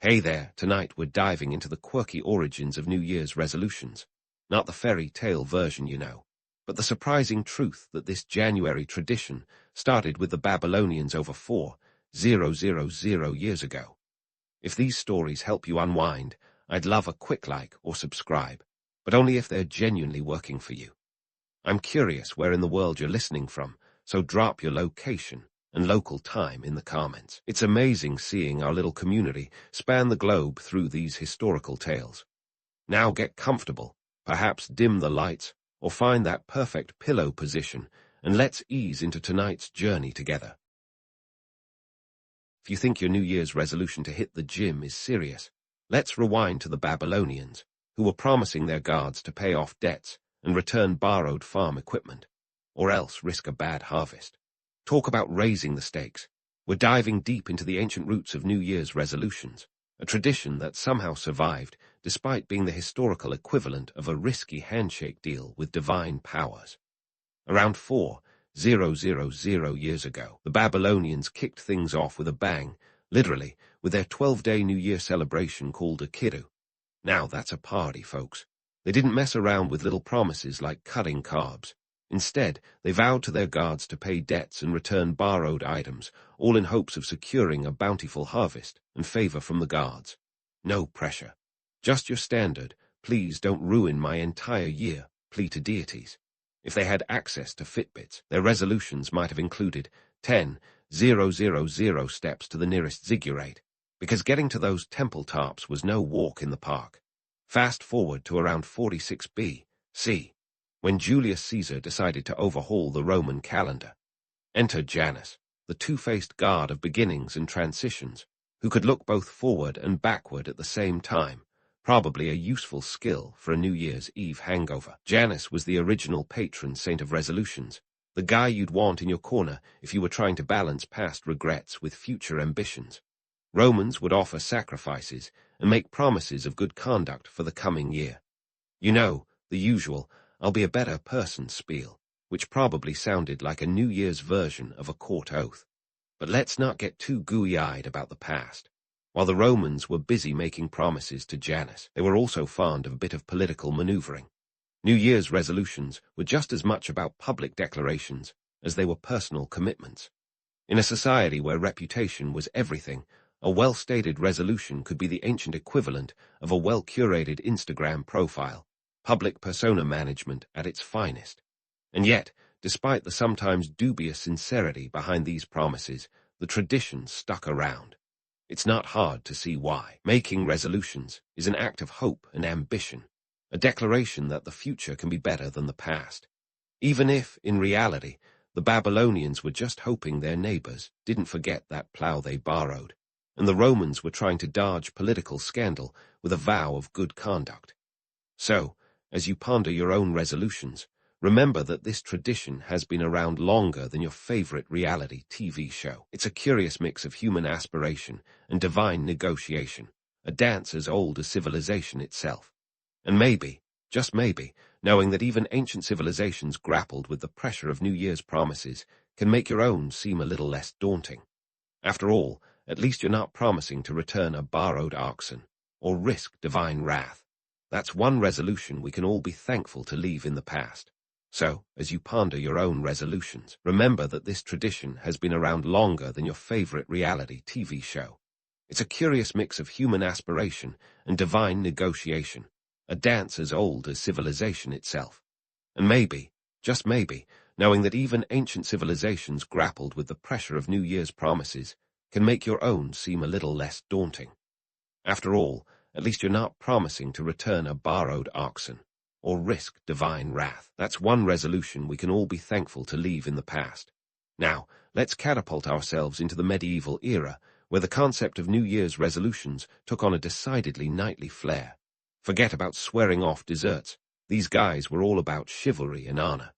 Hey there, tonight we're diving into the quirky origins of New Year's resolutions. Not the fairy tale version, you know, but the surprising truth that this January tradition started with the Babylonians over 4,000 years ago. If these stories help you unwind, I'd love a quick like or subscribe, but only if they're genuinely working for you. I'm curious where in the world you're listening from, so drop your location and local time in the comments. It's amazing seeing our little community span the globe through these historical tales. Now get comfortable, perhaps dim the lights, or find that perfect pillow position, and let's ease into tonight's journey together. If you think your New Year's resolution to hit the gym is serious, let's rewind to the Babylonians, who were promising their guards to pay off debts and return borrowed farm equipment, or else risk a bad harvest. Talk about raising the stakes. We're diving deep into the ancient roots of New Year's resolutions, a tradition that somehow survived despite being the historical equivalent of a risky handshake deal with divine powers. Around 4,000 years ago, the Babylonians kicked things off with a bang, literally, with their 12-day New Year celebration called a kiddu. Now that's a party, folks. They didn't mess around with little promises like cutting carbs. Instead, they vowed to their guards to pay debts and return borrowed items, all in hopes of securing a bountiful harvest and favor from the gods. No pressure. Just your standard, please don't ruin my entire year, plea to deities. If they had access to Fitbits, their resolutions might have included 10,000 steps to the nearest ziggurat, because getting to those temple tops was no walk in the park. Fast forward to around 46 B.C., when Julius Caesar decided to overhaul the Roman calendar. Enter Janus, the two-faced god of beginnings and transitions, who could look both forward and backward at the same time, probably a useful skill for a New Year's Eve hangover. Janus was the original patron saint of resolutions, the guy you'd want in your corner if you were trying to balance past regrets with future ambitions. Romans would offer sacrifices and make promises of good conduct for the coming year. You know, the usual, I'll be a better person spiel, which probably sounded like a New Year's version of a court oath. But let's not get too gooey-eyed about the past. While the Romans were busy making promises to Janus, they were also fond of a bit of political maneuvering. New Year's resolutions were just as much about public declarations as they were personal commitments. In a society where reputation was everything, a well-stated resolution could be the ancient equivalent of a well-curated Instagram profile, public persona management at its finest. And yet, despite the sometimes dubious sincerity behind these promises, the tradition stuck around. It's not hard to see why. Making resolutions is an act of hope and ambition, a declaration that the future can be better than the past. Even if, in reality, the Babylonians were just hoping their neighbors didn't forget that plow they borrowed, and the Romans were trying to dodge political scandal with a vow of good conduct. So, as you ponder your own resolutions, remember that this tradition has been around longer than your favorite reality TV show. It's a curious mix of human aspiration and divine negotiation, a dance as old as civilization itself. And maybe, just maybe, knowing that even ancient civilizations grappled with the pressure of New Year's promises can make your own seem a little less daunting. After all, at least you're not promising to return a borrowed oxen or risk divine wrath. That's one resolution we can all be thankful to leave in the past. So, as you ponder your own resolutions, remember that this tradition has been around longer than your favorite reality TV show. It's a curious mix of human aspiration and divine negotiation, a dance as old as civilization itself. And maybe, just maybe, knowing that even ancient civilizations grappled with the pressure of New Year's promises can make your own seem a little less daunting. After all, at least you're not promising to return a borrowed oxen or risk divine wrath. That's one resolution we can all be thankful to leave in the past. Now, let's catapult ourselves into the medieval era, where the concept of New Year's resolutions took on a decidedly knightly flair. Forget about swearing off desserts. These guys were all about chivalry and honor.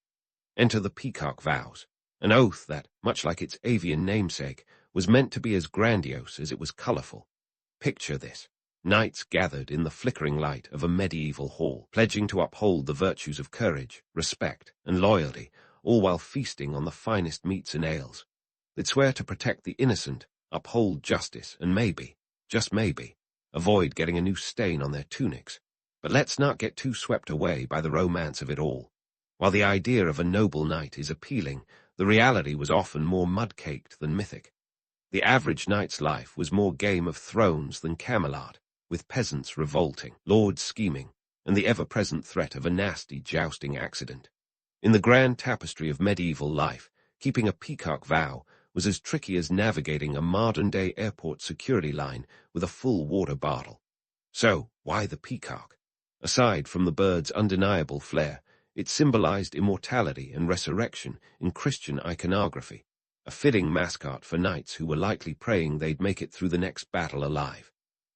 Enter the peacock vows, an oath that, much like its avian namesake, was meant to be as grandiose as it was colorful. Picture this. Knights gathered in the flickering light of a medieval hall, pledging to uphold the virtues of courage, respect, and loyalty, all while feasting on the finest meats and ales. They'd swear to protect the innocent, uphold justice, and maybe, just maybe, avoid getting a new stain on their tunics. But let's not get too swept away by the romance of it all. While the idea of a noble knight is appealing, the reality was often more mud-caked than mythic. The average knight's life was more Game of Thrones than Camelot, with peasants revolting, lords scheming, and the ever-present threat of a nasty jousting accident. In the grand tapestry of medieval life, keeping a peacock vow was as tricky as navigating a modern-day airport security line with a full water bottle. So, why the peacock? Aside from the bird's undeniable flair, it symbolized immortality and resurrection in Christian iconography, a fitting mascot for knights who were likely praying they'd make it through the next battle alive.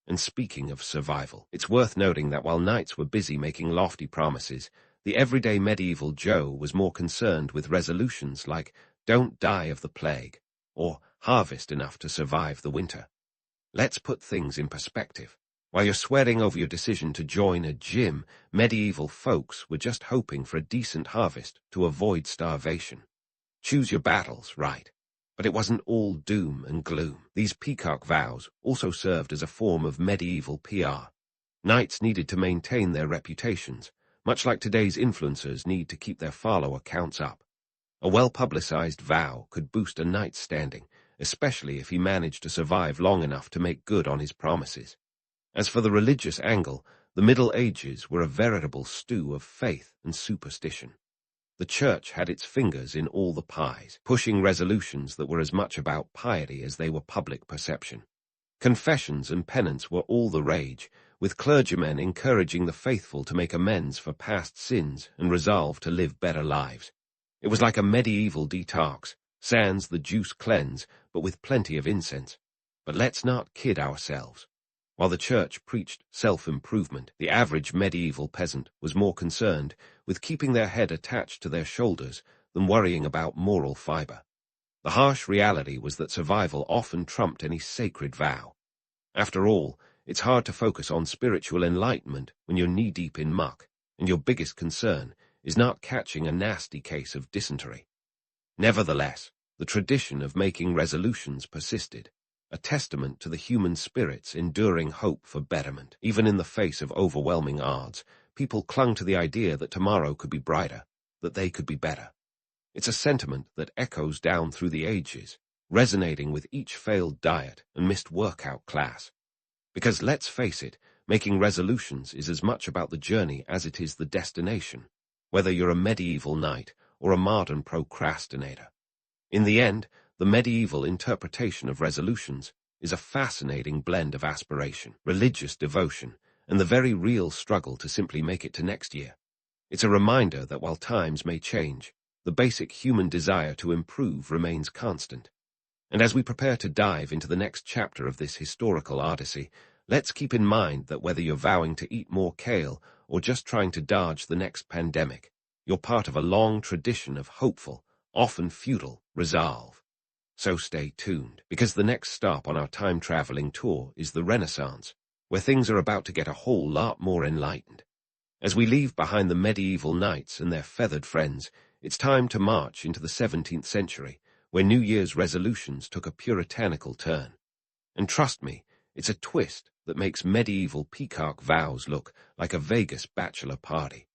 And speaking of survival, it's worth noting that while knights were busy making lofty promises, the everyday medieval Joe was more concerned with resolutions like "Don't die of the plague," or "Harvest enough to survive the winter." Let's put things in perspective. While you're sweating over your decision to join a gym, medieval folks were just hoping for a decent harvest to avoid starvation. Choose your battles, right? But it wasn't all doom and gloom. These peacock vows also served as a form of medieval PR. Knights needed to maintain their reputations, much like today's influencers need to keep their follower counts up. A well-publicized vow could boost a knight's standing, especially if he managed to survive long enough to make good on his promises. As for the religious angle, the Middle Ages were a veritable stew of faith and superstition. The church had its fingers in all the pies, pushing resolutions that were as much about piety as they were public perception. Confessions and penance were all the rage, with clergymen encouraging the faithful to make amends for past sins and resolve to live better lives. It was like a medieval detox, sans the juice cleanse, but with plenty of incense. But let's not kid ourselves. While the church preached self-improvement, the average medieval peasant was more concerned with keeping their head attached to their shoulders than worrying about moral fiber. The harsh reality was that survival often trumped any sacred vow. After all, it's hard to focus on spiritual enlightenment when you're knee-deep in muck, and your biggest concern is not catching a nasty case of dysentery. Nevertheless, the tradition of making resolutions persisted, a testament to the human spirit's enduring hope for betterment. Even in the face of overwhelming odds, people clung to the idea that tomorrow could be brighter, that they could be better. It's a sentiment that echoes down through the ages, resonating with each failed diet and missed workout class. Because let's face it, making resolutions is as much about the journey as it is the destination, whether you're a medieval knight or a modern procrastinator. In the end, the medieval interpretation of resolutions is a fascinating blend of aspiration, religious devotion, and the very real struggle to simply make it to next year. It's a reminder that while times may change, the basic human desire to improve remains constant. And as we prepare to dive into the next chapter of this historical odyssey, let's keep in mind that whether you're vowing to eat more kale or just trying to dodge the next pandemic, you're part of a long tradition of hopeful, often futile, resolve. So stay tuned, because the next stop on our time-traveling tour is the Renaissance, where things are about to get a whole lot more enlightened. As we leave behind the medieval knights and their feathered friends, it's time to march into the 17th century, where New Year's resolutions took a puritanical turn. And trust me, it's a twist that makes medieval peacock vows look like a Vegas bachelor party.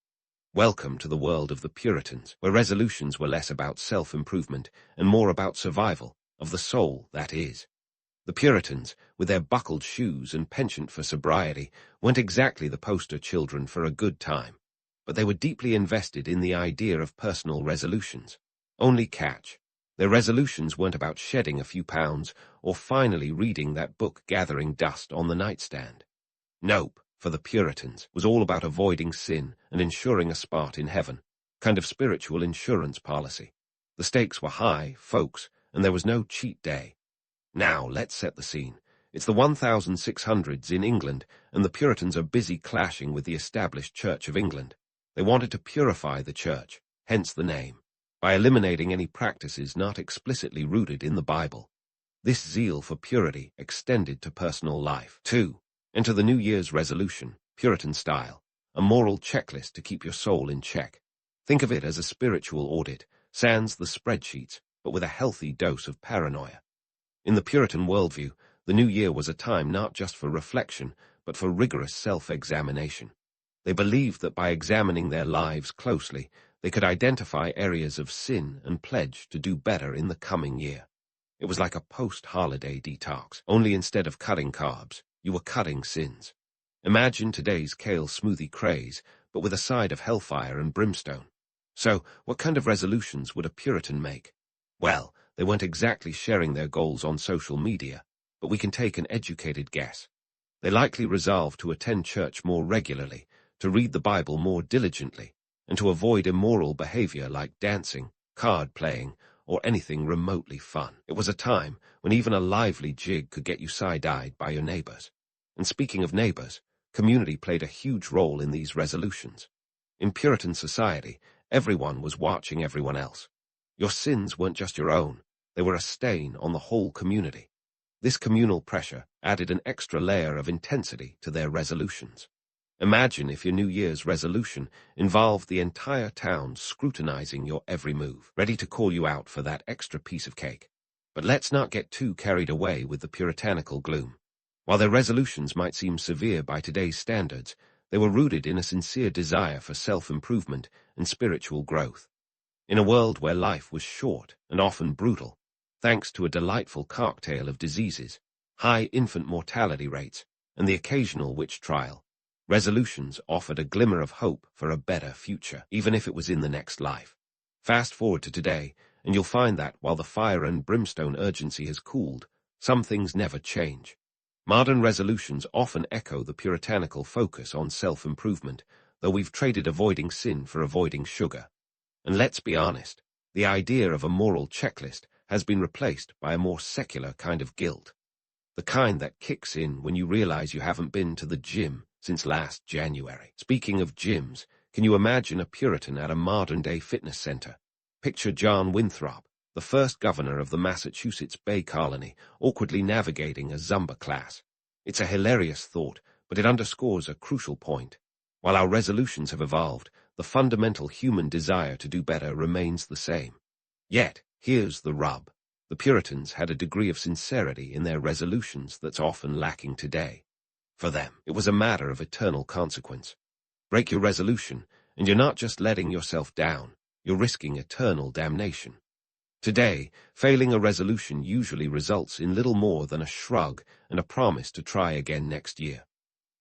Welcome to the world of the Puritans, where resolutions were less about self-improvement and more about survival, of the soul, that is. The Puritans, with their buckled shoes and penchant for sobriety, weren't exactly the poster children for a good time, but they were deeply invested in the idea of personal resolutions. Only catch, their resolutions weren't about shedding a few pounds or finally reading that book gathering dust on the nightstand. Nope. For the Puritans, was all about avoiding sin and ensuring a spot in heaven, kind of spiritual insurance policy. The stakes were high, folks, and there was no cheat day. Now, let's set the scene. It's the 1600s in England, and the Puritans are busy clashing with the established Church of England. They wanted to purify the church, hence the name, by eliminating any practices not explicitly rooted in the Bible. This zeal for purity extended to personal life, too. Enter the New Year's resolution, Puritan style, a moral checklist to keep your soul in check. Think of it as a spiritual audit, sans the spreadsheets, but with a healthy dose of paranoia. In the Puritan worldview, The new year was a time not just for reflection, but for rigorous self-examination. They believed that by examining their lives closely, they could identify areas of sin and pledge to do better in the coming year. It was like a post-holiday detox, only instead of cutting carbs, you were cutting sins. Imagine today's kale smoothie craze, but with a side of hellfire and brimstone. So, what kind of resolutions would a Puritan make? Well, they weren't exactly sharing their goals on social media, but we can take an educated guess. They likely resolved to attend church more regularly, to read the Bible more diligently, and to avoid immoral behavior like dancing, card playing, or anything remotely fun. It was a time when even a lively jig could get you side-eyed by your neighbors. And speaking of neighbors, community played a huge role in these resolutions. In Puritan society, everyone was watching everyone else. Your sins weren't just your own, they were a stain on the whole community. This communal pressure added an extra layer of intensity to their resolutions. Imagine if your New Year's resolution involved the entire town scrutinizing your every move, ready to call you out for that extra piece of cake. But let's not get too carried away with the puritanical gloom. While their resolutions might seem severe by today's standards, they were rooted in a sincere desire for self-improvement and spiritual growth. In a world where life was short and often brutal, thanks to a delightful cocktail of diseases, high infant mortality rates, and the occasional witch trial, resolutions offered a glimmer of hope for a better future, even if it was in the next life. Fast forward to today, and you'll find that while the fire and brimstone urgency has cooled, some things never change. Modern resolutions often echo the puritanical focus on self-improvement, though we've traded avoiding sin for avoiding sugar. And let's be honest, the idea of a moral checklist has been replaced by a more secular kind of guilt. The kind that kicks in when you realize you haven't been to the gym since last January. Speaking of gyms, can you imagine a Puritan at a modern-day fitness center? Picture John Winthrop, the first governor of the Massachusetts Bay Colony, awkwardly navigating a Zumba class. It's a hilarious thought, but it underscores a crucial point. While our resolutions have evolved, the fundamental human desire to do better remains the same. Yet, here's the rub. The Puritans had a degree of sincerity in their resolutions that's often lacking today. For them, it was a matter of eternal consequence. Break your resolution, and you're not just letting yourself down, you're risking eternal damnation. Today, failing a resolution usually results in little more than a shrug and a promise to try again next year.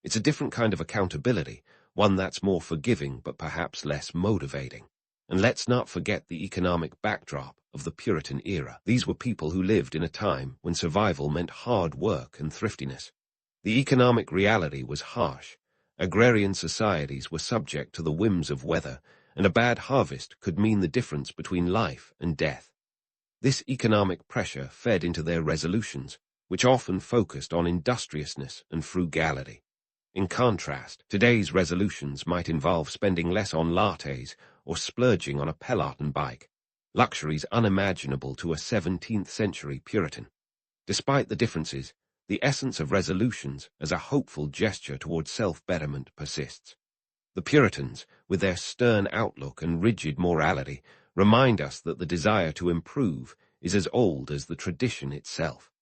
It's a different kind of accountability, one that's more forgiving but perhaps less motivating. And let's not forget the economic backdrop of the Puritan era. These were people who lived in a time when survival meant hard work and thriftiness. The economic reality was harsh. Agrarian societies were subject to the whims of weather, and a bad harvest could mean the difference between life and death. This economic pressure fed into their resolutions, which often focused on industriousness and frugality. In contrast, today's resolutions might involve spending less on lattes or splurging on a Peloton bike, luxuries unimaginable to a 17th-century Puritan. Despite the differences, the essence of resolutions as a hopeful gesture towards self-betterment persists. The Puritans, with their stern outlook and rigid morality, remind us that the desire to improve is as old as the tradition itself.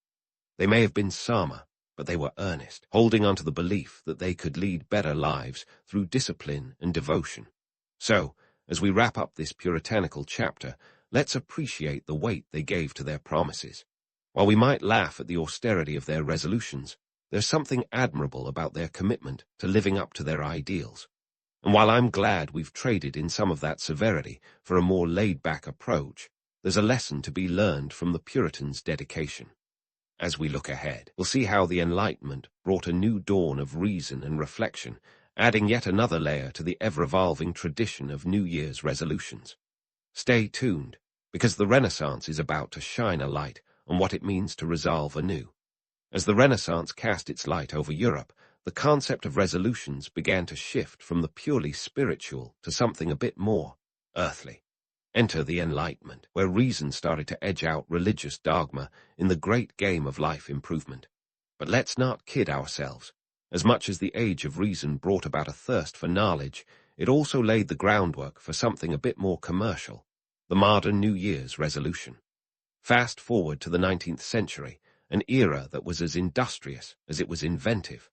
They may have been Sama, but they were earnest, holding on to the belief that they could lead better lives through discipline and devotion. So, as we wrap up this puritanical chapter, let's appreciate the weight they gave to their promises. While we might laugh at the austerity of their resolutions, there's something admirable about their commitment to living up to their ideals. And while I'm glad we've traded in some of that severity for a more laid-back approach, there's a lesson to be learned from the Puritans' dedication. As we look ahead, we'll see how the Enlightenment brought a new dawn of reason and reflection, adding yet another layer to the ever-evolving tradition of New Year's resolutions. Stay tuned, because the Renaissance is about to shine a light on what it means to resolve anew. As the Renaissance cast its light over Europe, the concept of resolutions began to shift from the purely spiritual to something a bit more earthly. Enter the Enlightenment, where reason started to edge out religious dogma in the great game of life improvement. But let's not kid ourselves. As much as the age of reason brought about a thirst for knowledge, it also laid the groundwork for something a bit more commercial, the modern New Year's resolution. Fast forward to the 19th century, an era that was as industrious as it was inventive.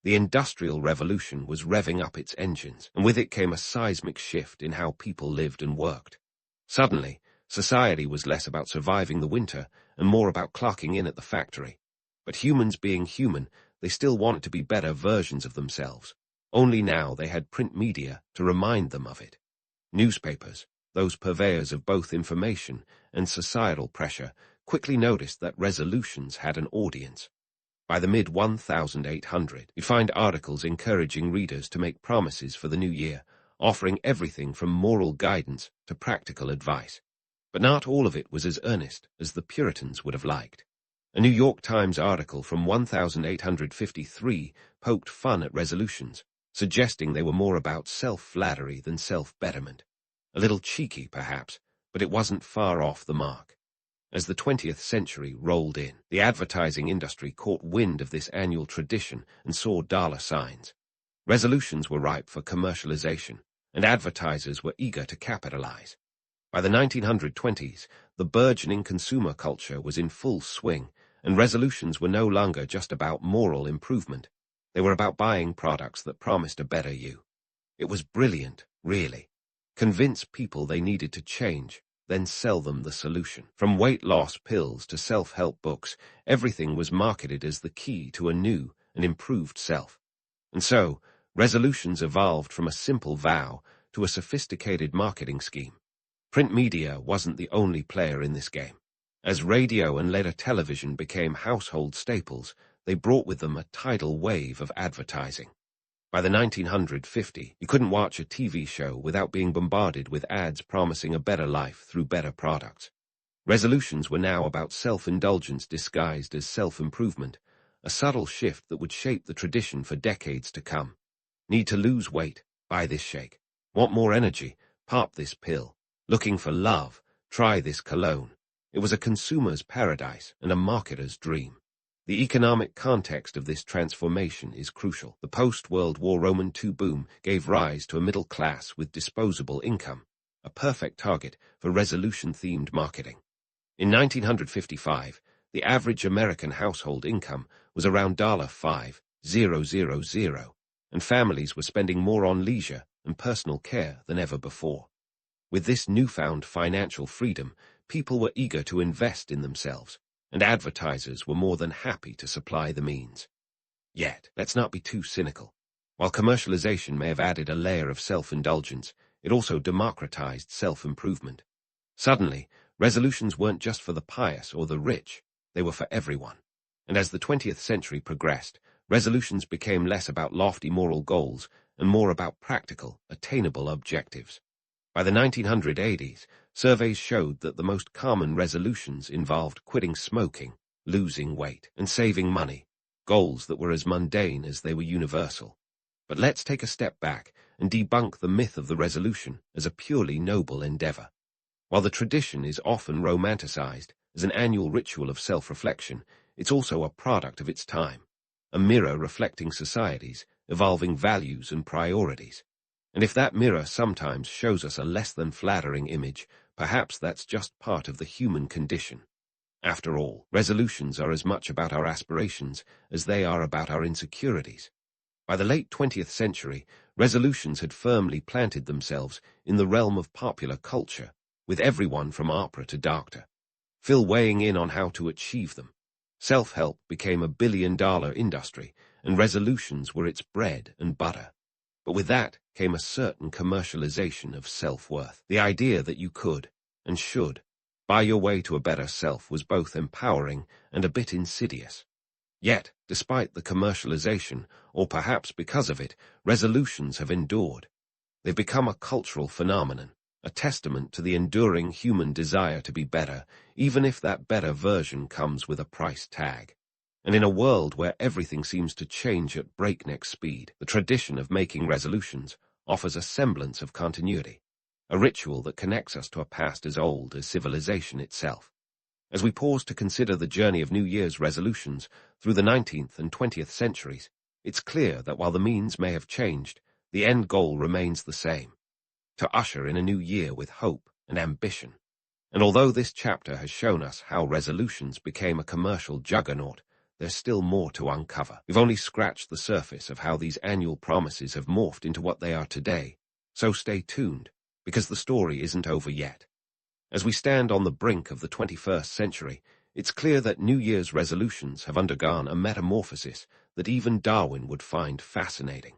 The Industrial Revolution was revving up its engines, and with it came a seismic shift in how people lived and worked. Suddenly, society was less about surviving the winter and more about clocking in at the factory. But humans being human, they still wanted to be better versions of themselves. Only now they had print media to remind them of it. Newspapers, those purveyors of both information and societal pressure, quickly noticed that resolutions had an audience. By the mid-1800s, you'd find articles encouraging readers to make promises for the new year, offering everything from moral guidance to practical advice. But not all of it was as earnest as the Puritans would have liked. A New York Times article from 1853 poked fun at resolutions, suggesting they were more about self-flattery than self-betterment. A little cheeky, perhaps, but it wasn't far off the mark. As the 20th century rolled in, the advertising industry caught wind of this annual tradition and saw dollar signs. Resolutions were ripe for commercialization, and advertisers were eager to capitalize. By the 1920s, the burgeoning consumer culture was in full swing, and resolutions were no longer just about moral improvement. They were about buying products that promised a better you. It was brilliant, really. Convince people they needed to change, then sell them the solution. From weight loss pills to self-help books, everything was marketed as the key to a new and improved self. And so, resolutions evolved from a simple vow to a sophisticated marketing scheme. Print media wasn't the only player in this game. As radio and later television became household staples, they brought with them a tidal wave of advertising. By the 1950s, you couldn't watch a TV show without being bombarded with ads promising a better life through better products. Resolutions were now about self-indulgence disguised as self-improvement, a subtle shift that would shape the tradition for decades to come. Need to lose weight? Buy this shake. Want more energy? Pop this pill. Looking for love? Try this cologne. It was a consumer's paradise and a marketer's dream. The economic context of this transformation is crucial. The post-World War Roman II boom gave rise to a middle class with disposable income, a perfect target for resolution-themed marketing. In 1955, the average American household income was around $5,000, and families were spending more on leisure and personal care than ever before. With this newfound financial freedom, people were eager to invest in themselves, and advertisers were more than happy to supply the means. Yet, let's not be too cynical. While commercialization may have added a layer of self-indulgence, it also democratized self-improvement. Suddenly, resolutions weren't just for the pious or the rich, they were for everyone. And as the 20th century progressed, resolutions became less about lofty moral goals and more about practical, attainable objectives. By the 1980s, surveys showed that the most common resolutions involved quitting smoking, losing weight, and saving money, goals that were as mundane as they were universal. But let's take a step back and debunk the myth of the resolution as a purely noble endeavor. While the tradition is often romanticized as an annual ritual of self-reflection, it's also a product of its time, a mirror reflecting society's evolving values and priorities. And if that mirror sometimes shows us a less than flattering image, perhaps that's just part of the human condition. After all, resolutions are as much about our aspirations as they are about our insecurities. By the late 20th century, resolutions had firmly planted themselves in the realm of popular culture, with everyone from opera to doctor, Phil weighing in on how to achieve them. Self-help became a billion-dollar industry, and resolutions were its bread and butter. But with that came a certain commercialization of self-worth. The idea that you could, and should, buy your way to a better self was both empowering and a bit insidious. Yet, despite the commercialization, or perhaps because of it, resolutions have endured. They've become a cultural phenomenon, a testament to the enduring human desire to be better, even if that better version comes with a price tag. And in a world where everything seems to change at breakneck speed, the tradition of making resolutions offers a semblance of continuity, a ritual that connects us to a past as old as civilization itself. As we pause to consider the journey of New Year's resolutions through the 19th and 20th centuries, it's clear that while the means may have changed, the end goal remains the same: to usher in a new year with hope and ambition. And although this chapter has shown us how resolutions became a commercial juggernaut, there's still more to uncover. We've only scratched the surface of how these annual promises have morphed into what they are today. So stay tuned, because the story isn't over yet. As we stand on the brink of the 21st century, it's clear that New Year's resolutions have undergone a metamorphosis that even Darwin would find fascinating.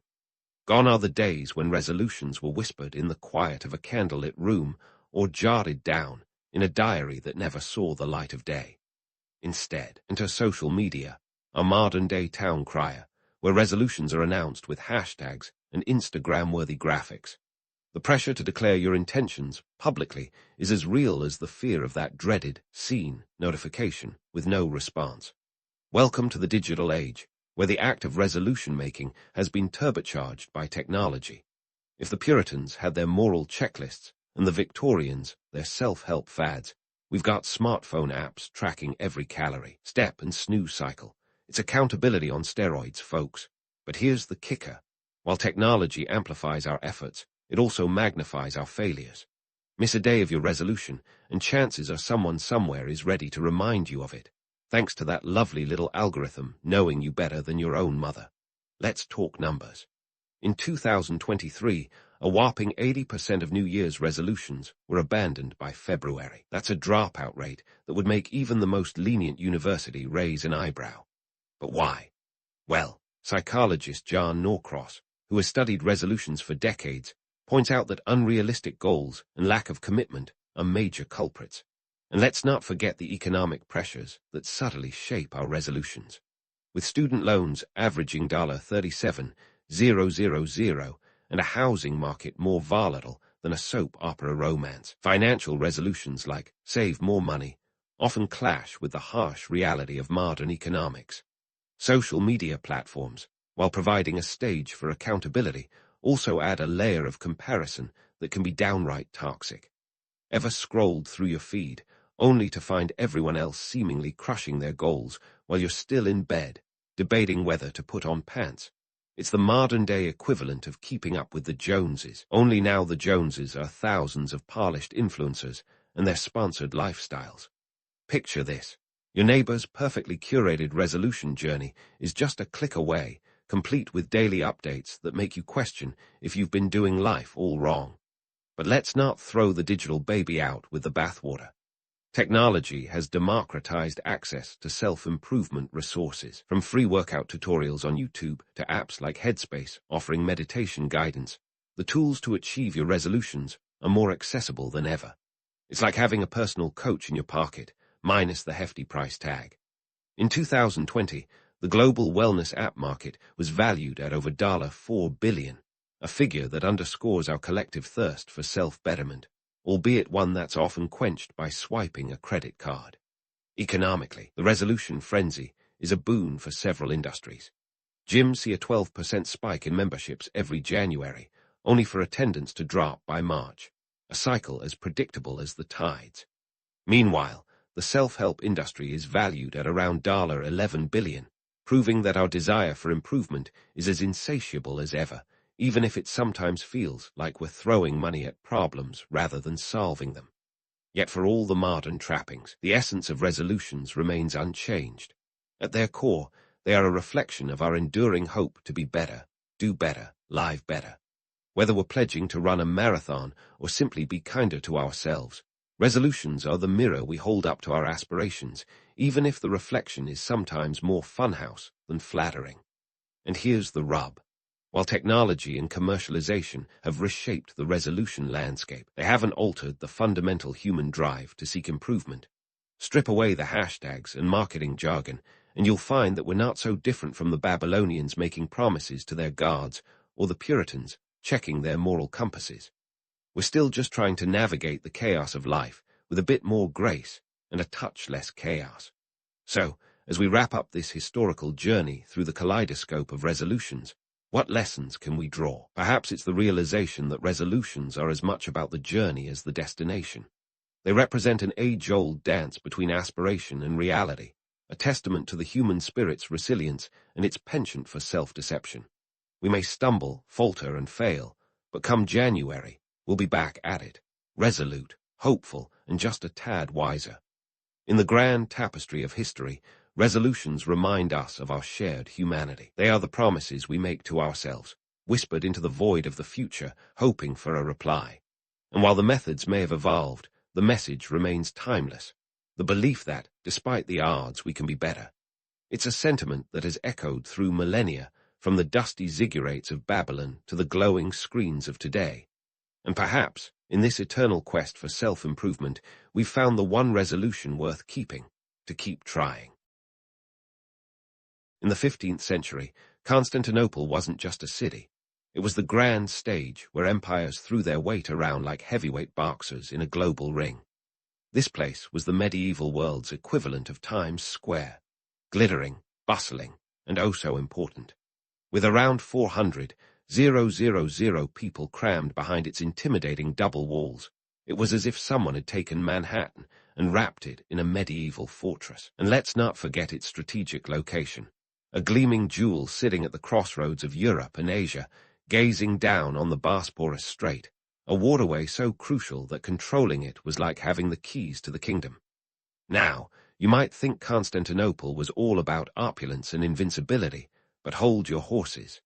Gone are the days when resolutions were whispered in the quiet of a candlelit room or jotted down in a diary that never saw the light of day. Instead, enter social media, a modern-day town crier, where resolutions are announced with hashtags and Instagram-worthy graphics. The pressure to declare your intentions publicly is as real as the fear of that dreaded, seen notification with no response. Welcome to the digital age, where the act of resolution-making has been turbocharged by technology. If the Puritans had their moral checklists and the Victorians their self-help fads, we've got smartphone apps tracking every calorie, step, and snooze cycle. It's accountability on steroids, folks. But here's the kicker. While technology amplifies our efforts, it also magnifies our failures. Miss a day of your resolution, and chances are someone somewhere is ready to remind you of it, thanks to that lovely little algorithm knowing you better than your own mother. Let's talk numbers. In 2023, a whopping 80% of New Year's resolutions were abandoned by February. That's a dropout rate that would make even the most lenient university raise an eyebrow. But why? Well, psychologist John Norcross, who has studied resolutions for decades, points out that unrealistic goals and lack of commitment are major culprits. And let's not forget the economic pressures that subtly shape our resolutions. With student loans averaging $37,000 and a housing market more volatile than a soap opera romance, financial resolutions like save more money often clash with the harsh reality of modern economics. Social media platforms, while providing a stage for accountability, also add a layer of comparison that can be downright toxic. Ever scrolled through your feed, only to find everyone else seemingly crushing their goals while you're still in bed, debating whether to put on pants? It's the modern-day equivalent of keeping up with the Joneses, only now the Joneses are thousands of polished influencers and their sponsored lifestyles. Picture this. Your neighbor's perfectly curated resolution journey is just a click away, complete with daily updates that make you question if you've been doing life all wrong. But let's not throw the digital baby out with the bathwater. Technology has democratized access to self-improvement resources, from free workout tutorials on YouTube to apps like Headspace offering meditation guidance. The tools to achieve your resolutions are more accessible than ever. It's like having a personal coach in your pocket, minus the hefty price tag. In 2020, the global wellness app market was valued at over $4 billion, a figure that underscores our collective thirst for self-betterment, albeit one that's often quenched by swiping a credit card. Economically, the resolution frenzy is a boon for several industries. Gyms see a 12% spike in memberships every January, only for attendance to drop by March, a cycle as predictable as the tides. Meanwhile, the self-help industry is valued at around $11 billion, proving that our desire for improvement is as insatiable as ever, even if it sometimes feels like we're throwing money at problems rather than solving them. Yet for all the modern trappings, the essence of resolutions remains unchanged. At their core, they are a reflection of our enduring hope to be better, do better, live better. Whether we're pledging to run a marathon or simply be kinder to ourselves, resolutions are the mirror we hold up to our aspirations, even if the reflection is sometimes more funhouse than flattering. And here's the rub. While technology and commercialization have reshaped the resolution landscape, they haven't altered the fundamental human drive to seek improvement. Strip away the hashtags and marketing jargon, and you'll find that we're not so different from the Babylonians making promises to their gods or the Puritans checking their moral compasses. We're still just trying to navigate the chaos of life with a bit more grace and a touch less chaos. So, as we wrap up this historical journey through the kaleidoscope of resolutions, what lessons can we draw? Perhaps it's the realization that resolutions are as much about the journey as the destination. They represent an age-old dance between aspiration and reality, a testament to the human spirit's resilience and its penchant for self-deception. We may stumble, falter, and fail, but come January, we'll be back at it, resolute, hopeful, and just a tad wiser. In the grand tapestry of history, resolutions remind us of our shared humanity. They are the promises we make to ourselves, whispered into the void of the future, hoping for a reply. And while the methods may have evolved, the message remains timeless. The belief that, despite the odds, we can be better. It's a sentiment that has echoed through millennia, from the dusty ziggurats of Babylon to the glowing screens of today. And perhaps, in this eternal quest for self-improvement, we've found the one resolution worth keeping, to keep trying. In the 15th century, Constantinople wasn't just a city. It was the grand stage where empires threw their weight around like heavyweight boxers in a global ring. This place was the medieval world's equivalent of Times Square, glittering, bustling, and oh so important. With around 400,000 people crammed behind its intimidating double walls, it was as if someone had taken Manhattan and wrapped it in a medieval fortress. And let's not forget its strategic location, a gleaming jewel sitting at the crossroads of Europe and Asia, gazing down on the Bosporus Strait, a waterway so crucial that controlling it was like having the keys to the kingdom. Now, you might think Constantinople was all about opulence and invincibility, but hold your horses.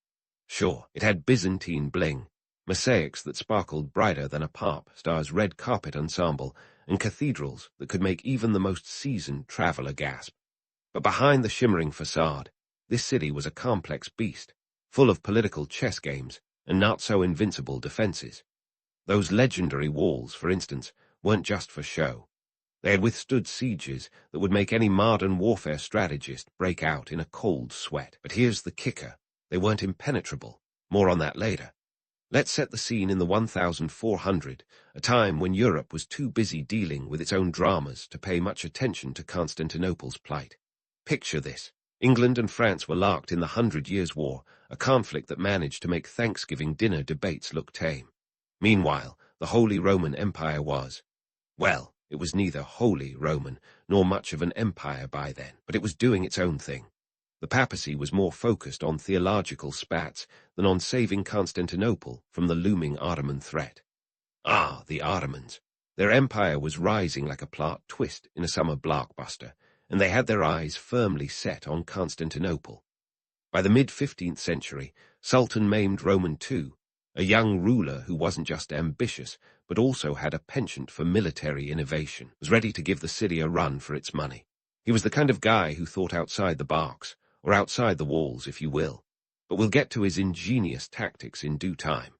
Sure, it had Byzantine bling, mosaics that sparkled brighter than a pop star's red carpet ensemble, and cathedrals that could make even the most seasoned traveler gasp. But behind the shimmering facade, this city was a complex beast, full of political chess games and not-so-invincible defenses. Those legendary walls, for instance, weren't just for show. They had withstood sieges that would make any modern warfare strategist break out in a cold sweat. But here's the kicker. They weren't impenetrable. More on that later. Let's set the scene in the 1400, a time when Europe was too busy dealing with its own dramas to pay much attention to Constantinople's plight. Picture this. England and France were locked in the 100 Years' War, a conflict that managed to make Thanksgiving dinner debates look tame. Meanwhile, the Holy Roman Empire was, well, it was neither Holy Roman nor much of an empire by then, but it was doing its own thing. The papacy was more focused on theological spats than on saving Constantinople from the looming Ottoman threat. Ah, the Ottomans. Their empire was rising like a plot twist in a summer blockbuster, and they had their eyes firmly set on Constantinople. By the mid-15th century, Sultan maimed Roman II, a young ruler who wasn't just ambitious, but also had a penchant for military innovation, was ready to give the city a run for its money. He was the kind of guy who thought outside the box, or outside the walls, if you will. But we'll get to his ingenious tactics in due time.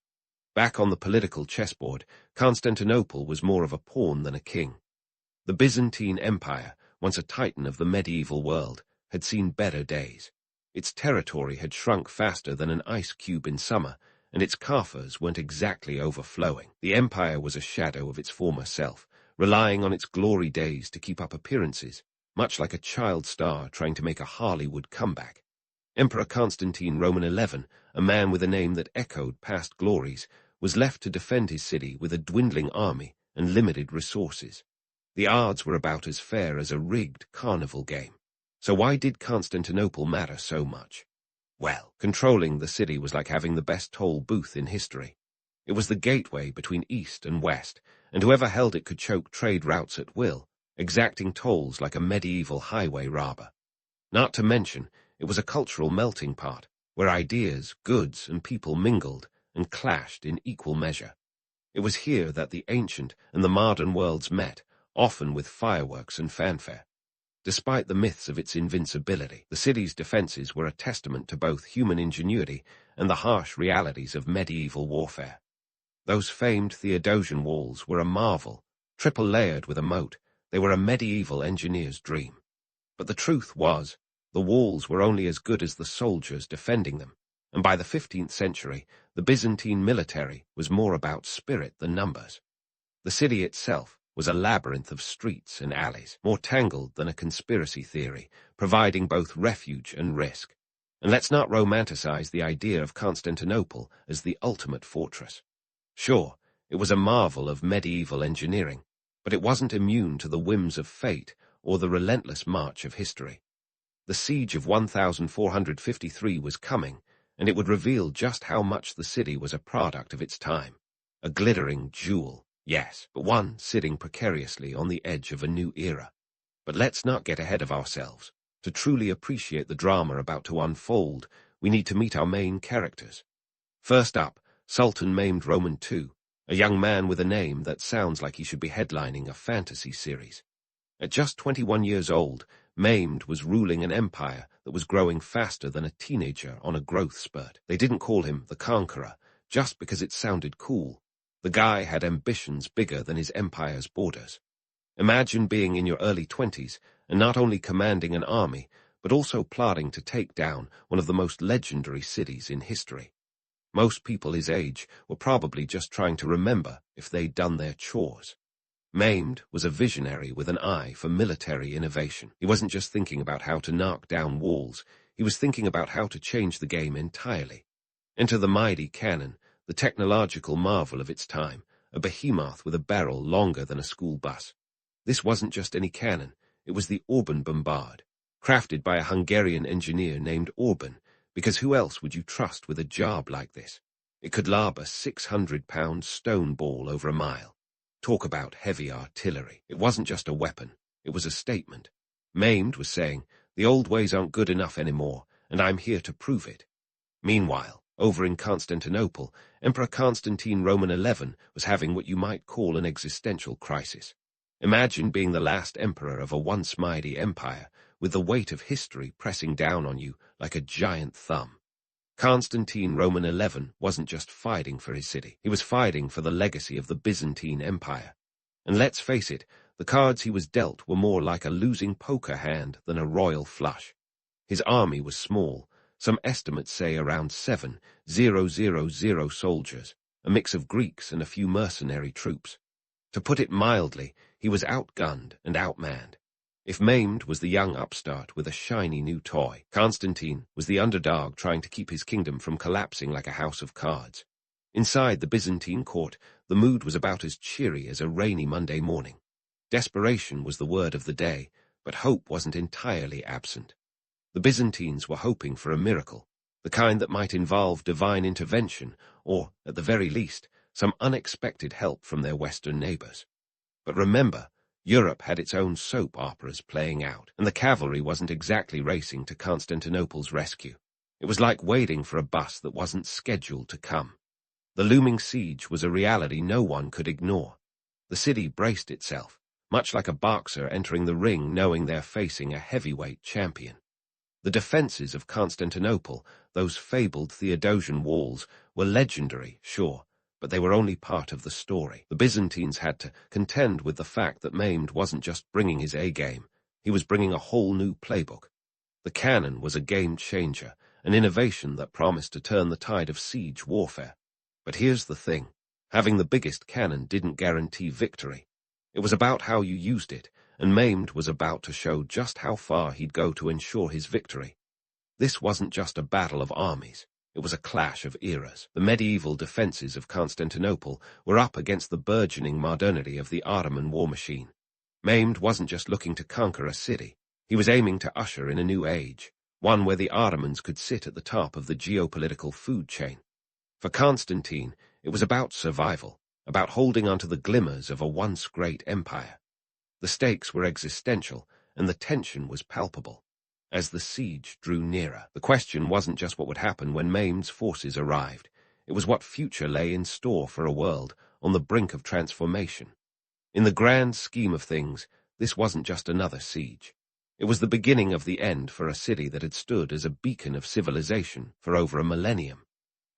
Back on the political chessboard, Constantinople was more of a pawn than a king. The Byzantine Empire, once a titan of the medieval world, had seen better days. Its territory had shrunk faster than an ice cube in summer, and its coffers weren't exactly overflowing. The empire was a shadow of its former self, relying on its glory days to keep up appearances, much like a child star trying to make a Hollywood comeback. Emperor Constantine Roman XI, a man with a name that echoed past glories, was left to defend his city with a dwindling army and limited resources. The odds were about as fair as a rigged carnival game. So why did Constantinople matter so much? Well, controlling the city was like having the best toll booth in history. It was the gateway between East and West, and whoever held it could choke trade routes at will, exacting tolls like a medieval highway robber. Not to mention, it was a cultural melting pot, where ideas, goods, and people mingled and clashed in equal measure. It was here that the ancient and the modern worlds met, often with fireworks and fanfare. Despite the myths of its invincibility, the city's defenses were a testament to both human ingenuity and the harsh realities of medieval warfare. Those famed Theodosian walls were a marvel, triple-layered with a moat. They were a medieval engineer's dream. But the truth was, the walls were only as good as the soldiers defending them, and by the 15th century, the Byzantine military was more about spirit than numbers. The city itself was a labyrinth of streets and alleys, more tangled than a conspiracy theory, providing both refuge and risk. And let's not romanticize the idea of Constantinople as the ultimate fortress. Sure, it was a marvel of medieval engineering, but it wasn't immune to the whims of fate or the relentless march of history. The siege of 1453 was coming, and it would reveal just how much the city was a product of its time, a glittering jewel, Yes, but one sitting precariously on the edge of a new era. But let's not get ahead of ourselves. To truly appreciate the drama about to unfold, we need to meet our main characters. First up, Sultan Maimed Roman II, a young man with a name that sounds like he should be headlining a fantasy series. At just 21 years old, Maimed was ruling an empire that was growing faster than a teenager on a growth spurt. They didn't call him the Conqueror just because it sounded cool. The guy had ambitions bigger than his empire's borders. Imagine being in your early 20s and not only commanding an army, but also plotting to take down one of the most legendary cities in history. Most people his age were probably just trying to remember if they'd done their chores. Maimed was a visionary with an eye for military innovation. He wasn't just thinking about how to knock down walls, he was thinking about how to change the game entirely. Enter the mighty cannon, the technological marvel of its time, a behemoth with a barrel longer than a school bus. This wasn't just any cannon, it was the Orban Bombard, crafted by a Hungarian engineer named Orban, because who else would you trust with a job like this? It could lob a 600-pound stone ball over a mile. Talk about heavy artillery. It wasn't just a weapon, it was a statement. Maimed was saying, the old ways aren't good enough anymore, and I'm here to prove it. Meanwhile, over in Constantinople, Emperor Constantine Roman XI was having what you might call an existential crisis. Imagine being the last emperor of a once mighty empire, with the weight of history pressing down on you like a giant thumb. Constantine Roman XI wasn't just fighting for his city, he was fighting for the legacy of the Byzantine Empire. And let's face it, the cards he was dealt were more like a losing poker hand than a royal flush. His army was small, some estimates say around 7,000 soldiers, a mix of Greeks and a few mercenary troops. To put it mildly, he was outgunned and outmanned. If Maimed was the young upstart with a shiny new toy, Constantine was the underdog trying to keep his kingdom from collapsing like a house of cards. Inside the Byzantine court, the mood was about as cheery as a rainy Monday morning. Desperation was the word of the day, but hope wasn't entirely absent. The Byzantines were hoping for a miracle, the kind that might involve divine intervention or, at the very least, some unexpected help from their Western neighbors. But remember, Europe had its own soap operas playing out, and the cavalry wasn't exactly racing to Constantinople's rescue. It was like waiting for a bus that wasn't scheduled to come. The looming siege was a reality no one could ignore. The city braced itself, much like a boxer entering the ring knowing they're facing a heavyweight champion. The defenses of Constantinople, those fabled Theodosian walls, were legendary, sure, but they were only part of the story. The Byzantines had to contend with the fact that Maimed wasn't just bringing his A-game, he was bringing a whole new playbook. The cannon was a game-changer, an innovation that promised to turn the tide of siege warfare. But here's the thing, having the biggest cannon didn't guarantee victory. It was about how you used it, and Maimed was about to show just how far he'd go to ensure his victory. This wasn't just a battle of armies. It was a clash of eras. The medieval defenses of Constantinople were up against the burgeoning modernity of the Ottoman war machine. Maimed wasn't just looking to conquer a city. He was aiming to usher in a new age, one where the Ottomans could sit at the top of the geopolitical food chain. For Constantine, it was about survival, about holding onto the glimmers of a once great empire. The stakes were existential, and the tension was palpable. As the siege drew nearer, the question wasn't just what would happen when Maimed's forces arrived. It was what future lay in store for a world on the brink of transformation. In the grand scheme of things, this wasn't just another siege. It was the beginning of the end for a city that had stood as a beacon of civilization for over a millennium.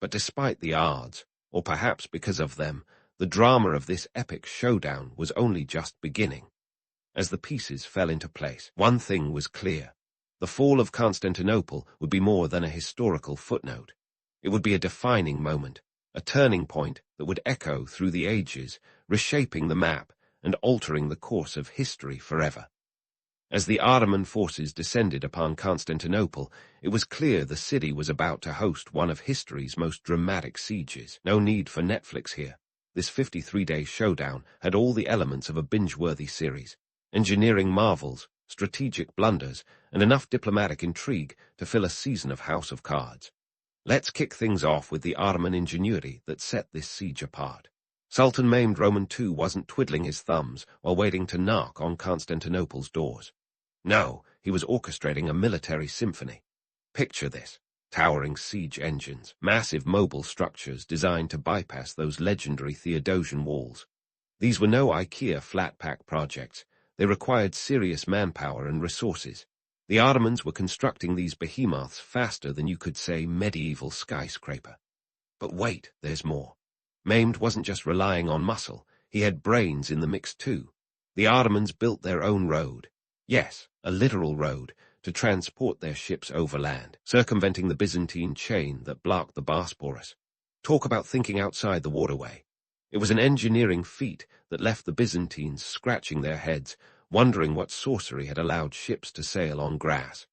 But despite the odds, or perhaps because of them, the drama of this epic showdown was only just beginning. As the pieces fell into place, one thing was clear. The fall of Constantinople would be more than a historical footnote. It would be a defining moment, a turning point that would echo through the ages, reshaping the map and altering the course of history forever. As the Ottoman forces descended upon Constantinople, it was clear the city was about to host one of history's most dramatic sieges. No need for Netflix here. This 53-day showdown had all the elements of a binge-worthy series. Engineering marvels, strategic blunders, and enough diplomatic intrigue to fill a season of House of Cards. Let's kick things off with the Ottoman ingenuity that set this siege apart. Sultan Mehmed Roman II wasn't twiddling his thumbs while waiting to knock on Constantinople's doors. No, he was orchestrating a military symphony. Picture this: towering siege engines, massive mobile structures designed to bypass those legendary Theodosian walls. These were no IKEA flat-pack projects. They required serious manpower and resources. The Ottomans were constructing these behemoths faster than you could say medieval skyscraper. But wait, there's more. Mehmed wasn't just relying on muscle, he had brains in the mix too. The Ottomans built their own road. Yes, a literal road, to transport their ships overland, circumventing the Byzantine chain that blocked the Bosporus. Talk about thinking outside the waterway. It was an engineering feat that left the Byzantines scratching their heads, wondering what sorcery had allowed ships to sail on grass.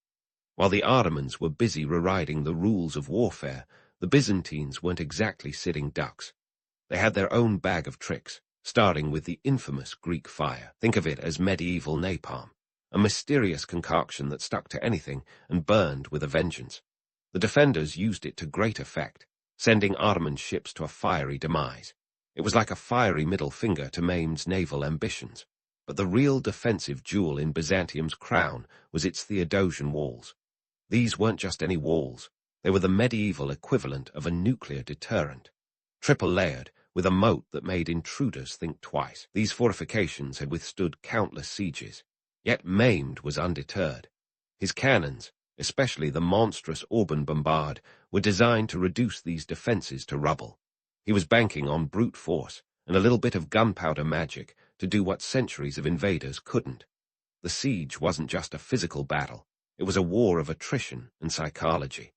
While the Ottomans were busy rewriting the rules of warfare, the Byzantines weren't exactly sitting ducks. They had their own bag of tricks, starting with the infamous Greek fire. Think of it as medieval napalm, a mysterious concoction that stuck to anything and burned with a vengeance. The defenders used it to great effect, sending Ottoman ships to a fiery demise. It was like a fiery middle finger to Mehmed's naval ambitions. But the real defensive jewel in Byzantium's crown was its Theodosian walls. These weren't just any walls. They were the medieval equivalent of a nuclear deterrent. Triple-layered, with a moat that made intruders think twice. These fortifications had withstood countless sieges. Yet Mehmed was undeterred. His cannons, especially the monstrous Orban bombard, were designed to reduce these defenses to rubble. He was banking on brute force and a little bit of gunpowder magic to do what centuries of invaders couldn't. The siege wasn't just a physical battle. It was a war of attrition and psychology.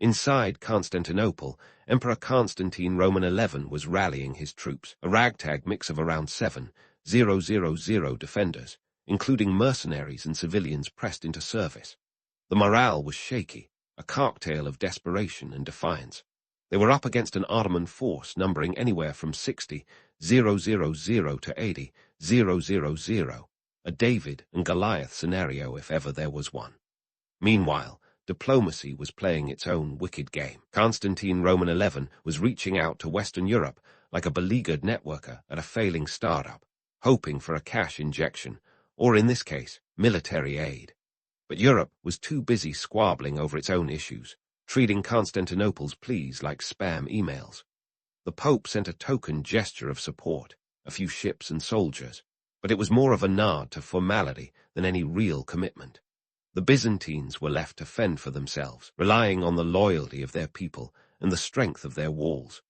Inside Constantinople, Emperor Constantine Roman XI was rallying his troops, a ragtag mix of around 7,000 defenders, including mercenaries and civilians pressed into service. The morale was shaky, a cocktail of desperation and defiance. They were up against an Ottoman force numbering anywhere from 60,000 to 80,000, a David and Goliath scenario if ever there was one. Meanwhile, diplomacy was playing its own wicked game. Constantine Roman XI was reaching out to Western Europe like a beleaguered networker at a failing startup, hoping for a cash injection, or in this case, military aid. But Europe was too busy squabbling over its own issues, treating Constantinople's pleas like spam emails. The Pope sent a token gesture of support, a few ships and soldiers, but it was more of a nod to formality than any real commitment. The Byzantines were left to fend for themselves, relying on the loyalty of their people and the strength of their walls.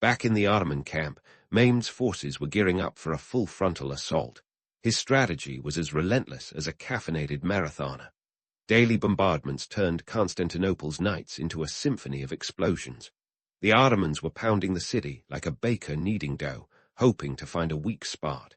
Back in the Ottoman camp, Mehmed's forces were gearing up for a full frontal assault. His strategy was as relentless as a caffeinated marathoner. Daily bombardments turned Constantinople's nights into a symphony of explosions. The Ottomans were pounding the city like a baker kneading dough, hoping to find a weak spot.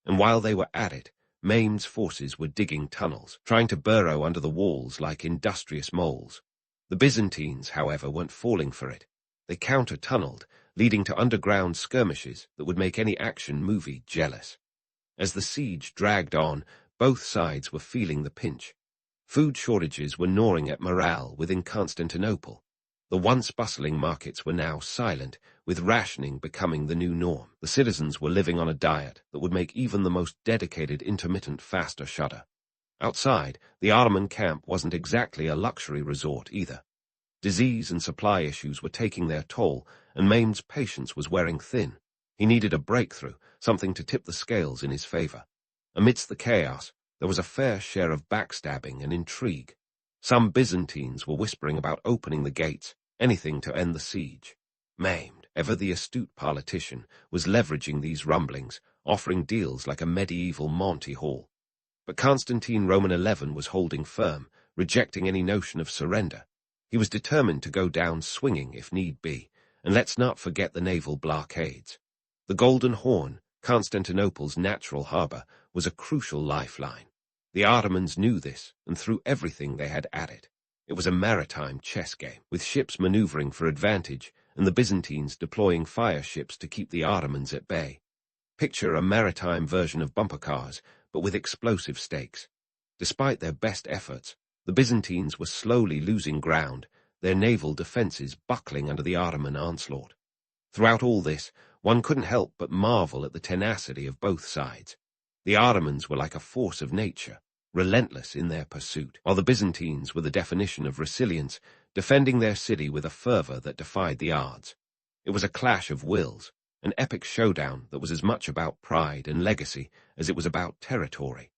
And while they were at it, Mehmed's forces were digging tunnels, trying to burrow under the walls like industrious moles. The Byzantines, however, weren't falling for it. They counter-tunneled, leading to underground skirmishes that would make any action movie jealous. As the siege dragged on, both sides were feeling the pinch. Food shortages were gnawing at morale within Constantinople. The once bustling markets were now silent, with rationing becoming the new norm. The citizens were living on a diet that would make even the most dedicated intermittent faster shudder. Outside, the Ottoman camp wasn't exactly a luxury resort either. Disease and supply issues were taking their toll, and Mehmed's patience was wearing thin. He needed a breakthrough, something to tip the scales in his favor. Amidst the chaos, there was a fair share of backstabbing and intrigue. Some Byzantines were whispering about opening the gates, anything to end the siege. Mehmed, ever the astute politician, was leveraging these rumblings, offering deals like a medieval Monty Hall. But Constantine Roman XI was holding firm, rejecting any notion of surrender. He was determined to go down swinging if need be, and let's not forget the naval blockades. The Golden Horn, Constantinople's natural harbor, was a crucial lifeline. The Ottomans knew this and threw everything they had at it. It was a maritime chess game, with ships maneuvering for advantage and the Byzantines deploying fire ships to keep the Ottomans at bay. Picture a maritime version of bumper cars, but with explosive stakes. Despite their best efforts, the Byzantines were slowly losing ground, their naval defenses buckling under the Ottoman onslaught. Throughout all this, one couldn't help but marvel at the tenacity of both sides. The Ottomans were like a force of nature, relentless in their pursuit, while the Byzantines were the definition of resilience, defending their city with a fervor that defied the odds. It was a clash of wills, an epic showdown that was as much about pride and legacy as it was about territory.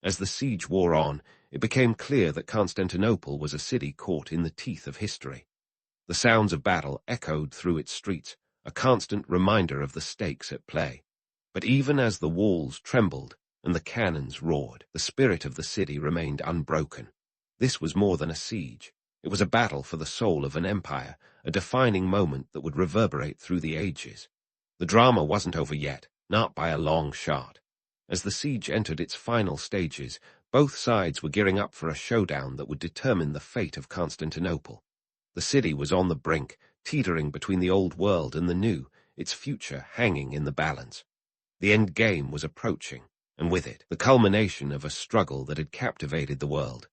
As the siege wore on, it became clear that Constantinople was a city caught in the teeth of history. The sounds of battle echoed through its streets, a constant reminder of the stakes at play. But even as the walls trembled and the cannons roared, the spirit of the city remained unbroken. This was more than a siege. It was a battle for the soul of an empire, a defining moment that would reverberate through the ages. The drama wasn't over yet, not by a long shot. As the siege entered its final stages, both sides were gearing up for a showdown that would determine the fate of Constantinople. The city was on the brink, teetering between the old world and the new, its future hanging in the balance. The end game was approaching, and with it, the culmination of a struggle that had captivated the world.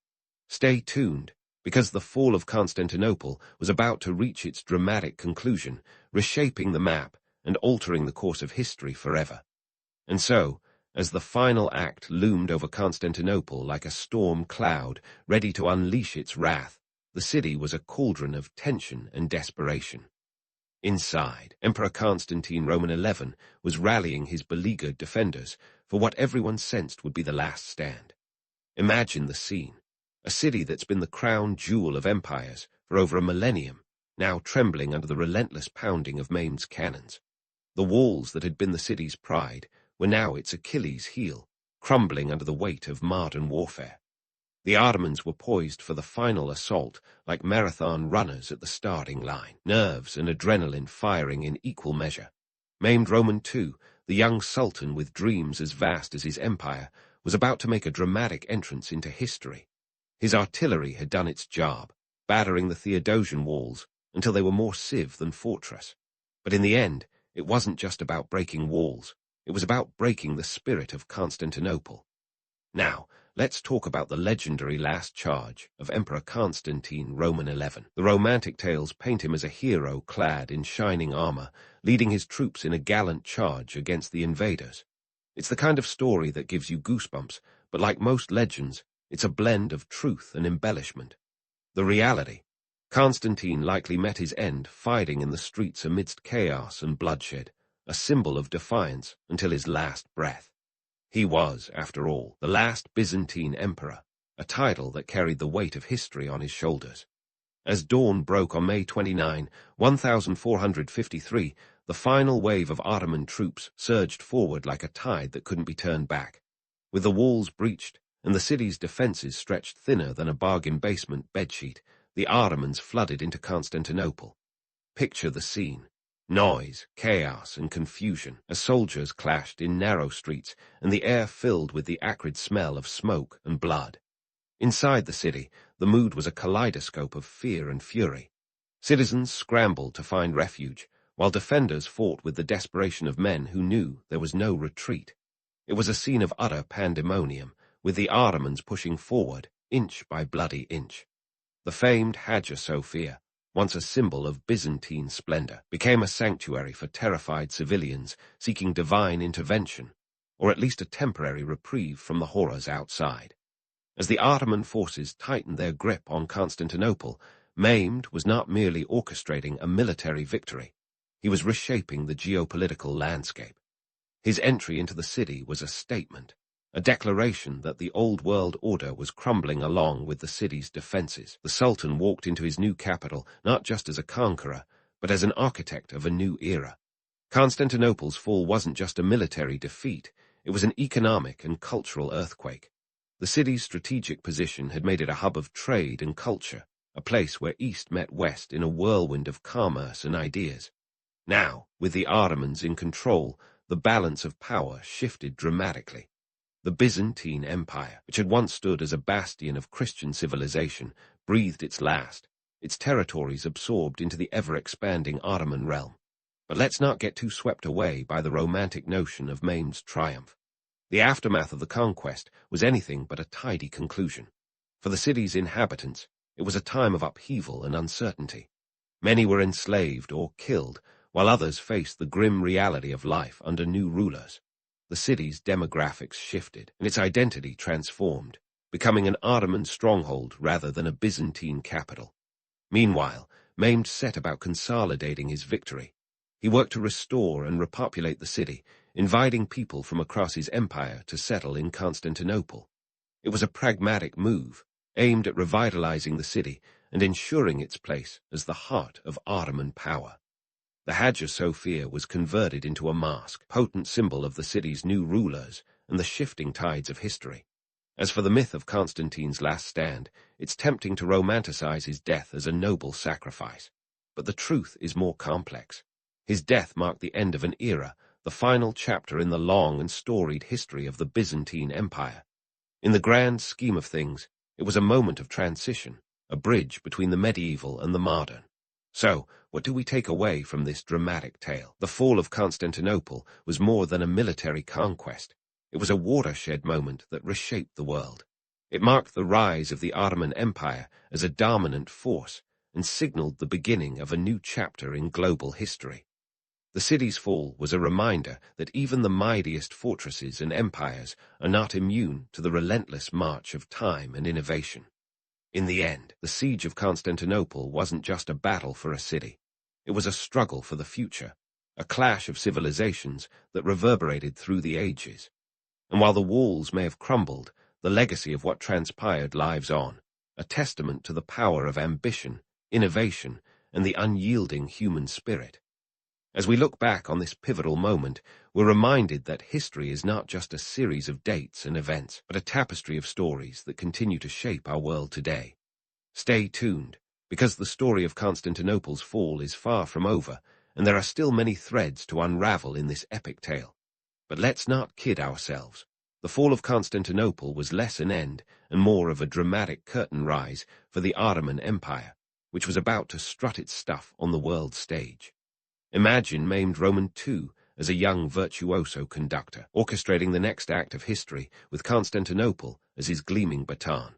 Stay tuned, because the fall of Constantinople was about to reach its dramatic conclusion, reshaping the map and altering the course of history forever. And so, as the final act loomed over Constantinople like a storm cloud ready to unleash its wrath, the city was a cauldron of tension and desperation. Inside, Emperor Constantine Roman XI was rallying his beleaguered defenders for what everyone sensed would be the last stand. Imagine the scene. A city that's been the crown jewel of empires for over a millennium, now trembling under the relentless pounding of Maimed cannons. The walls that had been the city's pride were now its Achilles' heel, crumbling under the weight of modern warfare. The Ottomans were poised for the final assault like marathon runners at the starting line, nerves and adrenaline firing in equal measure. Maimed Roman II, the young sultan with dreams as vast as his empire, was about to make a dramatic entrance into history. His artillery had done its job, battering the Theodosian walls until they were more sieve than fortress. But in the end, it wasn't just about breaking walls. It was about breaking the spirit of Constantinople. Now, let's talk about the legendary last charge of Emperor Constantine Roman XI. The romantic tales paint him as a hero clad in shining armor, leading his troops in a gallant charge against the invaders. It's the kind of story that gives you goosebumps, but like most legends, it's a blend of truth and embellishment. The reality: Constantine likely met his end fighting in the streets amidst chaos and bloodshed, a symbol of defiance until his last breath. He was, after all, the last Byzantine emperor, a title that carried the weight of history on his shoulders. As dawn broke on May 29, 1453, the final wave of Ottoman troops surged forward like a tide that couldn't be turned back. With the walls breached and the city's defenses stretched thinner than a bargain basement bedsheet, the Ottomans flooded into Constantinople. Picture the scene. Noise, chaos, and confusion as soldiers clashed in narrow streets and the air filled with the acrid smell of smoke and blood. Inside the city, the mood was a kaleidoscope of fear and fury. Citizens scrambled to find refuge, while defenders fought with the desperation of men who knew there was no retreat. It was a scene of utter pandemonium, with the Ottomans pushing forward, inch by bloody inch. The famed Hagia Sophia, once a symbol of Byzantine splendor, became a sanctuary for terrified civilians seeking divine intervention, or at least a temporary reprieve from the horrors outside. As the Ottoman forces tightened their grip on Constantinople, Maimed was not merely orchestrating a military victory. He was reshaping the geopolitical landscape. His entry into the city was a statement, a declaration that the old world order was crumbling along with the city's defenses. The Sultan walked into his new capital not just as a conqueror, but as an architect of a new era. Constantinople's fall wasn't just a military defeat, it was an economic and cultural earthquake. The city's strategic position had made it a hub of trade and culture, a place where East met West in a whirlwind of commerce and ideas. Now, with the Ottomans in control, the balance of power shifted dramatically. The Byzantine Empire, which had once stood as a bastion of Christian civilization, breathed its last, its territories absorbed into the ever-expanding Ottoman realm. But let's not get too swept away by the romantic notion of Maimed's triumph. The aftermath of the conquest was anything but a tidy conclusion. For the city's inhabitants, it was a time of upheaval and uncertainty. Many were enslaved or killed, while others faced the grim reality of life under new rulers. The city's demographics shifted, and its identity transformed, becoming an Ottoman stronghold rather than a Byzantine capital. Meanwhile, Mehmed set about consolidating his victory. He worked to restore and repopulate the city, inviting people from across his empire to settle in Constantinople. It was a pragmatic move, aimed at revitalizing the city and ensuring its place as the heart of Ottoman power. The Hagia Sophia was converted into a mosque, potent symbol of the city's new rulers and the shifting tides of history. As for the myth of Constantine's last stand, it's tempting to romanticize his death as a noble sacrifice. But the truth is more complex. His death marked the end of an era, the final chapter in the long and storied history of the Byzantine Empire. In the grand scheme of things, it was a moment of transition, a bridge between the medieval and the modern. So, what do we take away from this dramatic tale? The fall of Constantinople was more than a military conquest. It was a watershed moment that reshaped the world. It marked the rise of the Ottoman Empire as a dominant force and signaled the beginning of a new chapter in global history. The city's fall was a reminder that even the mightiest fortresses and empires are not immune to the relentless march of time and innovation. In the end, the siege of Constantinople wasn't just a battle for a city. It was a struggle for the future, a clash of civilizations that reverberated through the ages. And while the walls may have crumbled, the legacy of what transpired lives on, a testament to the power of ambition, innovation, and the unyielding human spirit. As we look back on this pivotal moment, we're reminded that history is not just a series of dates and events, but a tapestry of stories that continue to shape our world today. Stay tuned, because the story of Constantinople's fall is far from over, and there are still many threads to unravel in this epic tale. But let's not kid ourselves. The fall of Constantinople was less an end and more of a dramatic curtain rise for the Ottoman Empire, which was about to strut its stuff on the world stage. Imagine Mehmed Roman II as a young virtuoso conductor, orchestrating the next act of history with Constantinople as his gleaming baton.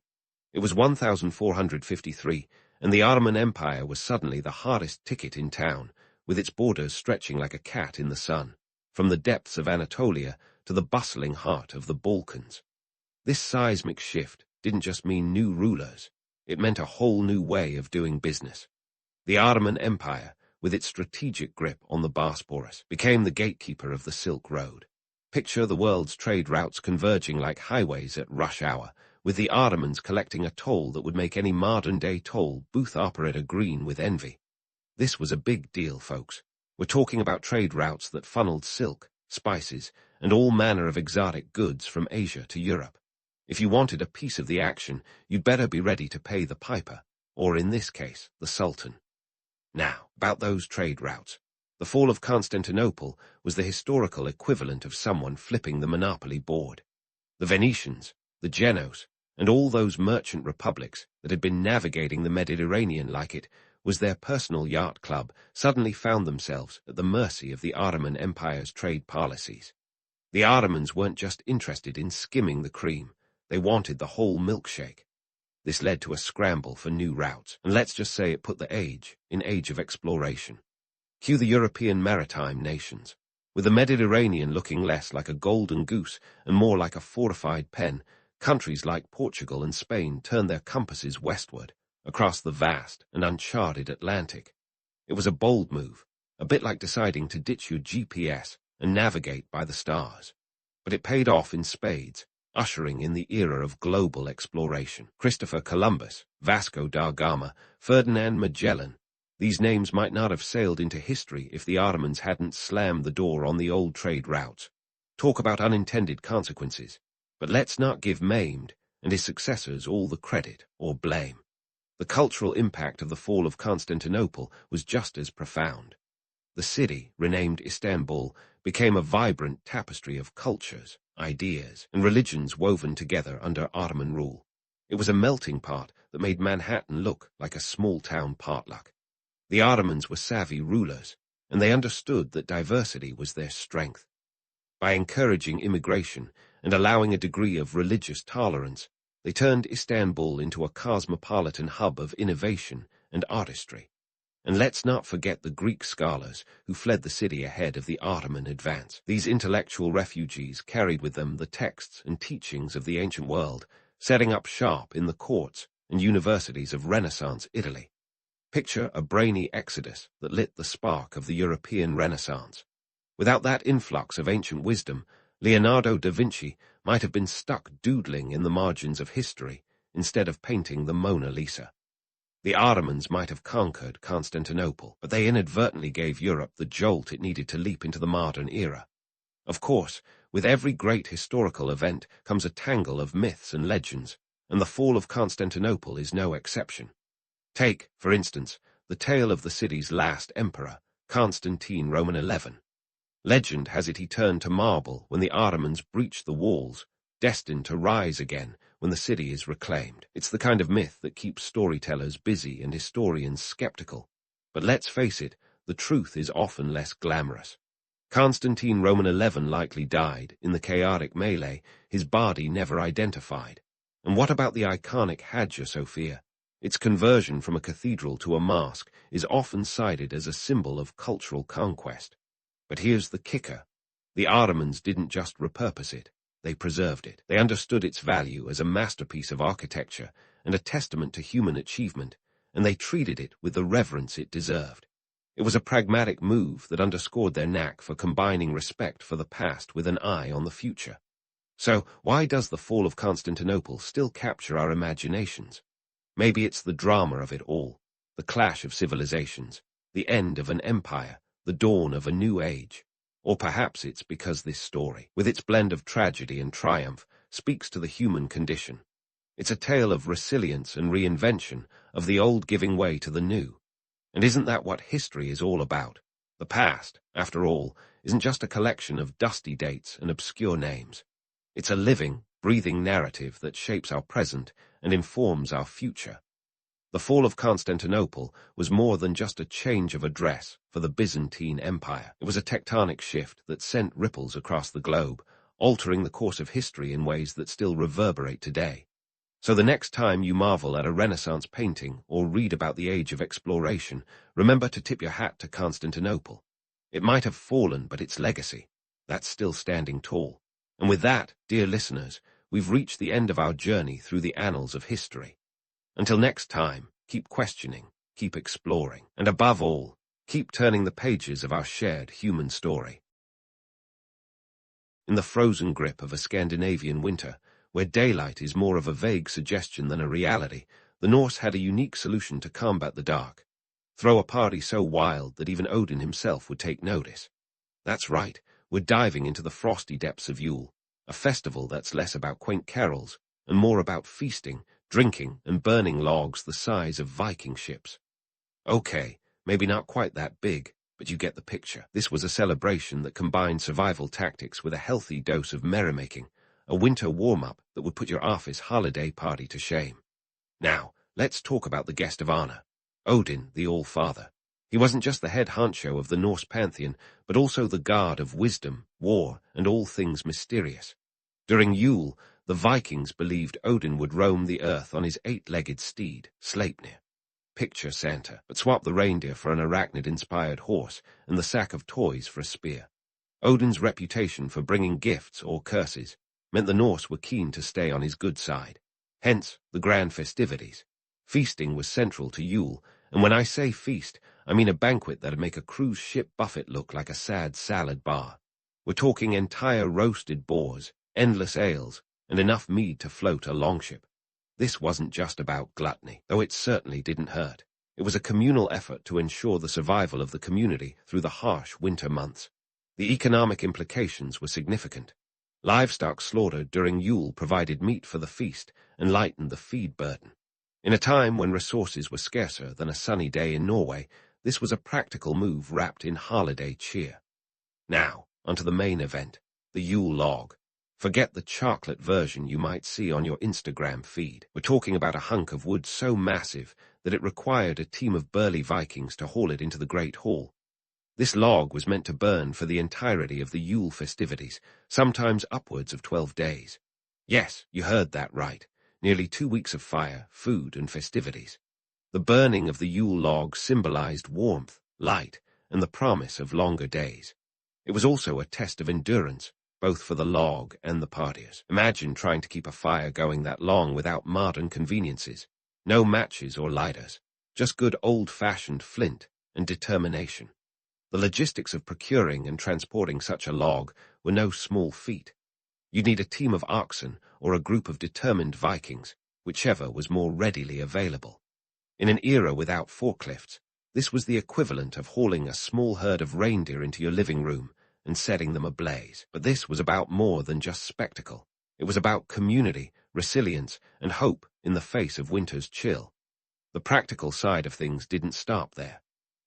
It was 1453, and the Ottoman Empire was suddenly the hardest ticket in town, with its borders stretching like a cat in the sun, from the depths of Anatolia to the bustling heart of the Balkans. This seismic shift didn't just mean new rulers, it meant a whole new way of doing business. The Ottoman Empire, with its strategic grip on the Bosporus, became the gatekeeper of the Silk Road. Picture the world's trade routes converging like highways at rush hour, with the Ottomans collecting a toll that would make any modern-day toll booth operator green with envy. This was a big deal, folks. We're talking about trade routes that funneled silk, spices, and all manner of exotic goods from Asia to Europe. If you wanted a piece of the action, you'd better be ready to pay the piper, or in this case, the Sultan. Now, about those trade routes. The fall of Constantinople was the historical equivalent of someone flipping the monopoly board. The Venetians, the Genoese, and all those merchant republics that had been navigating the Mediterranean like it was their personal yacht club suddenly found themselves at the mercy of the Ottoman Empire's trade policies. The Ottomans weren't just interested in skimming the cream, they wanted the whole milkshake. This led to a scramble for new routes, and let's just say it put the age of exploration. Cue the European maritime nations. With the Mediterranean looking less like a golden goose and more like a fortified pen, countries like Portugal and Spain turned their compasses westward, across the vast and uncharted Atlantic. It was a bold move, a bit like deciding to ditch your GPS and navigate by the stars. But it paid off in spades, ushering in the era of global exploration. Christopher Columbus, Vasco da Gama, Ferdinand Magellan. These names might not have sailed into history if the Ottomans hadn't slammed the door on the old trade routes. Talk about unintended consequences. But let's not give Mehmed and his successors all the credit or blame. The cultural impact of the fall of Constantinople was just as profound. The city, renamed Istanbul, became a vibrant tapestry of cultures, ideas, and religions woven together under Ottoman rule. It was a melting pot that made Manhattan look like a small-town potluck. The Ottomans were savvy rulers, and they understood that diversity was their strength. By encouraging immigration and allowing a degree of religious tolerance, they turned Istanbul into a cosmopolitan hub of innovation and artistry. And let's not forget the Greek scholars who fled the city ahead of the Ottoman advance. These intellectual refugees carried with them the texts and teachings of the ancient world, setting up shop in the courts and universities of Renaissance Italy. Picture a brainy exodus that lit the spark of the European Renaissance. Without that influx of ancient wisdom, Leonardo da Vinci might have been stuck doodling in the margins of history instead of painting the Mona Lisa. The Ottomans might have conquered Constantinople, but they inadvertently gave Europe the jolt it needed to leap into the modern era. Of course, with every great historical event comes a tangle of myths and legends, and the fall of Constantinople is no exception. Take, for instance, the tale of the city's last emperor, Constantine Roman XI. Legend has it he turned to marble when the Ottomans breached the walls, destined to rise again when the city is reclaimed. It's the kind of myth that keeps storytellers busy and historians skeptical. But let's face it, the truth is often less glamorous. Constantine Roman XI likely died in the chaotic melee, his body never identified. And what about the iconic Hagia Sophia? Its conversion from a cathedral to a mosque is often cited as a symbol of cultural conquest. But here's the kicker. The Ottomans didn't just repurpose it. They preserved it. They understood its value as a masterpiece of architecture and a testament to human achievement, and they treated it with the reverence it deserved. It was a pragmatic move that underscored their knack for combining respect for the past with an eye on the future. So, why does the fall of Constantinople still capture our imaginations? Maybe it's the drama of it all, the clash of civilizations, the end of an empire, the dawn of a new age. Or perhaps it's because this story, with its blend of tragedy and triumph, speaks to the human condition. It's a tale of resilience and reinvention, of the old giving way to the new. And isn't that what history is all about? The past, after all, isn't just a collection of dusty dates and obscure names. It's a living, breathing narrative that shapes our present and informs our future. The fall of Constantinople was more than just a change of address for the Byzantine Empire. It was a tectonic shift that sent ripples across the globe, altering the course of history in ways that still reverberate today. So the next time you marvel at a Renaissance painting or read about the age of exploration, remember to tip your hat to Constantinople. It might have fallen, but its legacy, that's still standing tall. And with that, dear listeners, we've reached the end of our journey through the annals of history. Until next time, keep questioning, keep exploring, and above all, keep turning the pages of our shared human story. In the frozen grip of a Scandinavian winter, where daylight is more of a vague suggestion than a reality, the Norse had a unique solution to combat the dark. Throw a party so wild that even Odin himself would take notice. That's right, we're diving into the frosty depths of Yule, a festival that's less about quaint carols and more about feasting, drinking, and burning logs the size of Viking ships. Okay, maybe not quite that big, but you get the picture. This was a celebration that combined survival tactics with a healthy dose of merrymaking, a winter warm-up that would put your office holiday party to shame. Now, let's talk about the guest of honor, Odin, the All-Father. He wasn't just the head honcho of the Norse pantheon, but also the god of wisdom, war, and all things mysterious. During Yule, the Vikings believed Odin would roam the earth on his 8-legged steed, Sleipnir. Picture Santa, but swap the reindeer for an arachnid-inspired horse and the sack of toys for a spear. Odin's reputation for bringing gifts or curses meant the Norse were keen to stay on his good side. Hence, the grand festivities. Feasting was central to Yule, and when I say feast, I mean a banquet that'd make a cruise ship buffet look like a sad salad bar. We're talking entire roasted boars, endless ales, and enough mead to float a longship. This wasn't just about gluttony, though it certainly didn't hurt. It was a communal effort to ensure the survival of the community through the harsh winter months. The economic implications were significant. Livestock slaughtered during Yule provided meat for the feast and lightened the feed burden. In a time when resources were scarcer than a sunny day in Norway, this was a practical move wrapped in holiday cheer. Now, onto the main event, the Yule log. Forget the chocolate version you might see on your Instagram feed. We're talking about a hunk of wood so massive that it required a team of burly Vikings to haul it into the Great Hall. This log was meant to burn for the entirety of the Yule festivities, sometimes upwards of 12 days. Yes, you heard that right. Nearly 2 weeks of fire, food, and festivities. The burning of the Yule log symbolized warmth, light, and the promise of longer days. It was also a test of endurance, both for the log and the partiers. Imagine trying to keep a fire going that long without modern conveniences. No matches or lighters, just good old-fashioned flint and determination. The logistics of procuring and transporting such a log were no small feat. You'd need a team of oxen or a group of determined Vikings, whichever was more readily available. In an era without forklifts, this was the equivalent of hauling a small herd of reindeer into your living room and setting them ablaze. But this was about more than just spectacle. It was about community, resilience, and hope in the face of winter's chill. The practical side of things didn't stop there.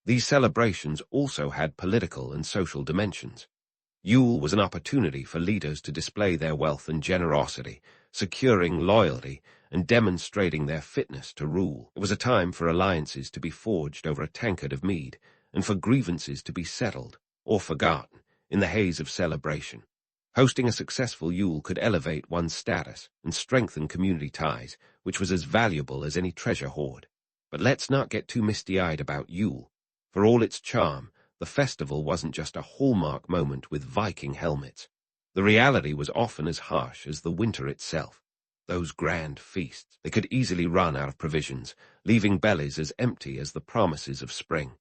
These celebrations also had political and social dimensions. Yule was an opportunity for leaders to display their wealth and generosity, securing loyalty and demonstrating their fitness to rule. It was a time for alliances to be forged over a tankard of mead, and for grievances to be settled, or forgotten, in the haze of celebration. Hosting a successful Yule could elevate one's status and strengthen community ties, which was as valuable as any treasure hoard. But let's not get too misty-eyed about Yule. For all its charm, the festival wasn't just a hallmark moment with Viking helmets. The reality was often as harsh as the winter itself. Those grand feasts, they could easily run out of provisions, leaving bellies as empty as the promises of spring.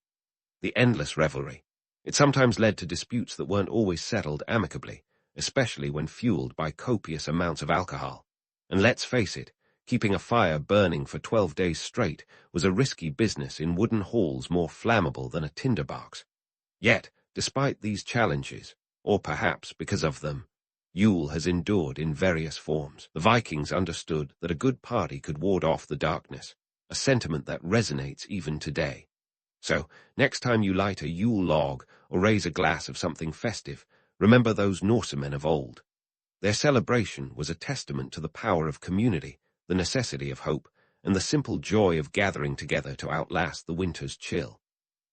The endless revelry. It sometimes led to disputes that weren't always settled amicably, especially when fueled by copious amounts of alcohol. And let's face it, keeping a fire burning for 12 days straight was a risky business in wooden halls more flammable than a tinderbox. Yet, despite these challenges, or perhaps because of them, Yule has endured in various forms. The Vikings understood that a good party could ward off the darkness, a sentiment that resonates even today. So, next time you light a Yule log or raise a glass of something festive, remember those Norsemen of old. Their celebration was a testament to the power of community, the necessity of hope, and the simple joy of gathering together to outlast the winter's chill.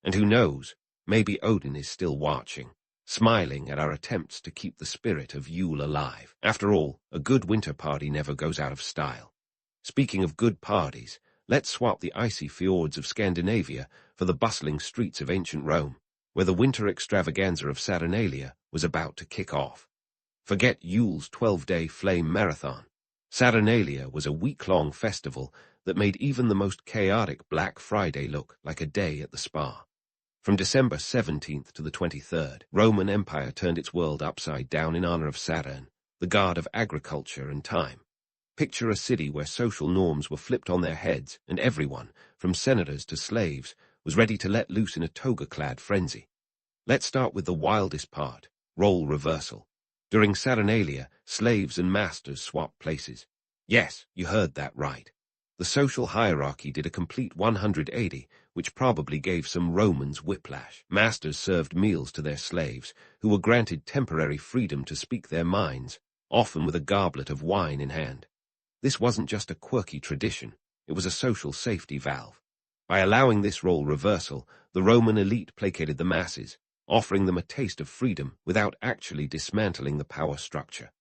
And who knows, maybe Odin is still watching, smiling at our attempts to keep the spirit of Yule alive. After all, a good winter party never goes out of style. Speaking of good parties, let's swap the icy fjords of Scandinavia for the bustling streets of ancient Rome, where the winter extravaganza of Saturnalia was about to kick off. Forget Yule's 12-day flame marathon. Saturnalia was a week-long festival that made even the most chaotic Black Friday look like a day at the spa. From December 17th to the 23rd, Roman Empire turned its world upside down in honor of Saturn, the god of agriculture and time. Picture a city where social norms were flipped on their heads and everyone, from senators to slaves, was ready to let loose in a toga-clad frenzy. Let's start with the wildest part, role reversal. During Saturnalia, slaves and masters swapped places. Yes, you heard that right. The social hierarchy did a complete 180, which probably gave some Romans whiplash. Masters served meals to their slaves, who were granted temporary freedom to speak their minds, often with a goblet of wine in hand. This wasn't just a quirky tradition, it was a social safety valve. By allowing this role reversal, the Roman elite placated the masses, offering them a taste of freedom without actually dismantling the power structure.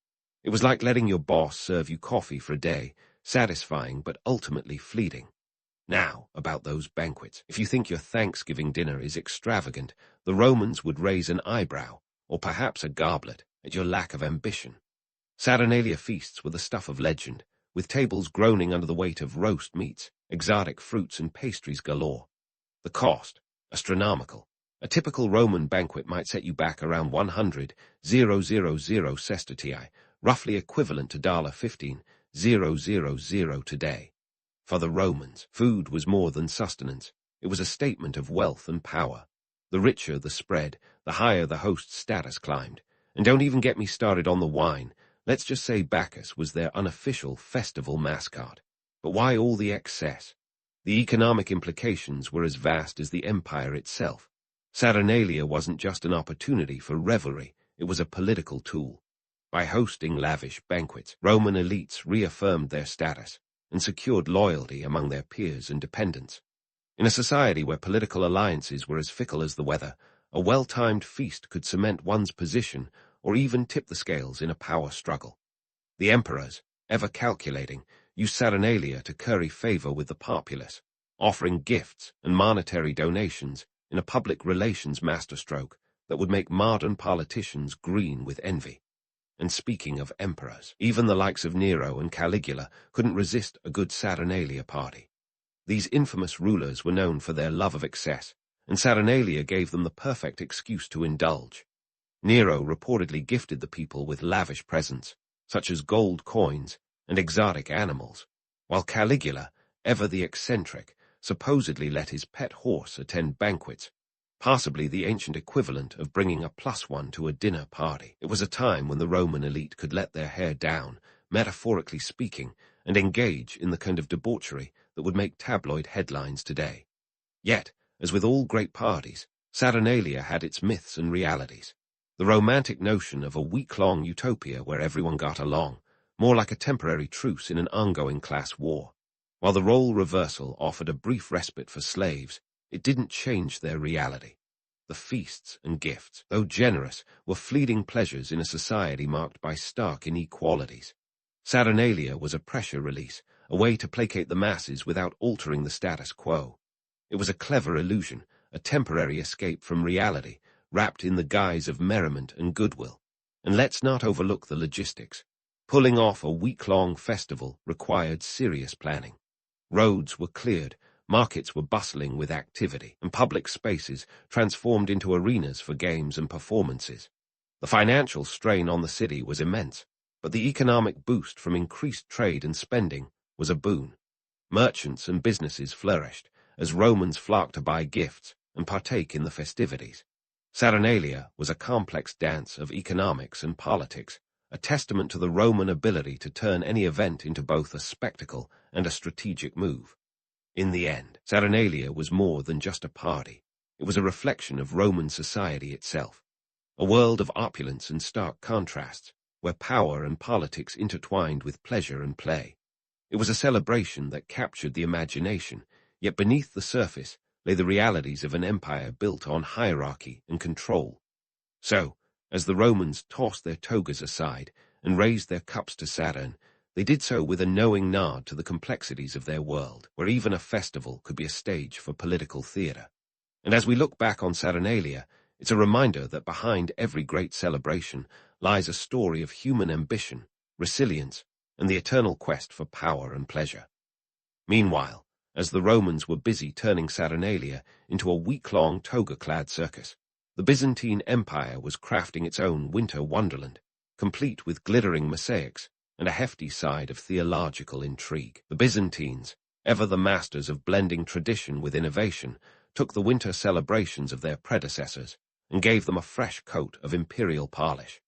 It was like letting your boss serve you coffee for a day, satisfying but ultimately fleeting. Now, about those banquets. If you think your Thanksgiving dinner is extravagant, the Romans would raise an eyebrow, or perhaps a goblet, at your lack of ambition. Saturnalia feasts were the stuff of legend, with tables groaning under the weight of roast meats, exotic fruits and pastries galore. The cost, astronomical. A typical Roman banquet might set you back around 100,000 sestertii, roughly equivalent to $15,000 today. For the Romans, food was more than sustenance. It was a statement of wealth and power. The richer the spread, the higher the host's status climbed. And don't even get me started on the wine. Let's just say Bacchus was their unofficial festival mascot. But why all the excess? The economic implications were as vast as the empire itself. Saturnalia wasn't just an opportunity for revelry, it was a political tool. By hosting lavish banquets, Roman elites reaffirmed their status and secured loyalty among their peers and dependents. In a society where political alliances were as fickle as the weather, a well-timed feast could cement one's position or even tip the scales in a power struggle. The emperors, ever calculating, used Saturnalia to curry favor with the populace. offering gifts and monetary donations in a public relations masterstroke that would make modern politicians green with envy. And speaking of emperors, even the likes of Nero and Caligula couldn't resist a good Saturnalia party. These infamous rulers were known for their love of excess, and Saturnalia gave them the perfect excuse to indulge. Nero reportedly gifted the people with lavish presents, such as gold coins and exotic animals, while Caligula, ever the eccentric, supposedly let his pet horse attend banquets, possibly the ancient equivalent of bringing a +1 to a dinner party. It was a time when the Roman elite could let their hair down, metaphorically speaking, and engage in the kind of debauchery that would make tabloid headlines today. Yet, as with all great parties, Saturnalia had its myths and realities. The romantic notion of a week-long utopia where everyone got along, more like a temporary truce in an ongoing class war. While the role reversal offered a brief respite for slaves, it didn't change their reality. The feasts and gifts, though generous, were fleeting pleasures in a society marked by stark inequalities. Saturnalia was a pressure release, a way to placate the masses without altering the status quo. It was a clever illusion, a temporary escape from reality, wrapped in the guise of merriment and goodwill. And let's not overlook the logistics. Pulling off a week-long festival required serious planning. Roads were cleared, markets were bustling with activity, and public spaces transformed into arenas for games and performances. The financial strain on the city was immense, but the economic boost from increased trade and spending was a boon. Merchants and businesses flourished, as Romans flocked to buy gifts and partake in the festivities. Saturnalia was a complex dance of economics and politics, a testament to the Roman ability to turn any event into both a spectacle and a strategic move. In the end, Saturnalia was more than just a party. It was a reflection of Roman society itself, a world of opulence and stark contrasts, where power and politics intertwined with pleasure and play. It was a celebration that captured the imagination, yet beneath the surface lay the realities of an empire built on hierarchy and control. So, as the Romans tossed their togas aside and raised their cups to Saturn, they did so with a knowing nod to the complexities of their world, where even a festival could be a stage for political theater. And as we look back on Saturnalia, it's a reminder that behind every great celebration lies a story of human ambition, resilience, and the eternal quest for power and pleasure. Meanwhile, as the Romans were busy turning Saturnalia into a week-long toga-clad circus, the Byzantine Empire was crafting its own winter wonderland, complete with glittering mosaics and a hefty side of theological intrigue. The Byzantines, ever the masters of blending tradition with innovation, took the winter celebrations of their predecessors and gave them a fresh coat of imperial polish.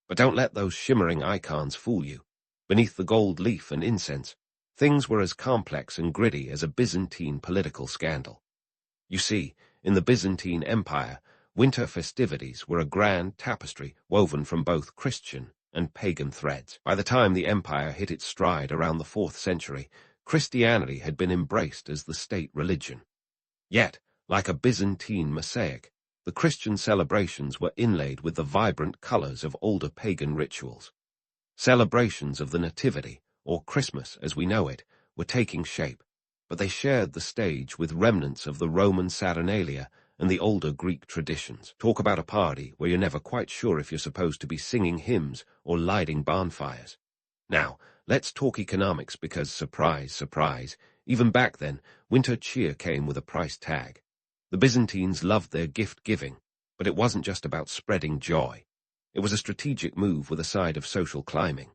But don't let those shimmering icons fool you. Beneath the gold leaf and incense, things were as complex and gritty as a Byzantine political scandal. You see, in the Byzantine Empire, winter festivities were a grand tapestry woven from both Christian and pagan threads. By the time the empire hit its stride around the 4th century, Christianity had been embraced as the state religion. Yet, like a Byzantine mosaic, the Christian celebrations were inlaid with the vibrant colors of older pagan rituals. Celebrations of the Nativity, or Christmas as we know it, were taking shape, but they shared the stage with remnants of the Roman Saturnalia and the older Greek traditions. Talk about a party where you're never quite sure if you're supposed to be singing hymns or lighting bonfires. Now, let's talk economics because, surprise, surprise, even back then, winter cheer came with a price tag. The Byzantines loved their gift-giving, but it wasn't just about spreading joy. It was a strategic move with a side of social climbing.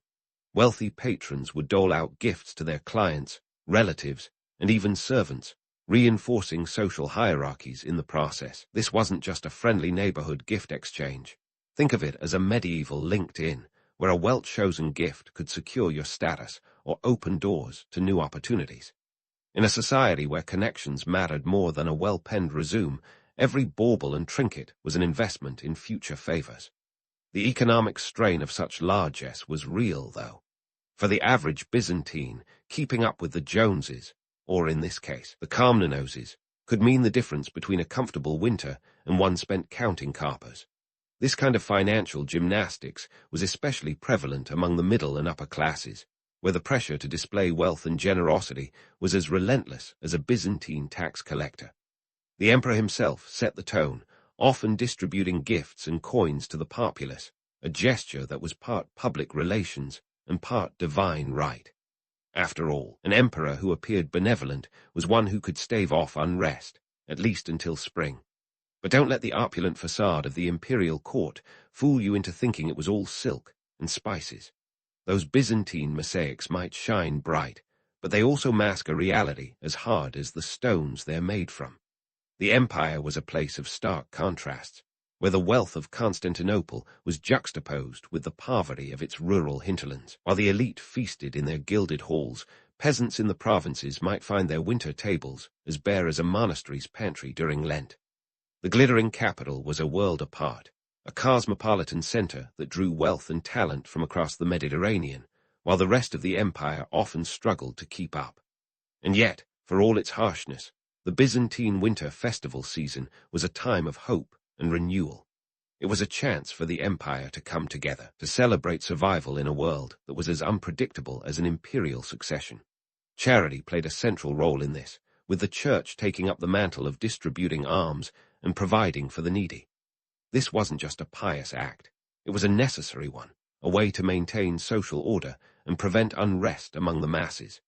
Wealthy patrons would dole out gifts to their clients, relatives, and even servants, reinforcing social hierarchies in the process. This wasn't just a friendly neighborhood gift exchange. Think of it as a medieval LinkedIn, where a well-chosen gift could secure your status or open doors to new opportunities. In a society where connections mattered more than a well-penned resume, every bauble and trinket was an investment in future favors. The economic strain of such largesse was real, though. For the average Byzantine, keeping up with the Joneses, or in this case, the Komnenoses, could mean the difference between a comfortable winter and one spent counting coppers. This kind of financial gymnastics was especially prevalent among the middle and upper classes, where the pressure to display wealth and generosity was as relentless as a Byzantine tax collector. The emperor himself set the tone, often distributing gifts and coins to the populace, a gesture that was part public relations and part divine right. After all, an emperor who appeared benevolent was one who could stave off unrest, at least until spring. But don't let the opulent facade of the imperial court fool you into thinking it was all silk and spices. Those Byzantine mosaics might shine bright, but they also mask a reality as hard as the stones they're made from. The empire was a place of stark contrasts, where the wealth of Constantinople was juxtaposed with the poverty of its rural hinterlands. While the elite feasted in their gilded halls, peasants in the provinces might find their winter tables as bare as a monastery's pantry during Lent. The glittering capital was a world apart, a cosmopolitan center that drew wealth and talent from across the Mediterranean, while the rest of the empire often struggled to keep up. And yet, for all its harshness, the Byzantine winter festival season was a time of hope and renewal. It was a chance for the empire to come together, to celebrate survival in a world that was as unpredictable as an imperial succession. Charity played a central role in this, with the church taking up the mantle of distributing alms and providing for the needy. This wasn't just a pious act, it was a necessary one, a way to maintain social order and prevent unrest among the masses.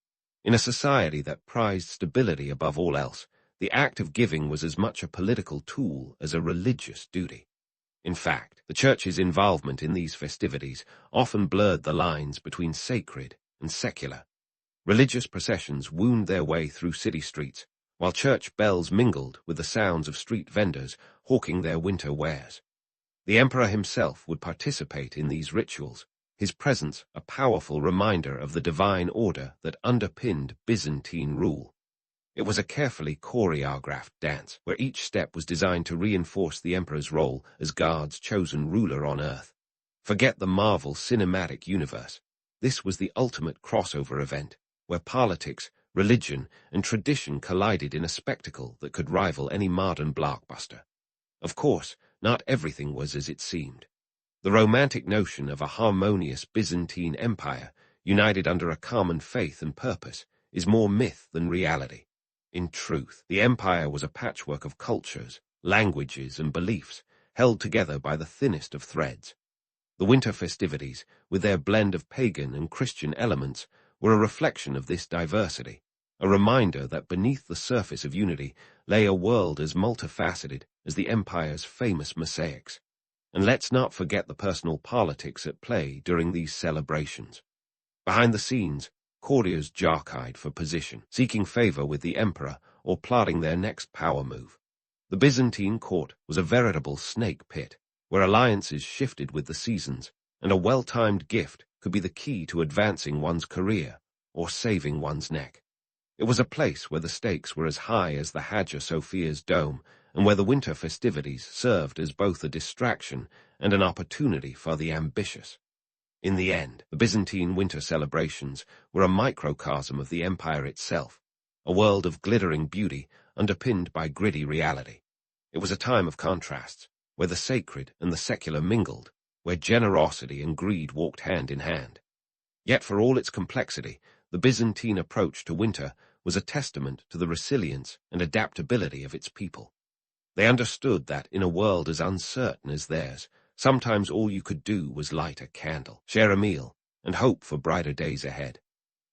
In a society that prized stability above all else, the act of giving was as much a political tool as a religious duty. In fact, the church's involvement in these festivities often blurred the lines between sacred and secular. Religious processions wound their way through city streets, while church bells mingled with the sounds of street vendors hawking their winter wares. The emperor himself would participate in these rituals, his presence a powerful reminder of the divine order that underpinned Byzantine rule. It was a carefully choreographed dance, where each step was designed to reinforce the emperor's role as God's chosen ruler on earth. Forget the Marvel cinematic universe. This was the ultimate crossover event, where politics, religion, and tradition collided in a spectacle that could rival any modern blockbuster. Of course, not everything was as it seemed. The romantic notion of a harmonious Byzantine empire, united under a common faith and purpose, is more myth than reality. In truth, the empire was a patchwork of cultures, languages, and beliefs, held together by the thinnest of threads. The winter festivities, with their blend of pagan and Christian elements, were a reflection of this diversity, a reminder that beneath the surface of unity lay a world as multifaceted as the empire's famous mosaics. And let's not forget the personal politics at play during these celebrations. Behind the scenes, courtiers jockeyed for position, seeking favor with the emperor or plotting their next power move. The Byzantine court was a veritable snake pit, where alliances shifted with the seasons, and a well-timed gift could be the key to advancing one's career or saving one's neck. It was a place where the stakes were as high as the Hagia Sophia's dome, and where the winter festivities served as both a distraction and an opportunity for the ambitious. In the end, the Byzantine winter celebrations were a microcosm of the empire itself, a world of glittering beauty underpinned by gritty reality. It was a time of contrasts, where the sacred and the secular mingled, where generosity and greed walked hand in hand. Yet for all its complexity, the Byzantine approach to winter was a testament to the resilience and adaptability of its people. They understood that in a world as uncertain as theirs, sometimes all you could do was light a candle, share a meal, and hope for brighter days ahead.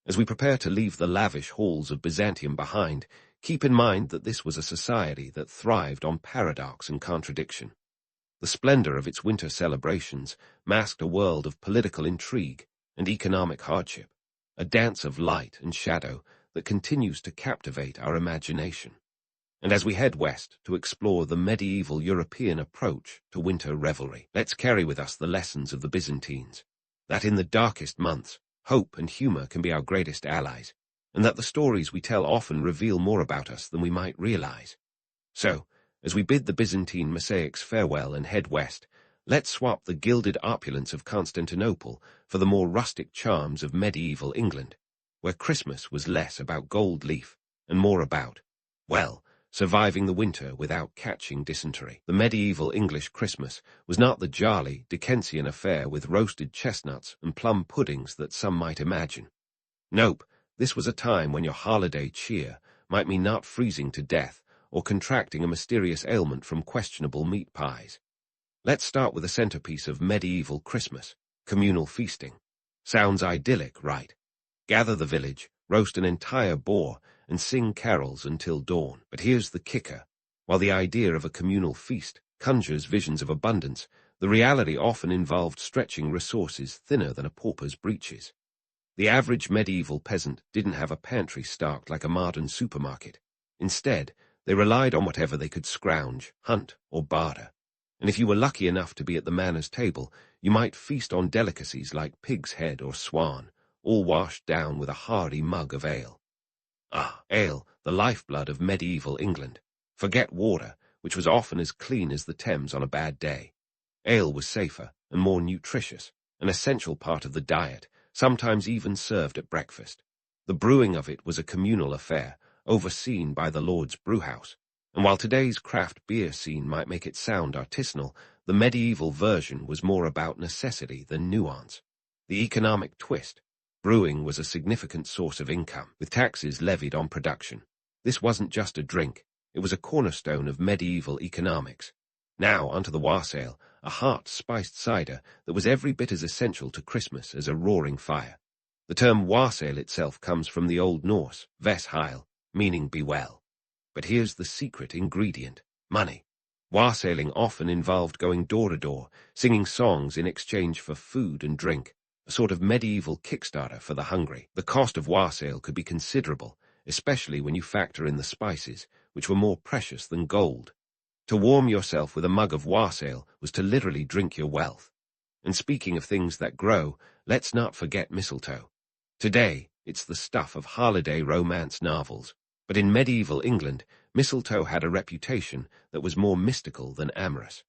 As we prepare to leave the lavish halls of Byzantium behind, keep in mind that this was a society that thrived on paradox and contradiction. The splendor of its winter celebrations masked a world of political intrigue and economic hardship, a dance of light and shadow that continues to captivate our imagination. And as we head west to explore the medieval European approach to winter revelry, let's carry with us the lessons of the Byzantines, that in the darkest months, hope and humor can be our greatest allies, and that the stories we tell often reveal more about us than we might realize. So, as we bid the Byzantine mosaics farewell and head west, let's swap the gilded opulence of Constantinople for the more rustic charms of medieval England, where Christmas was less about gold leaf and more about, well, surviving the winter without catching dysentery. The medieval English Christmas was not the jolly Dickensian affair with roasted chestnuts and plum puddings that some might imagine. Nope, this was a time when your holiday cheer might mean not freezing to death or contracting a mysterious ailment from questionable meat pies. Let's start with the centerpiece of medieval Christmas, communal feasting. Sounds idyllic, right? Gather the village, roast an entire boar, and sing carols until dawn. But here's the kicker. While the idea of a communal feast conjures visions of abundance, the reality often involved stretching resources thinner than a pauper's breeches. The average medieval peasant didn't have a pantry stocked like a modern supermarket. Instead, they relied on whatever they could scrounge, hunt, or barter. And if you were lucky enough to be at the manor's table, you might feast on delicacies like pig's head or swan, all washed down with a hearty mug of ale. Ah, ale, the lifeblood of medieval England. Forget water, which was often as clean as the Thames on a bad day. Ale was safer and more nutritious, an essential part of the diet, sometimes even served at breakfast. The brewing of it was a communal affair, overseen by the Lord's brewhouse. And while today's craft beer scene might make it sound artisanal, the medieval version was more about necessity than nuance. The economic twist. Brewing was a significant source of income, with taxes levied on production. This wasn't just a drink, it was a cornerstone of medieval economics. Now onto the wassail, a heart-spiced cider that was every bit as essential to Christmas as a roaring fire. The term wassail itself comes from the Old Norse, vesheil, meaning be well. But here's the secret ingredient: money. Wassailing often involved going door to door, singing songs in exchange for food and drink, a sort of medieval Kickstarter for the hungry. The cost of wassail could be considerable, especially when you factor in the spices, which were more precious than gold. To warm yourself with a mug of wassail was to literally drink your wealth. And speaking of things that grow, let's not forget mistletoe. Today, it's the stuff of holiday romance novels. But in medieval England, mistletoe had a reputation that was more mystical than amorous.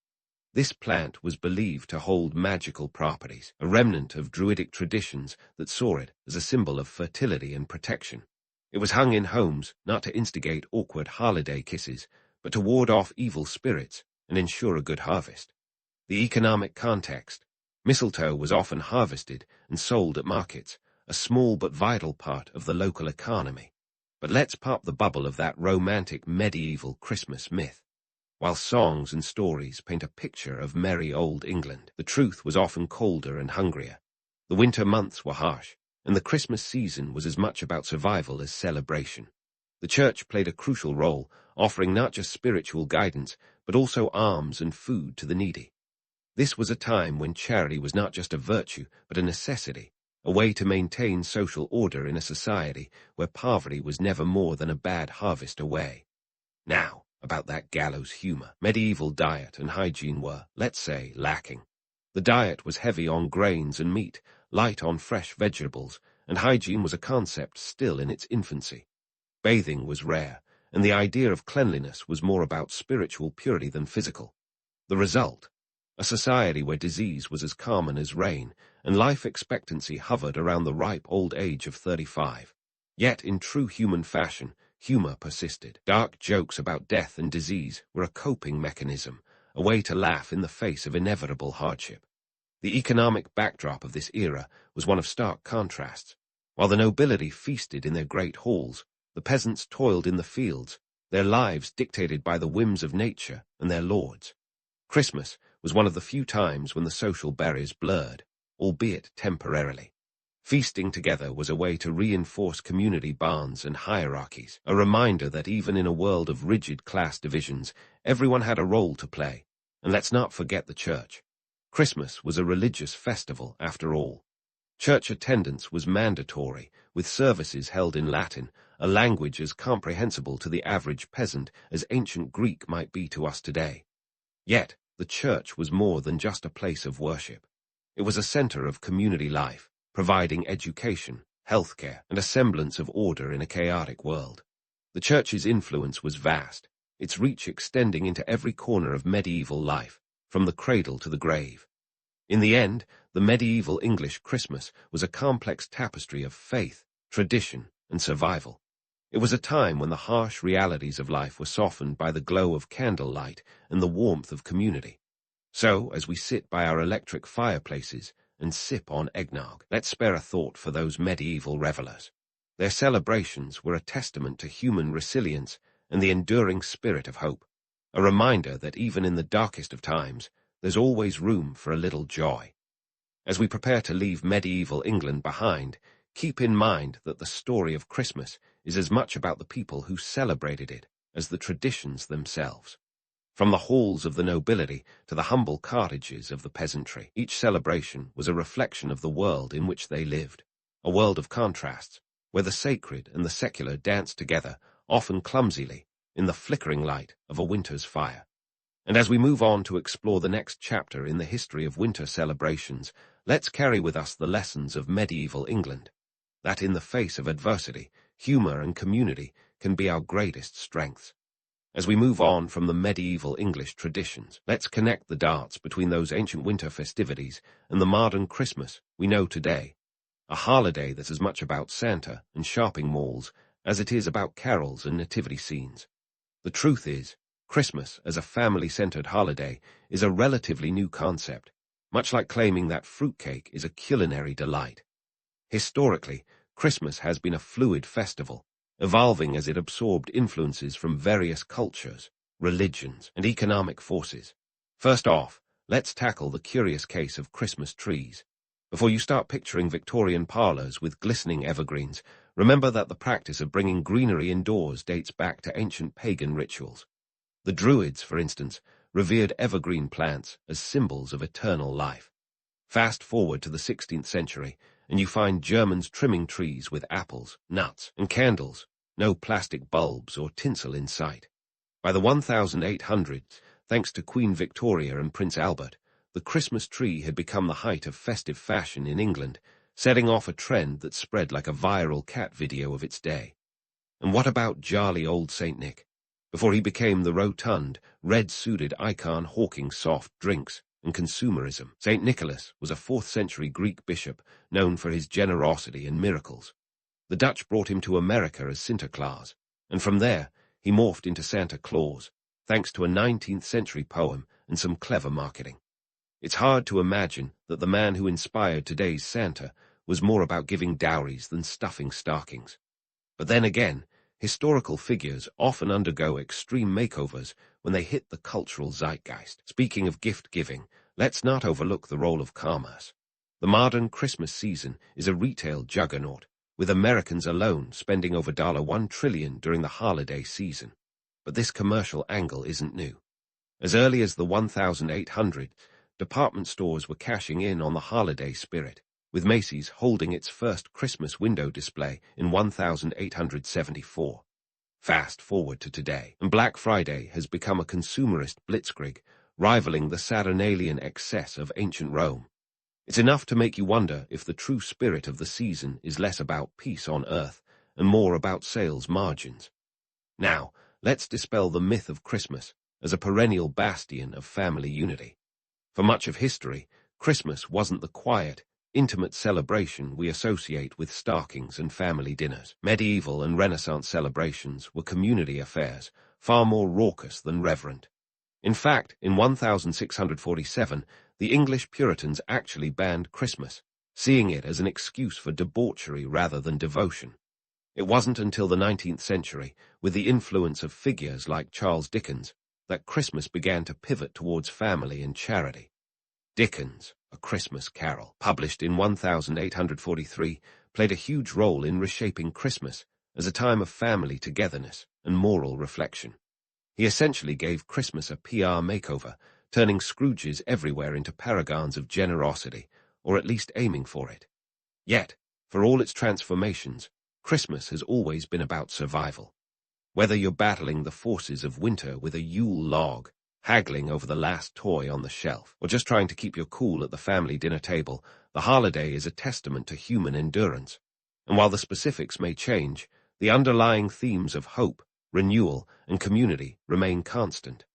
This plant was believed to hold magical properties, a remnant of druidic traditions that saw it as a symbol of fertility and protection. It was hung in homes not to instigate awkward holiday kisses, but to ward off evil spirits and ensure a good harvest. The economic context. Mistletoe was often harvested and sold at markets, a small but vital part of the local economy. But let's pop the bubble of that romantic medieval Christmas myth. While songs and stories paint a picture of merry old England, the truth was often colder and hungrier. The winter months were harsh, and the Christmas season was as much about survival as celebration. The church played a crucial role, offering not just spiritual guidance, but also alms and food to the needy. This was a time when charity was not just a virtue, but a necessity, a way to maintain social order in a society where poverty was never more than a bad harvest away. Now, about that gallows humor. Medieval diet and hygiene were, let's say, lacking. The diet was heavy on grains and meat, light on fresh vegetables, and hygiene was a concept still in its infancy. Bathing was rare, and the idea of cleanliness was more about spiritual purity than physical. The result? A society where disease was as common as rain, and life expectancy hovered around the ripe old age of 35. Yet, in true human fashion, humor persisted. Dark jokes about death and disease were a coping mechanism, a way to laugh in the face of inevitable hardship. The economic backdrop of this era was one of stark contrasts. While the nobility feasted in their great halls, the peasants toiled in the fields, their lives dictated by the whims of nature and their lords. Christmas was one of the few times when the social barriers blurred, albeit temporarily. Feasting together was a way to reinforce community bonds and hierarchies, a reminder that even in a world of rigid class divisions, everyone had a role to play. And let's not forget the church. Christmas was a religious festival, after all. Church attendance was mandatory, with services held in Latin, a language as comprehensible to the average peasant as ancient Greek might be to us today. Yet, the church was more than just a place of worship. It was a center of community life, providing education, healthcare, and a semblance of order in a chaotic world. The church's influence was vast, its reach extending into every corner of medieval life, from the cradle to the grave. In the end, the medieval English Christmas was a complex tapestry of faith, tradition, and survival. It was a time when the harsh realities of life were softened by the glow of candlelight and the warmth of community. So, as we sit by our electric fireplaces and sip on eggnog. Let's spare a thought for those medieval revelers. Their celebrations were a testament to human resilience and the enduring spirit of hope, a reminder that even in the darkest of times, there's always room for a little joy. As we prepare to leave medieval England behind, keep in mind that the story of Christmas is as much about the people who celebrated it as the traditions themselves. From the halls of the nobility to the humble cottages of the peasantry, each celebration was a reflection of the world in which they lived, a world of contrasts, where the sacred and the secular danced together, often clumsily, in the flickering light of a winter's fire. And as we move on to explore the next chapter in the history of winter celebrations, let's carry with us the lessons of medieval England, that in the face of adversity, humor and community can be our greatest strengths. As we move on from the medieval English traditions, let's connect the dots between those ancient winter festivities and the modern Christmas we know today, a holiday that's as much about Santa and shopping malls as it is about carols and nativity scenes. The truth is, Christmas as a family-centered holiday is a relatively new concept, much like claiming that fruitcake is a culinary delight. Historically, Christmas has been a fluid festival, evolving as it absorbed influences from various cultures, religions, and economic forces. First off, let's tackle the curious case of Christmas trees. Before you start picturing Victorian parlors with glistening evergreens, remember that the practice of bringing greenery indoors dates back to ancient pagan rituals. The Druids, for instance, revered evergreen plants as symbols of eternal life. Fast forward to the 16th century, and you find Germans trimming trees with apples, nuts, and candles, no plastic bulbs or tinsel in sight. By the 1800s, thanks to Queen Victoria and Prince Albert, the Christmas tree had become the height of festive fashion in England, setting off a trend that spread like a viral cat video of its day. And what about jolly old Saint Nick? Before he became the rotund, red-suited icon hawking soft drinks and consumerism, Saint Nicholas was a 4th-century Greek bishop known for his generosity and miracles. The Dutch brought him to America as Sinterklaas, and from there he morphed into Santa Claus, thanks to a 19th-century poem and some clever marketing. It's hard to imagine that the man who inspired today's Santa was more about giving dowries than stuffing stockings. But then again, historical figures often undergo extreme makeovers when they hit the cultural zeitgeist. Speaking of gift-giving, let's not overlook the role of commerce. The modern Christmas season is a retail juggernaut, with Americans alone spending over $1 trillion during the holiday season. But this commercial angle isn't new. As early as the 1800s, department stores were cashing in on the holiday spirit, with Macy's holding its first Christmas window display in 1874. Fast forward to today, and Black Friday has become a consumerist blitzkrieg, rivaling the Saturnalian excess of ancient Rome. It's enough to make you wonder if the true spirit of the season is less about peace on earth and more about sales margins. Now, let's dispel the myth of Christmas as a perennial bastion of family unity. For much of history, Christmas wasn't the quiet, intimate celebration we associate with stockings and family dinners. Medieval and Renaissance celebrations were community affairs, far more raucous than reverent. In fact, in 1647, the English Puritans actually banned Christmas, seeing it as an excuse for debauchery rather than devotion. It wasn't until the 19th century, with the influence of figures like Charles Dickens, that Christmas began to pivot towards family and charity. Dickens, A Christmas Carol, published in 1843, played a huge role in reshaping Christmas as a time of family togetherness and moral reflection. He essentially gave Christmas a PR makeover, turning Scrooges everywhere into paragons of generosity, or at least aiming for it. Yet, for all its transformations, Christmas has always been about survival. Whether you're battling the forces of winter with a Yule log, haggling over the last toy on the shelf, or just trying to keep your cool at the family dinner table, the holiday is a testament to human endurance. And while the specifics may change, the underlying themes of hope, renewal, and community remain constant.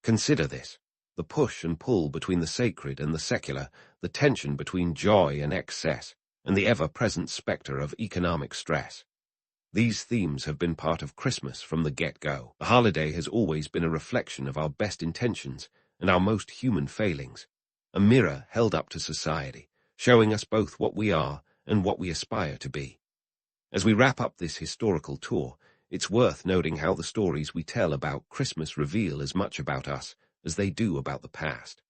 Consider this: the push and pull between the sacred and the secular, the tension between joy and excess, and the ever-present specter of economic stress. These themes have been part of Christmas from the get-go. The holiday has always been a reflection of our best intentions and our most human failings, a mirror held up to society, showing us both what we are and what we aspire to be. As we wrap up this historical tour, it's worth noting how the stories we tell about Christmas reveal as much about us as they do about the past.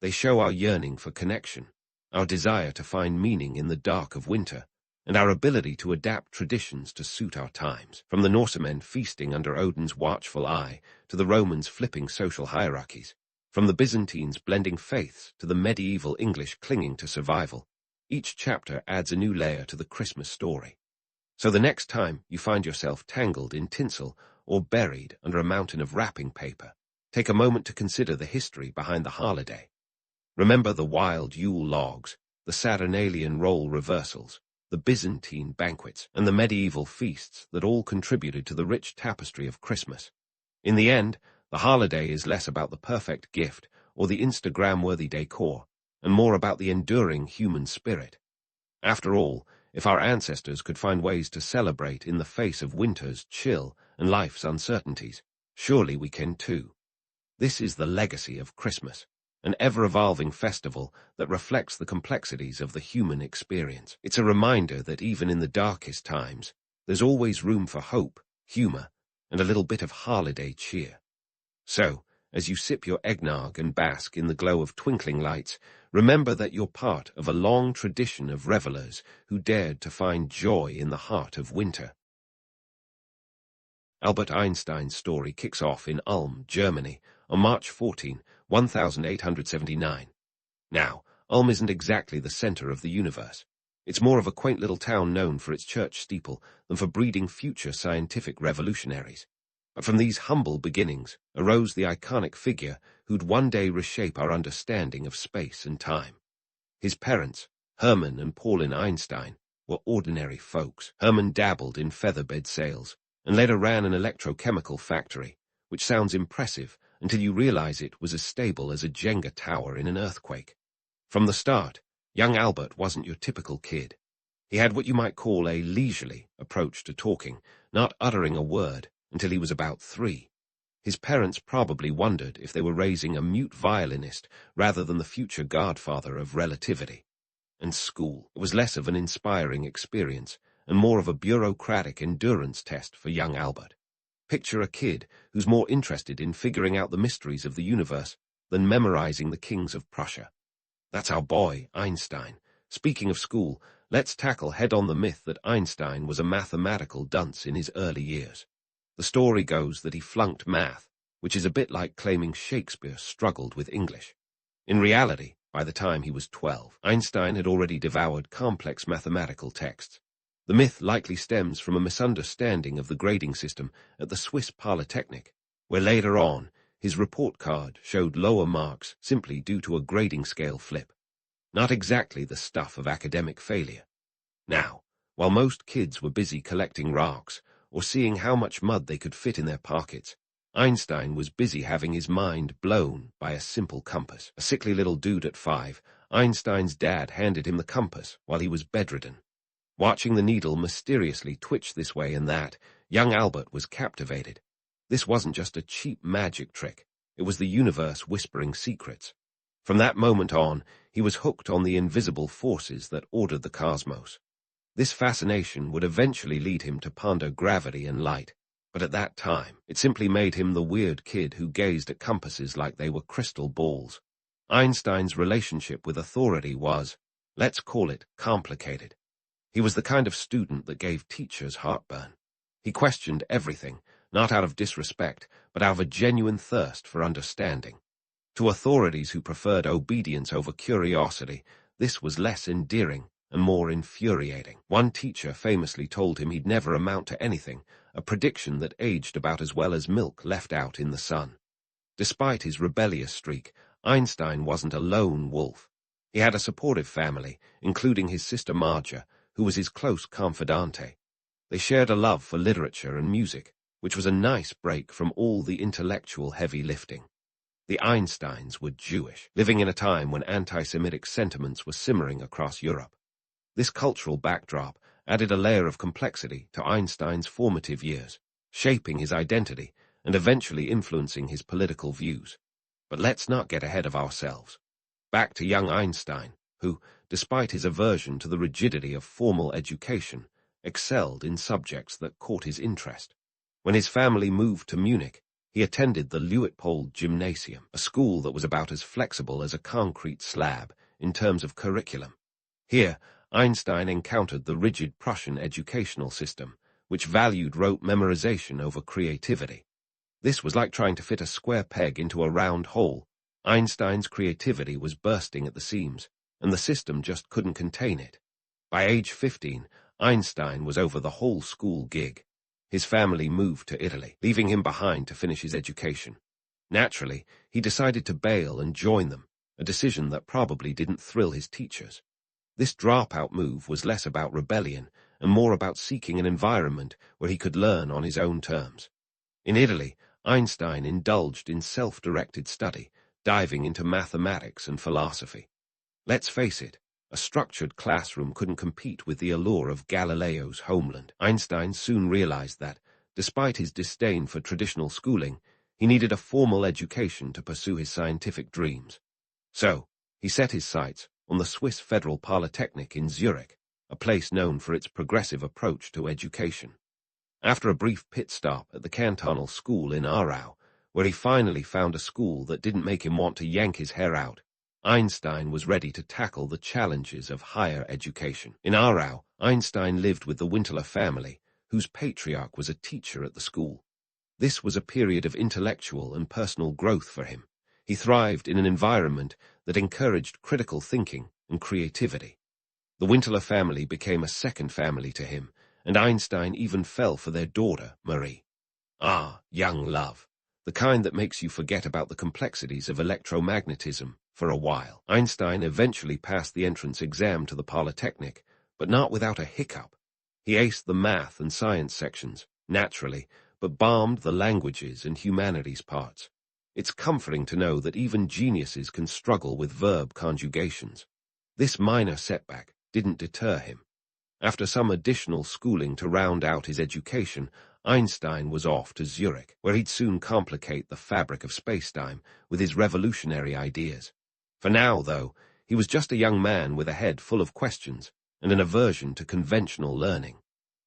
They show our yearning for connection, our desire to find meaning in the dark of winter, and our ability to adapt traditions to suit our times. From the Norsemen feasting under Odin's watchful eye to the Romans flipping social hierarchies, from the Byzantines blending faiths to the medieval English clinging to survival, each chapter adds a new layer to the Christmas story. So the next time you find yourself tangled in tinsel or buried under a mountain of wrapping paper, take a moment to consider the history behind the holiday. Remember the wild Yule logs, the Saturnalian role reversals, the Byzantine banquets, and the medieval feasts that all contributed to the rich tapestry of Christmas. In the end, the holiday is less about the perfect gift or the Instagram-worthy decor, and more about the enduring human spirit. After all, if our ancestors could find ways to celebrate in the face of winter's chill and life's uncertainties, surely we can too. This is the legacy of Christmas, an ever-evolving festival that reflects the complexities of the human experience. It's a reminder that even in the darkest times, there's always room for hope, humor, and a little bit of holiday cheer. So, as you sip your eggnog and bask in the glow of twinkling lights, remember that you're part of a long tradition of revelers who dared to find joy in the heart of winter. Albert Einstein's story kicks off in Ulm, Germany, on March 14, 1879. Now, Ulm isn't exactly the center of the universe. It's more of a quaint little town known for its church steeple than for breeding future scientific revolutionaries. But from these humble beginnings arose the iconic figure who'd one day reshape our understanding of space and time. His parents, Hermann and Pauline Einstein, were ordinary folks. Hermann dabbled in featherbed sales and later ran an electrochemical factory, which sounds impressive until you realize it was as stable as a Jenga tower in an earthquake. From the start, young Albert wasn't your typical kid. He had what you might call a leisurely approach to talking, not uttering a word until he was about 3. His parents probably wondered if they were raising a mute violinist rather than the future godfather of relativity. And school, it was less of an inspiring experience and more of a bureaucratic endurance test for young Albert. Picture a kid who's more interested in figuring out the mysteries of the universe than memorizing the kings of Prussia. That's our boy, Einstein. Speaking of school, let's tackle head-on the myth that Einstein was a mathematical dunce in his early years. The story goes that he flunked math, which is a bit like claiming Shakespeare struggled with English. In reality, by the time he was 12, Einstein had already devoured complex mathematical texts. The myth likely stems from a misunderstanding of the grading system at the Swiss Polytechnic, where later on, his report card showed lower marks simply due to a grading scale flip. Not exactly the stuff of academic failure. Now, while most kids were busy collecting rocks or seeing how much mud they could fit in their pockets, Einstein was busy having his mind blown by a simple compass. A sickly little dude at 5, Einstein's dad handed him the compass while he was bedridden. Watching the needle mysteriously twitch this way and that, young Albert was captivated. This wasn't just a cheap magic trick. It was the universe whispering secrets. From that moment on, he was hooked on the invisible forces that ordered the cosmos. This fascination would eventually lead him to ponder gravity and light, but at that time, it simply made him the weird kid who gazed at compasses like they were crystal balls. Einstein's relationship with authority was, let's call it, complicated. He was the kind of student that gave teachers heartburn. He questioned everything, not out of disrespect, but out of a genuine thirst for understanding. To authorities who preferred obedience over curiosity, this was less endearing and more infuriating. One teacher famously told him he'd never amount to anything, a prediction that aged about as well as milk left out in the sun. Despite his rebellious streak, Einstein wasn't a lone wolf. He had a supportive family, including his sister Marja, who was his close confidante. They shared a love for literature and music, which was a nice break from all the intellectual heavy lifting. The Einsteins were Jewish, living in a time when anti-Semitic sentiments were simmering across Europe. This cultural backdrop added a layer of complexity to Einstein's formative years, shaping his identity and eventually influencing his political views. But let's not get ahead of ourselves. Back to young Einstein, who, despite his aversion to the rigidity of formal education, excelled in subjects that caught his interest. When his family moved to Munich, he attended the Luitpold Gymnasium, a school that was about as flexible as a concrete slab in terms of curriculum. Here, Einstein encountered the rigid Prussian educational system, which valued rote memorization over creativity. This was like trying to fit a square peg into a round hole. Einstein's creativity was bursting at the seams, and the system just couldn't contain it. By age 15, Einstein was over the whole school gig. His family moved to Italy, leaving him behind to finish his education. Naturally, he decided to bail and join them, a decision that probably didn't thrill his teachers. This dropout move was less about rebellion and more about seeking an environment where he could learn on his own terms. In Italy, Einstein indulged in self-directed study, diving into mathematics and philosophy. Let's face it, a structured classroom couldn't compete with the allure of Galileo's homeland. Einstein soon realized that, despite his disdain for traditional schooling, he needed a formal education to pursue his scientific dreams. So, he set his sights on the Swiss Federal Polytechnic in Zurich, a place known for its progressive approach to education. After a brief pit stop at the cantonal school in Aarau, where he finally found a school that didn't make him want to yank his hair out, Einstein was ready to tackle the challenges of higher education. In Aarau, Einstein lived with the Winteler family, whose patriarch was a teacher at the school. This was a period of intellectual and personal growth for him. He thrived in an environment that encouraged critical thinking and creativity. The Winteler family became a second family to him, and Einstein even fell for their daughter, Marie. Ah, young love, the kind that makes you forget about the complexities of electromagnetism for a while. Einstein eventually passed the entrance exam to the Polytechnic, but not without a hiccup. He aced the math and science sections, naturally, but bombed the languages and humanities parts. It's comforting to know that even geniuses can struggle with verb conjugations. This minor setback didn't deter him. After some additional schooling to round out his education, Einstein was off to Zurich, where he'd soon complicate the fabric of spacetime with his revolutionary ideas. For now, though, he was just a young man with a head full of questions and an aversion to conventional learning.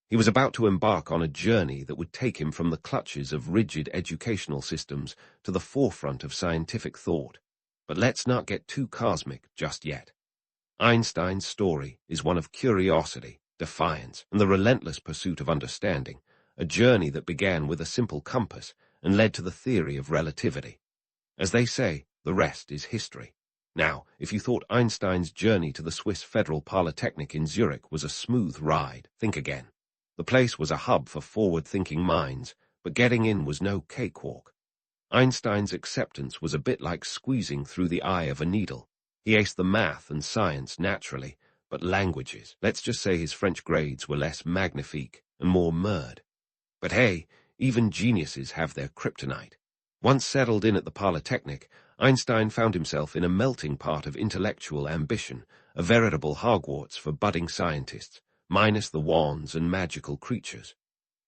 He was about to embark on a journey that would take him from the clutches of rigid educational systems to the forefront of scientific thought. But let's not get too cosmic just yet. Einstein's story is one of curiosity, defiance, and the relentless pursuit of understanding, a journey that began with a simple compass and led to the theory of relativity. As they say, the rest is history. Now, if you thought Einstein's journey to the Swiss Federal Polytechnic in Zurich was a smooth ride, think again. The place was a hub for forward-thinking minds, but getting in was no cakewalk. Einstein's acceptance was a bit like squeezing through the eye of a needle. He aced the math and science naturally, but languages, let's just say his French grades were less magnifique and more murd. But hey, even geniuses have their kryptonite. Once settled in at the Polytechnic, Einstein found himself in a melting pot of intellectual ambition, a veritable Hogwarts for budding scientists, minus the wands and magical creatures.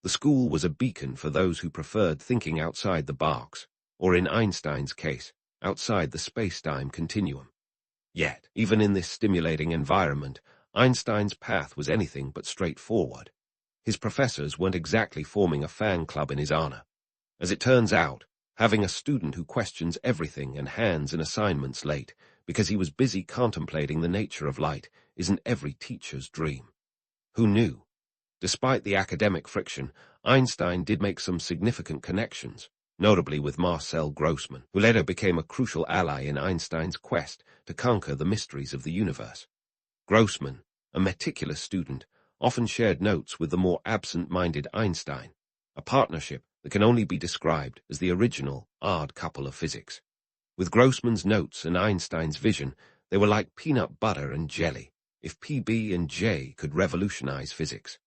The school was a beacon for those who preferred thinking outside the box, or in Einstein's case, outside the space-time continuum. Yet, even in this stimulating environment, Einstein's path was anything but straightforward. His professors weren't exactly forming a fan club in his honor. As it turns out, having a student who questions everything and hands in assignments late because he was busy contemplating the nature of light isn't every teacher's dream. Who knew? Despite the academic friction, Einstein did make some significant connections, notably with Marcel Grossmann, who later became a crucial ally in Einstein's quest to conquer the mysteries of the universe. Grossmann, a meticulous student, often shared notes with the more absent-minded Einstein, a partnership that can only be described as the original odd couple of physics. With Grossmann's notes and Einstein's vision, they were like peanut butter and jelly, if PB and J could revolutionize physics.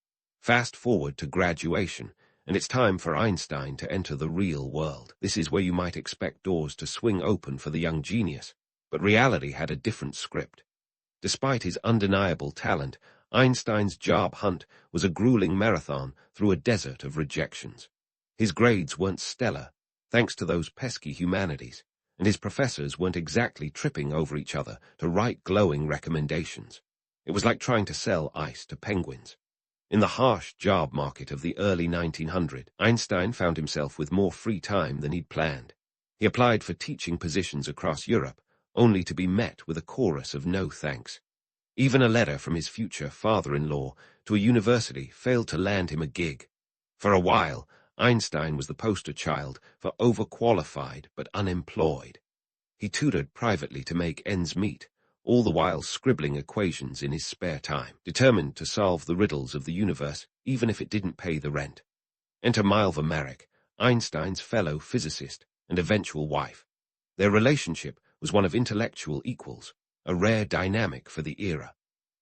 Fast forward to graduation, and it's time for Einstein to enter the real world. This is where you might expect doors to swing open for the young genius, but reality had a different script. Despite his undeniable talent, Einstein's job hunt was a grueling marathon through a desert of rejections. His grades weren't stellar, thanks to those pesky humanities, and his professors weren't exactly tripping over each other to write glowing recommendations. It was like trying to sell ice to penguins. In the harsh job market of the early 1900s, Einstein found himself with more free time than he'd planned. He applied for teaching positions across Europe, only to be met with a chorus of no thanks. Even a letter from his future father-in-law to a university failed to land him a gig. For a while, Einstein was the poster child for overqualified but unemployed. He tutored privately to make ends meet, all the while scribbling equations in his spare time, determined to solve the riddles of the universe even if it didn't pay the rent. Enter Milva Merrick, Einstein's fellow physicist and eventual wife. Their relationship was one of intellectual equals, a rare dynamic for the era.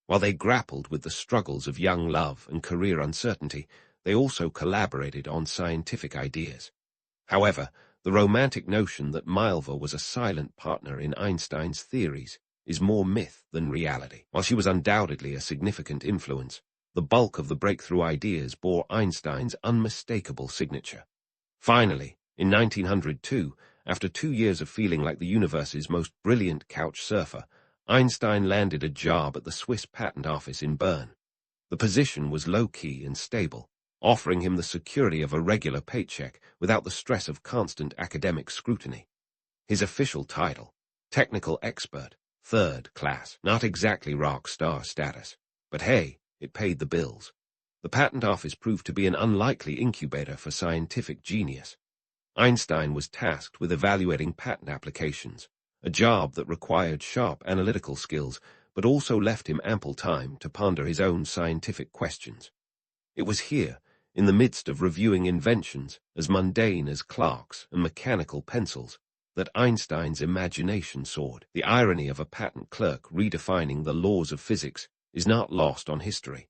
While they grappled with the struggles of young love and career uncertainty, they also collaborated on scientific ideas. However, the romantic notion that Milva was a silent partner in Einstein's theories is more myth than reality. While she was undoubtedly a significant influence, the bulk of the breakthrough ideas bore Einstein's unmistakable signature. Finally, in 1902, after 2 years of feeling like the universe's most brilliant couch surfer, Einstein landed a job at the Swiss Patent Office in Bern. The position was low-key and stable, offering him the security of a regular paycheck without the stress of constant academic scrutiny. His official title, technical expert, third class, not exactly rock star status, but hey, it paid the bills. The patent office proved to be an unlikely incubator for scientific genius. Einstein was tasked with evaluating patent applications, a job that required sharp analytical skills but also left him ample time to ponder his own scientific questions. It was here, in the midst of reviewing inventions as mundane as clocks and mechanical pencils, that Einstein's imagination soared. The irony of a patent clerk redefining the laws of physics is not lost on history.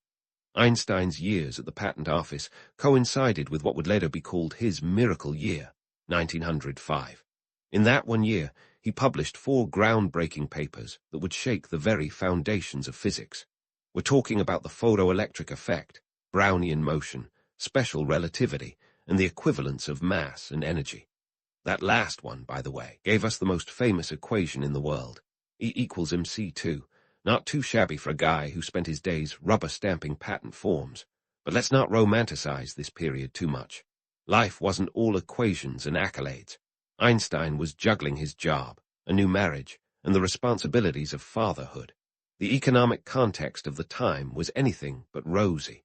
Einstein's years at the patent office coincided with what would later be called his miracle year, 1905. In that 1 year, he published 4 groundbreaking papers that would shake the very foundations of physics. We're talking about the photoelectric effect, Brownian motion, special relativity, and the equivalence of mass and energy. That last one, by the way, gave us the most famous equation in the world, E equals mc2, not too shabby for a guy who spent his days rubber-stamping patent forms. But let's not romanticize this period too much. Life wasn't all equations and accolades. Einstein was juggling his job, a new marriage, and the responsibilities of fatherhood. The economic context of the time was anything but rosy.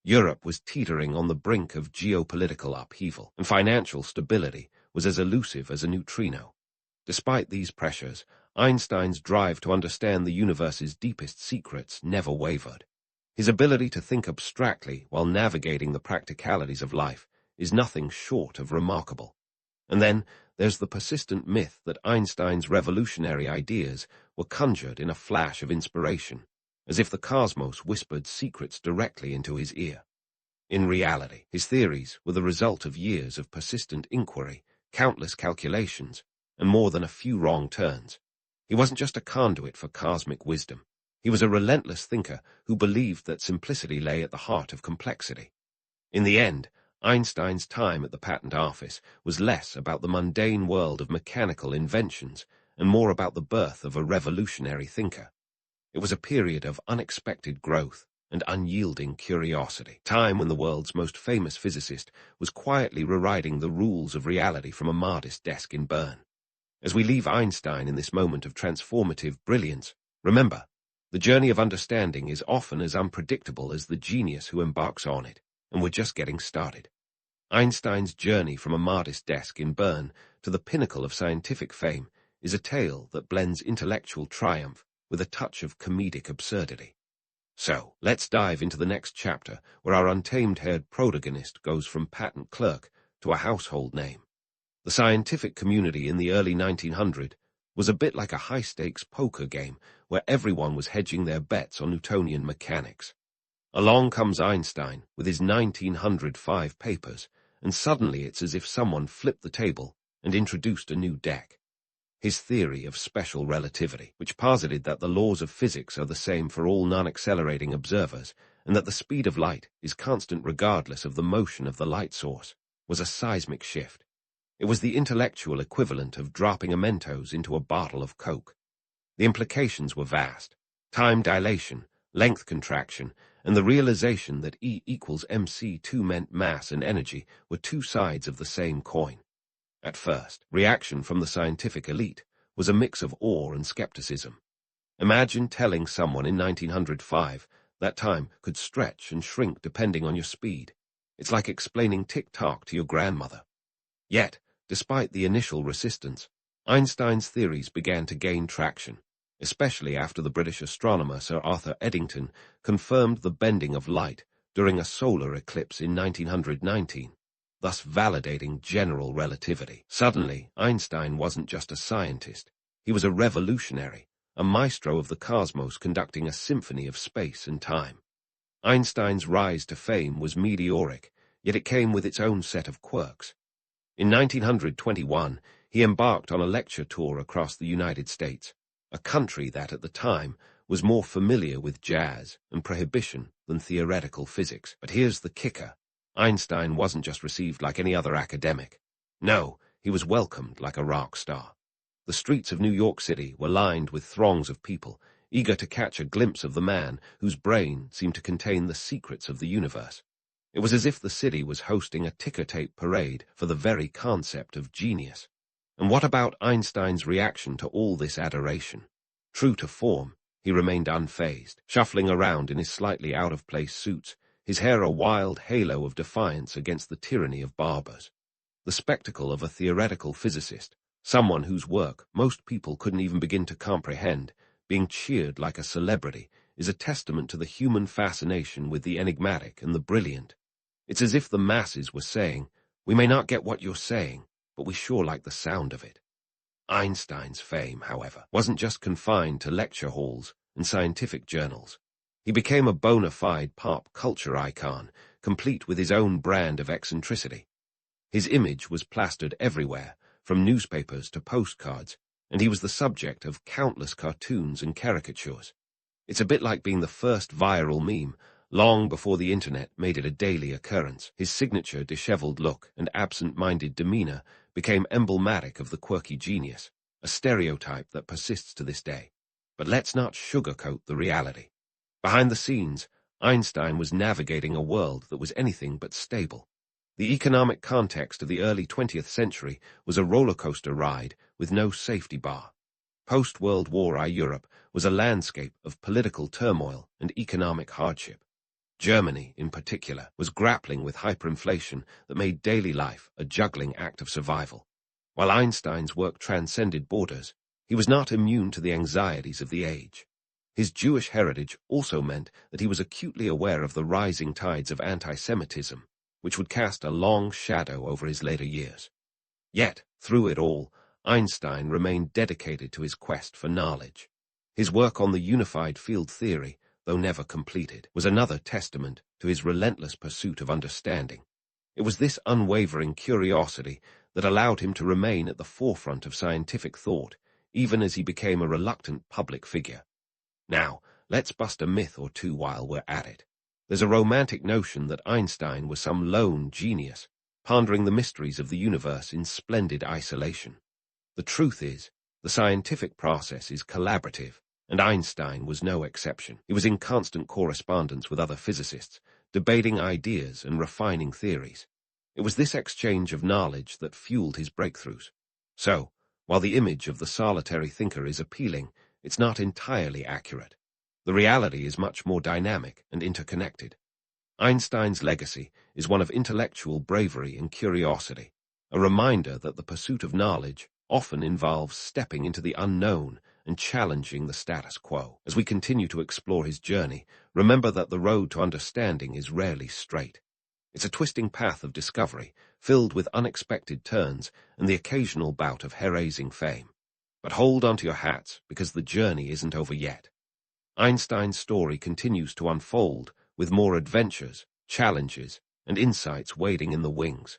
Europe was teetering on the brink of geopolitical upheaval, and financial stability was as elusive as a neutrino. Despite these pressures, Einstein's drive to understand the universe's deepest secrets never wavered. His ability to think abstractly while navigating the practicalities of life is nothing short of remarkable. And then there's the persistent myth that Einstein's revolutionary ideas were conjured in a flash of inspiration, as if the cosmos whispered secrets directly into his ear. In reality, his theories were the result of years of persistent inquiry, countless calculations, and more than a few wrong turns. He wasn't just a conduit for cosmic wisdom. He was a relentless thinker who believed that simplicity lay at the heart of complexity. In the end, Einstein's time at the patent office was less about the mundane world of mechanical inventions and more about the birth of a revolutionary thinker. It was a period of unexpected growth and unyielding curiosity, time when the world's most famous physicist was quietly rewriting the rules of reality from a modest desk in Bern. As we leave Einstein in this moment of transformative brilliance, remember, the journey of understanding is often as unpredictable as the genius who embarks on it, and we're just getting started. Einstein's journey from a modest desk in Bern to the pinnacle of scientific fame is a tale that blends intellectual triumph with a touch of comedic absurdity. So, let's dive into the next chapter where our untamed-haired protagonist goes from patent clerk to a household name. The scientific community in the early 1900s was a bit like a high-stakes poker game where everyone was hedging their bets on Newtonian mechanics. Along comes Einstein with his 1905 papers, and suddenly it's as if someone flipped the table and introduced a new deck. His theory of special relativity, which posited that the laws of physics are the same for all non-accelerating observers, and that the speed of light is constant regardless of the motion of the light source, was a seismic shift. It was the intellectual equivalent of dropping a Mentos into a bottle of Coke. The implications were vast: time dilation, length contraction, and the realization that E equals mc2 meant mass and energy were two sides of the same coin. At first, reaction from the scientific elite was a mix of awe and skepticism. Imagine telling someone in 1905 that time could stretch and shrink depending on your speed. It's like explaining tick-tock to your grandmother. Yet, despite the initial resistance, Einstein's theories began to gain traction, especially after the British astronomer Sir Arthur Eddington confirmed the bending of light during a solar eclipse in 1919, thus validating general relativity. Suddenly, Einstein wasn't just a scientist. He was a revolutionary, a maestro of the cosmos conducting a symphony of space and time. Einstein's rise to fame was meteoric, yet it came with its own set of quirks. In 1921, he embarked on a lecture tour across the United States, a country that at the time was more familiar with jazz and prohibition than theoretical physics. But here's the kicker: Einstein wasn't just received like any other academic. No, he was welcomed like a rock star. The streets of New York City were lined with throngs of people, eager to catch a glimpse of the man whose brain seemed to contain the secrets of the universe. It was as if the city was hosting a ticker-tape parade for the very concept of genius. And what about Einstein's reaction to all this adoration? True to form, he remained unfazed, shuffling around in his slightly out-of-place suits, his hair a wild halo of defiance against the tyranny of barbers. The spectacle of a theoretical physicist, someone whose work most people couldn't even begin to comprehend, being cheered like a celebrity, is a testament to the human fascination with the enigmatic and the brilliant. It's as if the masses were saying, "We may not get what you're saying, but we sure like the sound of it." Einstein's fame, however, wasn't just confined to lecture halls and scientific journals. He became a bona fide pop culture icon, complete with his own brand of eccentricity. His image was plastered everywhere, from newspapers to postcards, and he was the subject of countless cartoons and caricatures. It's a bit like being the first viral meme, long before the internet made it a daily occurrence. His signature disheveled look and absent-minded demeanor became emblematic of the quirky genius, a stereotype that persists to this day. But let's not sugarcoat the reality. Behind the scenes, Einstein was navigating a world that was anything but stable. The economic context of the early 20th century was a roller coaster ride with no safety bar. Post-World War I Europe was a landscape of political turmoil and economic hardship. Germany, in particular, was grappling with hyperinflation that made daily life a juggling act of survival. While Einstein's work transcended borders, he was not immune to the anxieties of the age. His Jewish heritage also meant that he was acutely aware of the rising tides of anti-Semitism, which would cast a long shadow over his later years. Yet, through it all, Einstein remained dedicated to his quest for knowledge. His work on the unified field theory, though never completed, was another testament to his relentless pursuit of understanding. It was this unwavering curiosity that allowed him to remain at the forefront of scientific thought, even as he became a reluctant public figure. Now, let's bust a myth or two while we're at it. There's a romantic notion that Einstein was some lone genius, pondering the mysteries of the universe in splendid isolation. The truth is, the scientific process is collaborative, and Einstein was no exception. He was in constant correspondence with other physicists, debating ideas and refining theories. It was this exchange of knowledge that fueled his breakthroughs. So, while the image of the solitary thinker is appealing, it's not entirely accurate. The reality is much more dynamic and interconnected. Einstein's legacy is one of intellectual bravery and curiosity, a reminder that the pursuit of knowledge often involves stepping into the unknown and challenging the status quo. As we continue to explore his journey, remember that the road to understanding is rarely straight. It's a twisting path of discovery, filled with unexpected turns and the occasional bout of hair-raising fame. But hold onto your hats, because the journey isn't over yet. Einstein's story continues to unfold, with more adventures, challenges, and insights waiting in the wings.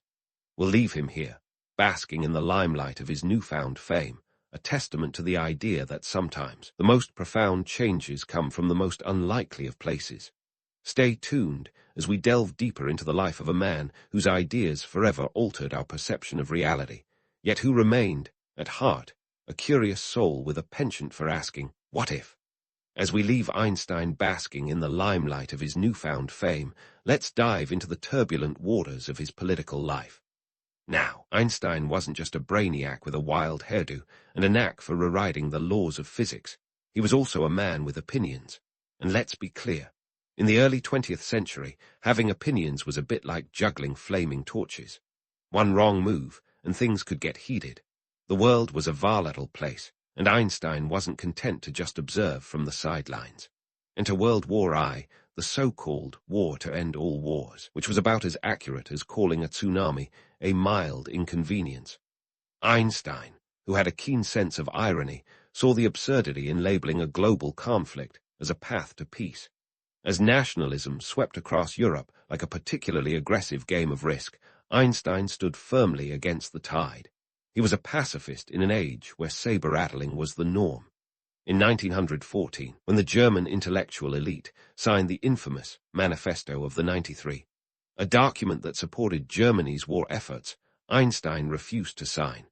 We'll leave him here, basking in the limelight of his newfound fame, a testament to the idea that sometimes the most profound changes come from the most unlikely of places. Stay tuned as we delve deeper into the life of a man whose ideas forever altered our perception of reality, yet who remained, at heart, a curious soul with a penchant for asking, what if? As we leave Einstein basking in the limelight of his newfound fame, let's dive into the turbulent waters of his political life. Now, Einstein wasn't just a brainiac with a wild hairdo and a knack for rewriting the laws of physics. He was also a man with opinions. And let's be clear, in the early 20th century, having opinions was a bit like juggling flaming torches. One wrong move, and things could get heated. The world was a volatile place, and Einstein wasn't content to just observe from the sidelines. Enter World War I, the so-called war to end all wars, which was about as accurate as calling a tsunami a mild inconvenience. Einstein, who had a keen sense of irony, saw the absurdity in labeling a global conflict as a path to peace. As nationalism swept across Europe like a particularly aggressive game of Risk, Einstein stood firmly against the tide. He was a pacifist in an age where saber-rattling was the norm. In 1914, when the German intellectual elite signed the infamous Manifesto of the 93, a document that supported Germany's war efforts, Einstein refused to sign.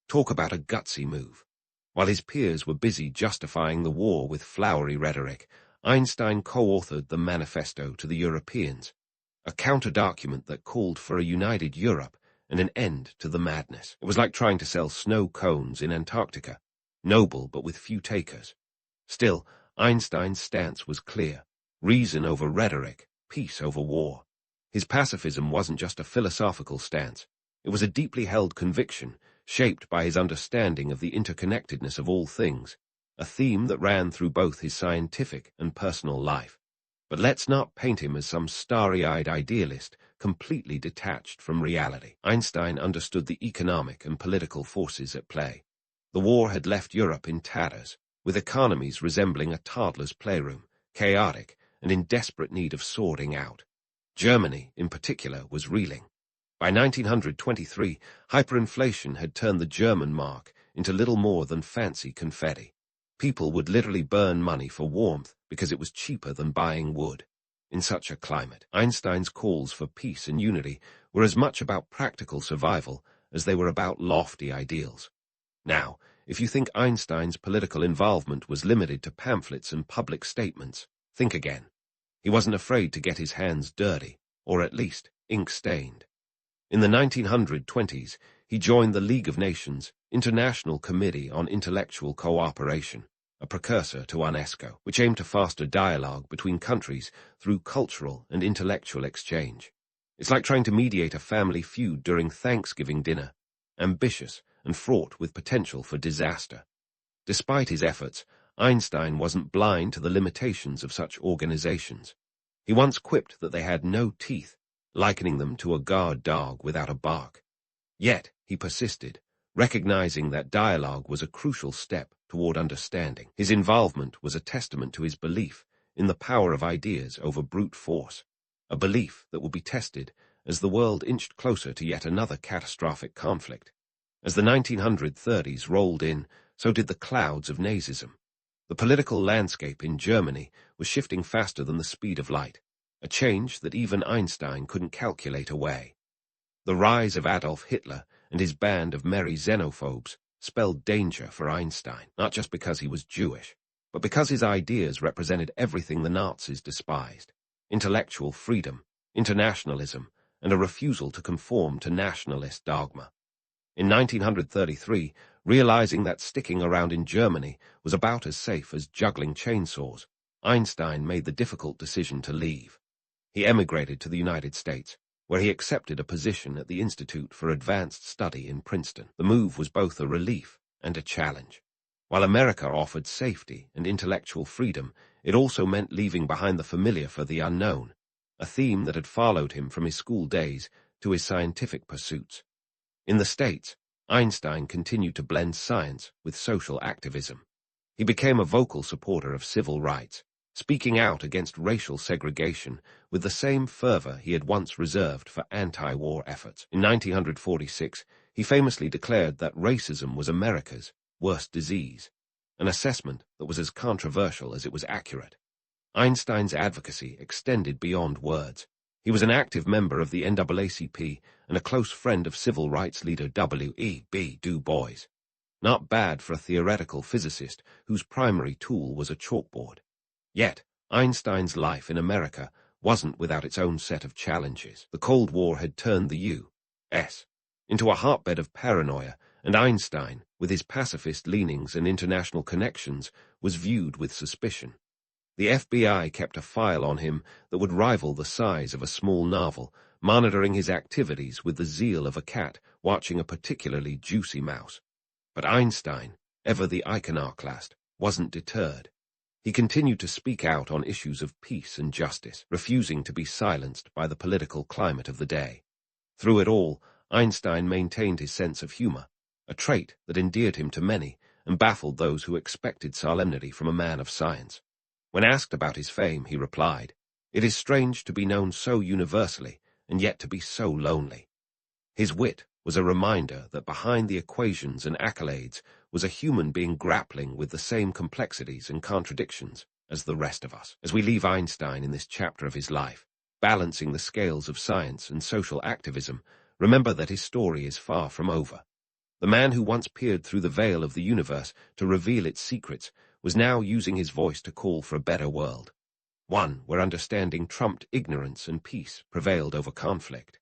Talk about a gutsy move. While his peers were busy justifying the war with flowery rhetoric, Einstein co-authored the Manifesto to the Europeans, a counter-document that called for a united Europe and an end to the madness. It was like trying to sell snow cones in Antarctica, noble but with few takers. Still, Einstein's stance was clear: reason over rhetoric, peace over war. His pacifism wasn't just a philosophical stance. It was a deeply held conviction, shaped by his understanding of the interconnectedness of all things, a theme that ran through both his scientific and personal life. But let's not paint him as some starry-eyed idealist, completely detached from reality. Einstein understood the economic and political forces at play. The war had left Europe in tatters, with economies resembling a toddler's playroom, chaotic and in desperate need of sorting out. Germany, in particular, was reeling. By 1923, hyperinflation had turned the German mark into little more than fancy confetti. People would literally burn money for warmth because it was cheaper than buying wood. In such a climate, Einstein's calls for peace and unity were as much about practical survival as they were about lofty ideals. Now, if you think Einstein's political involvement was limited to pamphlets and public statements, think again. He wasn't afraid to get his hands dirty, or at least ink-stained. In the 1920s, he joined the League of Nations International Committee on Intellectual Cooperation, a precursor to UNESCO, which aimed to foster dialogue between countries through cultural and intellectual exchange. It's like trying to mediate a family feud during Thanksgiving dinner, ambitious and fraught with potential for disaster. Despite his efforts, Einstein wasn't blind to the limitations of such organizations. He once quipped that they had no teeth, likening them to a guard dog without a bark. Yet, he persisted, recognizing that dialogue was a crucial step toward understanding. His involvement was a testament to his belief in the power of ideas over brute force, a belief that would be tested as the world inched closer to yet another catastrophic conflict. As the 1930s rolled in, so did the clouds of Nazism. The political landscape in Germany was shifting faster than the speed of light, a change that even Einstein couldn't calculate away. The rise of Adolf Hitler and his band of merry xenophobes spelled danger for Einstein, not just because he was Jewish, but because his ideas represented everything the Nazis despised: intellectual freedom, internationalism, and a refusal to conform to nationalist dogma. In 1933, realizing that sticking around in Germany was about as safe as juggling chainsaws, Einstein made the difficult decision to leave. He emigrated to the United States, where he accepted a position at the Institute for Advanced Study in Princeton. The move was both a relief and a challenge. While America offered safety and intellectual freedom, it also meant leaving behind the familiar for the unknown, a theme that had followed him from his school days to his scientific pursuits. In the States, Einstein continued to blend science with social activism. He became a vocal supporter of civil rights, speaking out against racial segregation with the same fervor he had once reserved for anti-war efforts. In 1946, he famously declared that racism was America's worst disease, an assessment that was as controversial as it was accurate. Einstein's advocacy extended beyond words. He was an active member of the NAACP and a close friend of civil rights leader W.E.B. Du Bois. Not bad for a theoretical physicist whose primary tool was a chalkboard. Yet, Einstein's life in America wasn't without its own set of challenges. The Cold War had turned the U.S. into a hotbed of paranoia, and Einstein, with his pacifist leanings and international connections, was viewed with suspicion. The FBI kept a file on him that would rival the size of a small novel, monitoring his activities with the zeal of a cat watching a particularly juicy mouse. But Einstein, ever the iconoclast, wasn't deterred. He continued to speak out on issues of peace and justice, refusing to be silenced by the political climate of the day. Through it all, Einstein maintained his sense of humor, a trait that endeared him to many and baffled those who expected solemnity from a man of science. When asked about his fame, he replied, "It is strange to be known so universally and yet to be so lonely." His wit was a reminder that behind the equations and accolades was a human being grappling with the same complexities and contradictions as the rest of us. As we leave Einstein in this chapter of his life, balancing the scales of science and social activism, remember that his story is far from over. The man who once peered through the veil of the universe to reveal its secrets was now using his voice to call for a better world, one where understanding trumped ignorance and peace prevailed over conflict.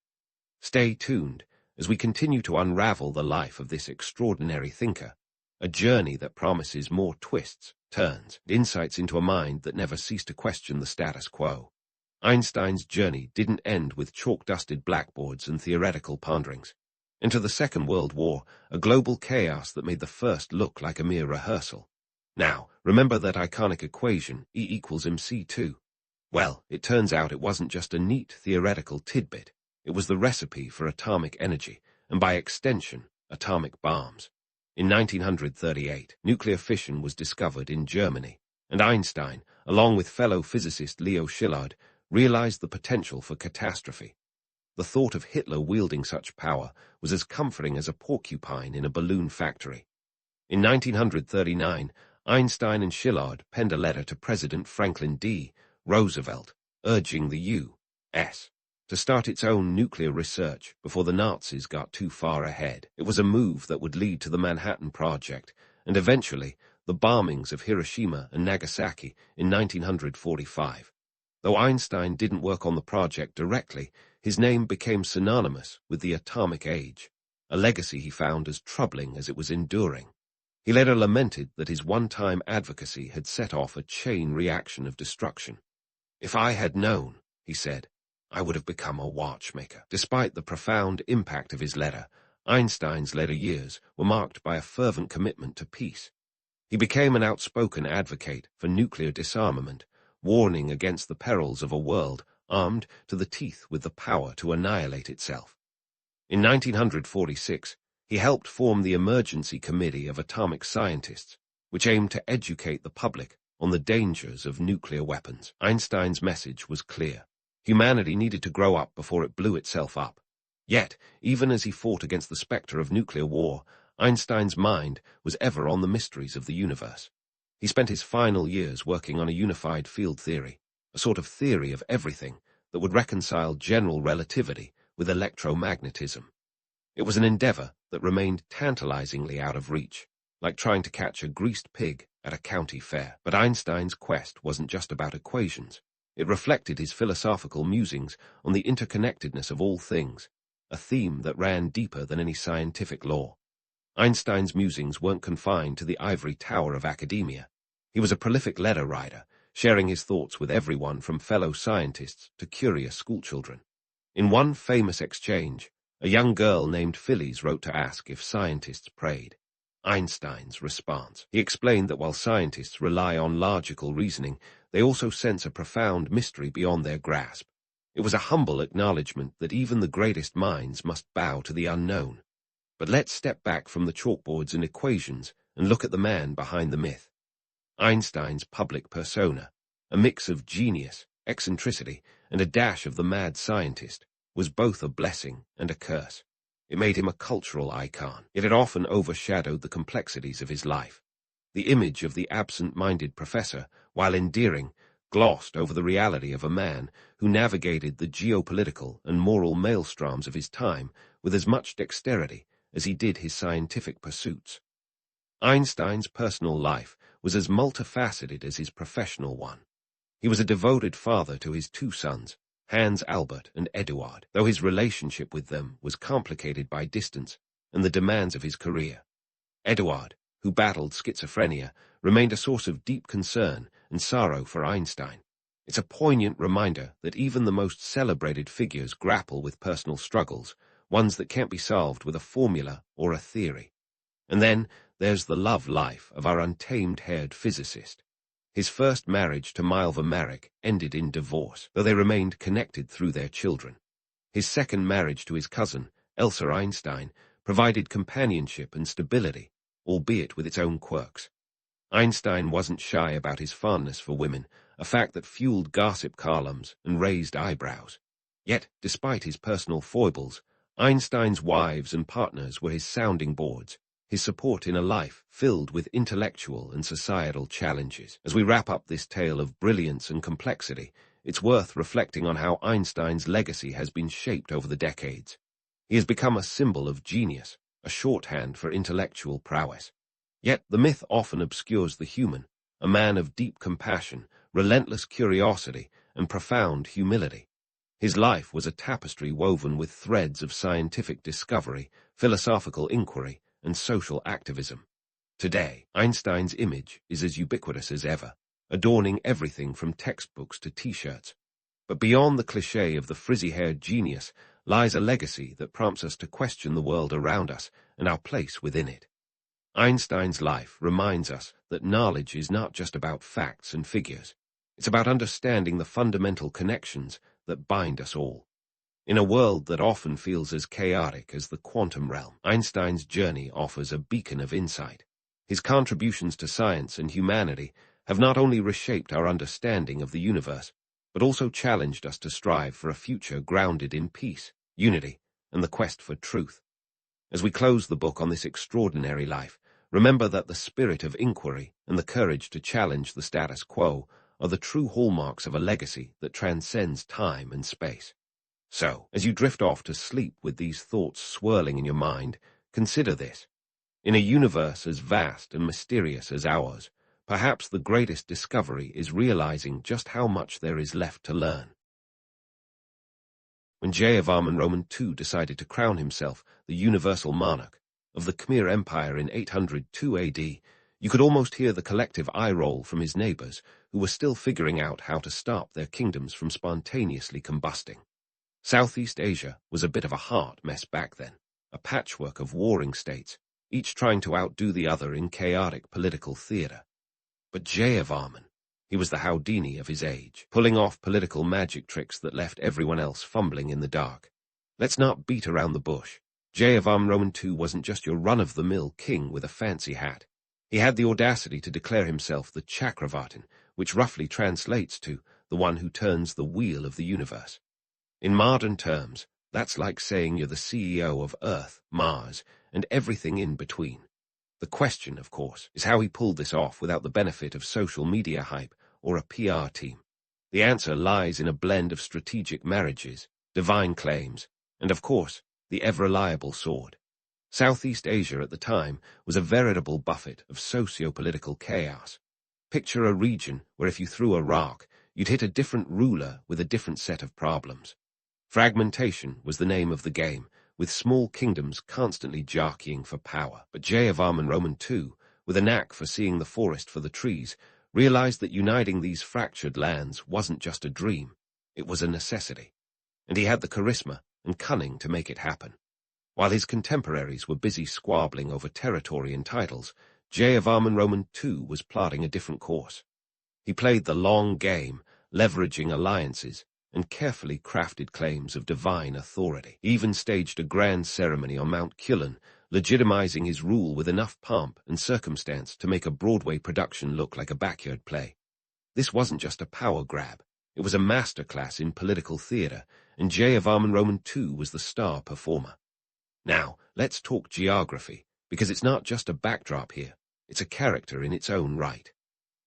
Stay tuned as we continue to unravel the life of this extraordinary thinker, a journey that promises more twists, turns, and insights into a mind that never ceased to question the status quo. Einstein's journey didn't end with chalk-dusted blackboards and theoretical ponderings. Enter the Second World War, a global chaos that made the first look like a mere rehearsal. Now, remember that iconic equation, E equals mc2? Well, it turns out it wasn't just a neat theoretical tidbit. It was the recipe for atomic energy, and by extension, atomic bombs. In 1938, nuclear fission was discovered in Germany, and Einstein, along with fellow physicist Leo Szilard, realized the potential for catastrophe. The thought of Hitler wielding such power was as comforting as a porcupine in a balloon factory. In 1939, Einstein and Szilard penned a letter to President Franklin D. Roosevelt, urging the U.S. to start its own nuclear research before the Nazis got too far ahead. It was a move that would lead to the Manhattan Project, and eventually the bombings of Hiroshima and Nagasaki in 1945. Though Einstein didn't work on the project directly, his name became synonymous with the atomic age, a legacy he found as troubling as it was enduring. He later lamented that his one-time advocacy had set off a chain reaction of destruction. "If I had known," he said, "I would have become a watchmaker." Despite the profound impact of his letter, Einstein's later years were marked by a fervent commitment to peace. He became an outspoken advocate for nuclear disarmament, warning against the perils of a world armed to the teeth with the power to annihilate itself. In 1946, he helped form the Emergency Committee of Atomic Scientists, which aimed to educate the public on the dangers of nuclear weapons. Einstein's message was clear. Humanity needed to grow up before it blew itself up. Yet, even as he fought against the specter of nuclear war, Einstein's mind was ever on the mysteries of the universe. He spent his final years working on a unified field theory, a sort of theory of everything that would reconcile general relativity with electromagnetism. It was an endeavor that remained tantalizingly out of reach, like trying to catch a greased pig at a county fair. But Einstein's quest wasn't just about equations. It reflected his philosophical musings on the interconnectedness of all things, a theme that ran deeper than any scientific law. Einstein's musings weren't confined to the ivory tower of academia. He was a prolific letter writer, sharing his thoughts with everyone from fellow scientists to curious schoolchildren. In one famous exchange, a young girl named Phyllis wrote to ask if scientists prayed. Einstein's response. He explained that while scientists rely on logical reasoning, they also sense a profound mystery beyond their grasp. It was a humble acknowledgement that even the greatest minds must bow to the unknown. But let's step back from the chalkboards and equations and look at the man behind the myth. Einstein's public persona, a mix of genius, eccentricity, and a dash of the mad scientist, was both a blessing and a curse. It made him a cultural icon, yet it often overshadowed the complexities of his life. The image of the absent-minded professor, while endearing, glossed over the reality of a man who navigated the geopolitical and moral maelstroms of his time with as much dexterity as he did his scientific pursuits. Einstein's personal life was as multifaceted as his professional one. He was a devoted father to his two sons, Hans Albert and Eduard, though his relationship with them was complicated by distance and the demands of his career. Eduard, who battled schizophrenia, remained a source of deep concern and sorrow for Einstein. It's a poignant reminder that even the most celebrated figures grapple with personal struggles, ones that can't be solved with a formula or a theory. And then there's the love life of our untamed-haired physicist. His first marriage to Milva Marek ended in divorce, though they remained connected through their children. His second marriage to his cousin, Elsa Einstein, provided companionship and stability, albeit with its own quirks. Einstein wasn't shy about his fondness for women, a fact that fueled gossip columns and raised eyebrows. Yet, despite his personal foibles, Einstein's wives and partners were his sounding boards, his support in a life filled with intellectual and societal challenges. As we wrap up this tale of brilliance and complexity, it's worth reflecting on how Einstein's legacy has been shaped over the decades. He has become a symbol of genius, a shorthand for intellectual prowess. Yet the myth often obscures the human, a man of deep compassion, relentless curiosity, and profound humility. His life was a tapestry woven with threads of scientific discovery, philosophical inquiry, and social activism. Today, Einstein's image is as ubiquitous as ever, adorning everything from textbooks to T-shirts. But beyond the cliché of the frizzy-haired genius lies a legacy that prompts us to question the world around us and our place within it. Einstein's life reminds us that knowledge is not just about facts and figures. It's about understanding the fundamental connections that bind us all. In a world that often feels as chaotic as the quantum realm, Einstein's journey offers a beacon of insight. His contributions to science and humanity have not only reshaped our understanding of the universe, but also challenged us to strive for a future grounded in peace, unity, and the quest for truth. As we close the book on this extraordinary life, remember that the spirit of inquiry and the courage to challenge the status quo are the true hallmarks of a legacy that transcends time and space. So, as you drift off to sleep with these thoughts swirling in your mind, consider this. In a universe as vast and mysterious as ours, perhaps the greatest discovery is realizing just how much there is left to learn. When Jayavarman II decided to crown himself the universal monarch of the Khmer Empire in 802 AD, you could almost hear the collective eye-roll from his neighbors, who were still figuring out how to stop their kingdoms from spontaneously combusting. Southeast Asia was a bit of a hot mess back then, a patchwork of warring states, each trying to outdo the other in chaotic political theater. But Jayavarman, he was the Houdini of his age, pulling off political magic tricks that left everyone else fumbling in the dark. Let's not beat around the bush. Jayavarman II wasn't just your run-of-the-mill king with a fancy hat. He had the audacity to declare himself the Chakravartin, which roughly translates to the one who turns the wheel of the universe. In modern terms, that's like saying you're the CEO of Earth, Mars, and everything in between. The question, of course, is how he pulled this off without the benefit of social media hype or a PR team. The answer lies in a blend of strategic marriages, divine claims, and, of course, the ever-reliable sword. Southeast Asia at the time was a veritable buffet of socio-political chaos. Picture a region where if you threw a rock, you'd hit a different ruler with a different set of problems. Fragmentation was the name of the game, with small kingdoms constantly jockeying for power. But Jayavarman II, with a knack for seeing the forest for the trees, realized that uniting these fractured lands wasn't just a dream, it was a necessity. And he had the charisma and cunning to make it happen. While his contemporaries were busy squabbling over territory and titles, Jayavarman II was plotting a different course. He played the long game, leveraging alliances and carefully crafted claims of divine authority. He even staged a grand ceremony on Mount Kulin, legitimizing his rule with enough pomp and circumstance to make a Broadway production look like a backyard play. This wasn't just a power grab. It was a masterclass in political theater, and Jayavarman II was the star performer. Now, let's talk geography, because it's not just a backdrop here, it's a character in its own right.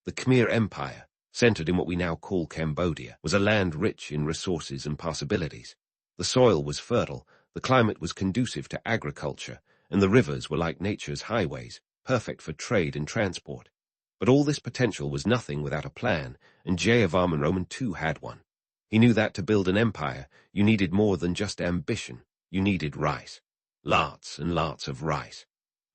The Khmer Empire, centered in what we now call Cambodia, was a land rich in resources and possibilities. The soil was fertile, the climate was conducive to agriculture, and the rivers were like nature's highways, perfect for trade and transport. But all this potential was nothing without a plan, and Jayavarman II had one. He knew that to build an empire, you needed more than just ambition. You needed rice. Lots and lots of rice.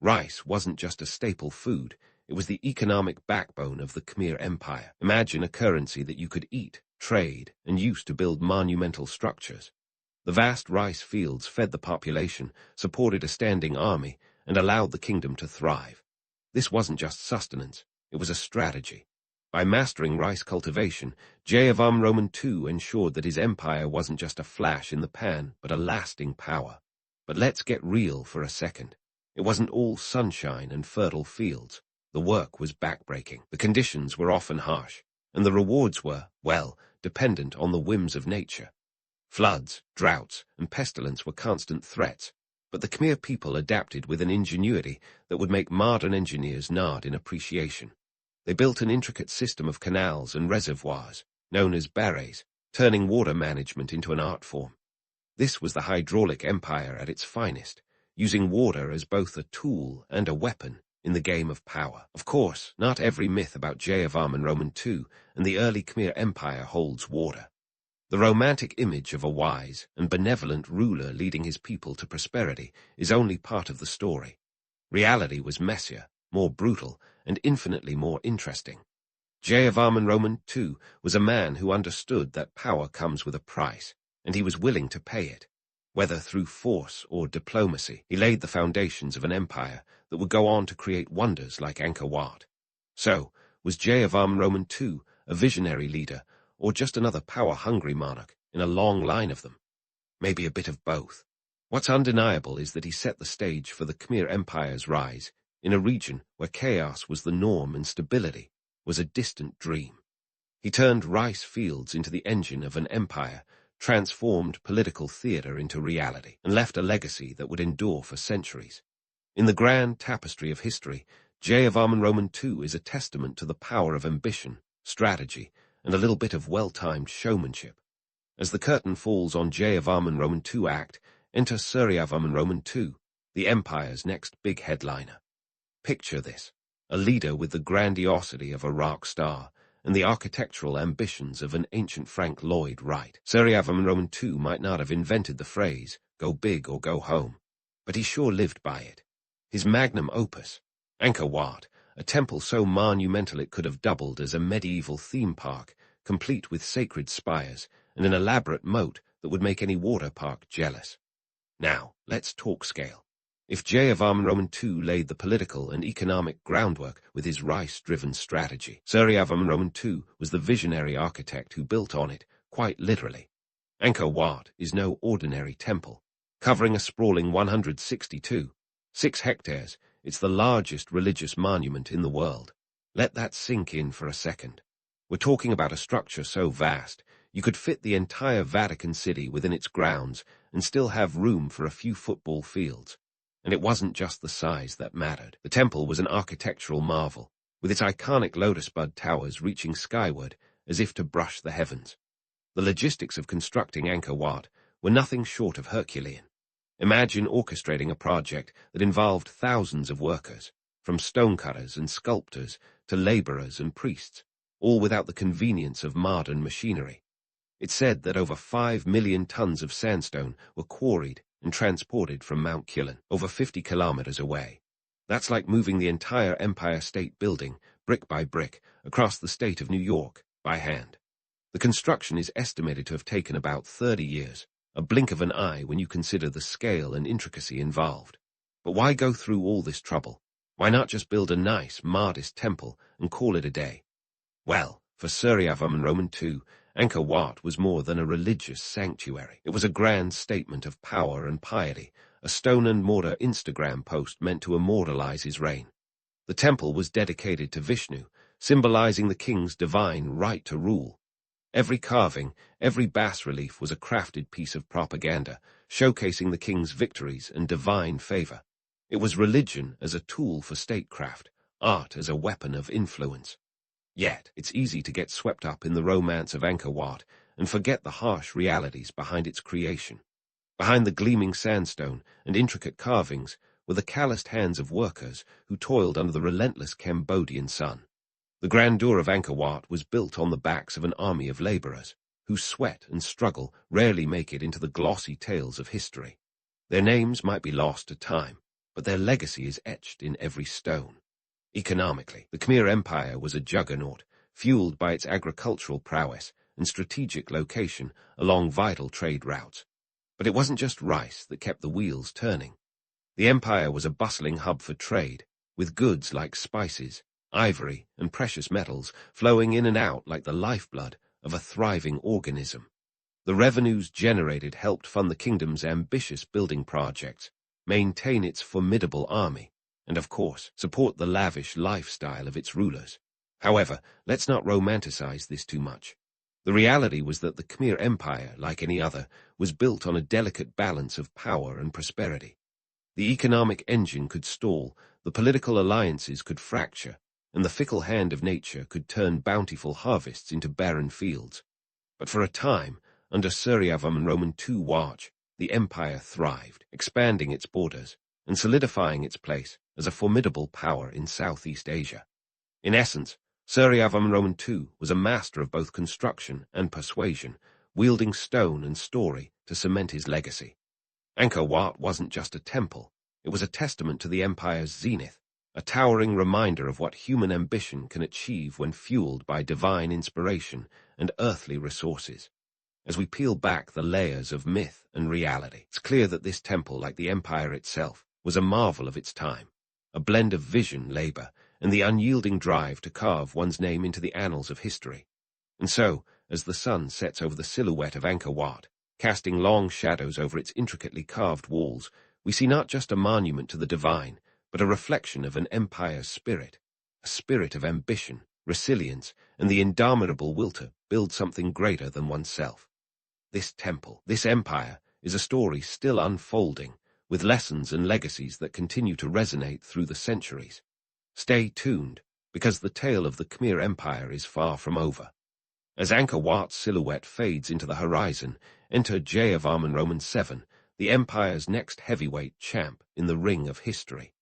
Rice wasn't just a staple food, it was the economic backbone of the Khmer Empire. Imagine a currency that you could eat, trade, and use to build monumental structures. The vast rice fields fed the population, supported a standing army, and allowed the kingdom to thrive. This wasn't just sustenance, it was a strategy. By mastering rice cultivation, Jayavarman II ensured that his empire wasn't just a flash in the pan, but a lasting power. But let's get real for a second. It wasn't all sunshine and fertile fields. The work was backbreaking. The conditions were often harsh, and the rewards were, well, dependent on the whims of nature. Floods, droughts, and pestilence were constant threats, but the Khmer people adapted with an ingenuity that would make modern engineers nod in appreciation. They built an intricate system of canals and reservoirs, known as barrays, turning water management into an art form. This was the hydraulic empire at its finest, using water as both a tool and a weapon in the game of power. Of course, not every myth about Jayavarman II and the early Khmer Empire holds water. The romantic image of a wise and benevolent ruler leading his people to prosperity is only part of the story. Reality was messier, more brutal, and infinitely more interesting. Jayavarman II was a man who understood that power comes with a price, and he was willing to pay it. Whether through force or diplomacy, he laid the foundations of an empire that would go on to create wonders like Angkor Wat. So, was Jayavarman II a visionary leader, or just another power-hungry monarch in a long line of them? Maybe a bit of both. What's undeniable is that he set the stage for the Khmer Empire's rise in a region where chaos was the norm and stability was a distant dream. He turned rice fields into the engine of an empire, transformed political theater into reality, and left a legacy that would endure for centuries. In the grand tapestry of history, Jayavarman II is a testament to the power of ambition, strategy, and a little bit of well-timed showmanship. As the curtain falls on Jayavarman II Act, enter Suryavarman II, the empire's next big headliner. Picture this, a leader with the grandiosity of a rock star and the architectural ambitions of an ancient Frank Lloyd Wright. Suryavarman II might not have invented the phrase, go big or go home, but he sure lived by it. His magnum opus, Angkor Wat, a temple so monumental it could have doubled as a medieval theme park, complete with sacred spires and an elaborate moat that would make any water park jealous. Now, let's talk scale. If Jayavarman II laid the political and economic groundwork with his rice-driven strategy, Suryavarman II was the visionary architect who built on it, quite literally. Angkor Wat is no ordinary temple. Covering a sprawling 162.6 hectares, it's the largest religious monument in the world. Let that sink in for a second. We're talking about a structure so vast, you could fit the entire Vatican City within its grounds and still have room for a few football fields. And it wasn't just the size that mattered. The temple was an architectural marvel, with its iconic lotus bud towers reaching skyward as if to brush the heavens. The logistics of constructing Angkor Wat were nothing short of Herculean. Imagine orchestrating a project that involved thousands of workers, from stonecutters and sculptors to laborers and priests, all without the convenience of modern machinery. It's said that over 5 million tons of sandstone were quarried and transported from Mount Yule, over 50 kilometers away. That's like moving the entire Empire State Building, brick by brick, across the state of New York, by hand. The construction is estimated to have taken about 30 years, a blink of an eye when you consider the scale and intricacy involved. But why go through all this trouble? Why not just build a nice, modest temple and call it a day? Well, for Suryavarman II, Angkor Wat was more than a religious sanctuary. It was a grand statement of power and piety, a stone and mortar Instagram post meant to immortalize his reign. The temple was dedicated to Vishnu, symbolizing the king's divine right to rule. Every carving, every bas-relief was a crafted piece of propaganda, showcasing the king's victories and divine favor. It was religion as a tool for statecraft, art as a weapon of influence. Yet, it's easy to get swept up in the romance of Angkor Wat and forget the harsh realities behind its creation. Behind the gleaming sandstone and intricate carvings were the calloused hands of workers who toiled under the relentless Cambodian sun. The grandeur of Angkor Wat was built on the backs of an army of laborers, whose sweat and struggle rarely make it into the glossy tales of history. Their names might be lost to time, but their legacy is etched in every stone. Economically, the Khmer Empire was a juggernaut, fueled by its agricultural prowess and strategic location along vital trade routes. But it wasn't just rice that kept the wheels turning. The empire was a bustling hub for trade, with goods like spices, ivory, and precious metals flowing in and out like the lifeblood of a thriving organism. The revenues generated helped fund the kingdom's ambitious building projects, maintain its formidable army, and of course, support the lavish lifestyle of its rulers. However, let's not romanticize this too much. The reality was that the Khmer Empire, like any other, was built on a delicate balance of power and prosperity. The economic engine could stall, the political alliances could fracture, and the fickle hand of nature could turn bountiful harvests into barren fields. But for a time, under Suryavarman II watch, the empire thrived, expanding its borders and solidifying its place as a formidable power in Southeast Asia. In essence, Suryavarman II was a master of both construction and persuasion, wielding stone and story to cement his legacy. Angkor Wat wasn't just a temple, it was a testament to the empire's zenith, a towering reminder of what human ambition can achieve when fueled by divine inspiration and earthly resources. As we peel back the layers of myth and reality, it's clear that this temple, like the empire itself, was a marvel of its time, a blend of vision, labor, and the unyielding drive to carve one's name into the annals of history. And so, as the sun sets over the silhouette of Angkor Wat, casting long shadows over its intricately carved walls, we see not just a monument to the divine, but a reflection of an empire's spirit, a spirit of ambition, resilience, and the indomitable will to build something greater than oneself. This temple, this empire, is a story still unfolding, with lessons and legacies that continue to resonate through the centuries. Stay tuned, because the tale of the Khmer Empire is far from over. As Angkor Wat's silhouette fades into the horizon, enter Jayavarman VII, the empire's next heavyweight champ in the ring of history.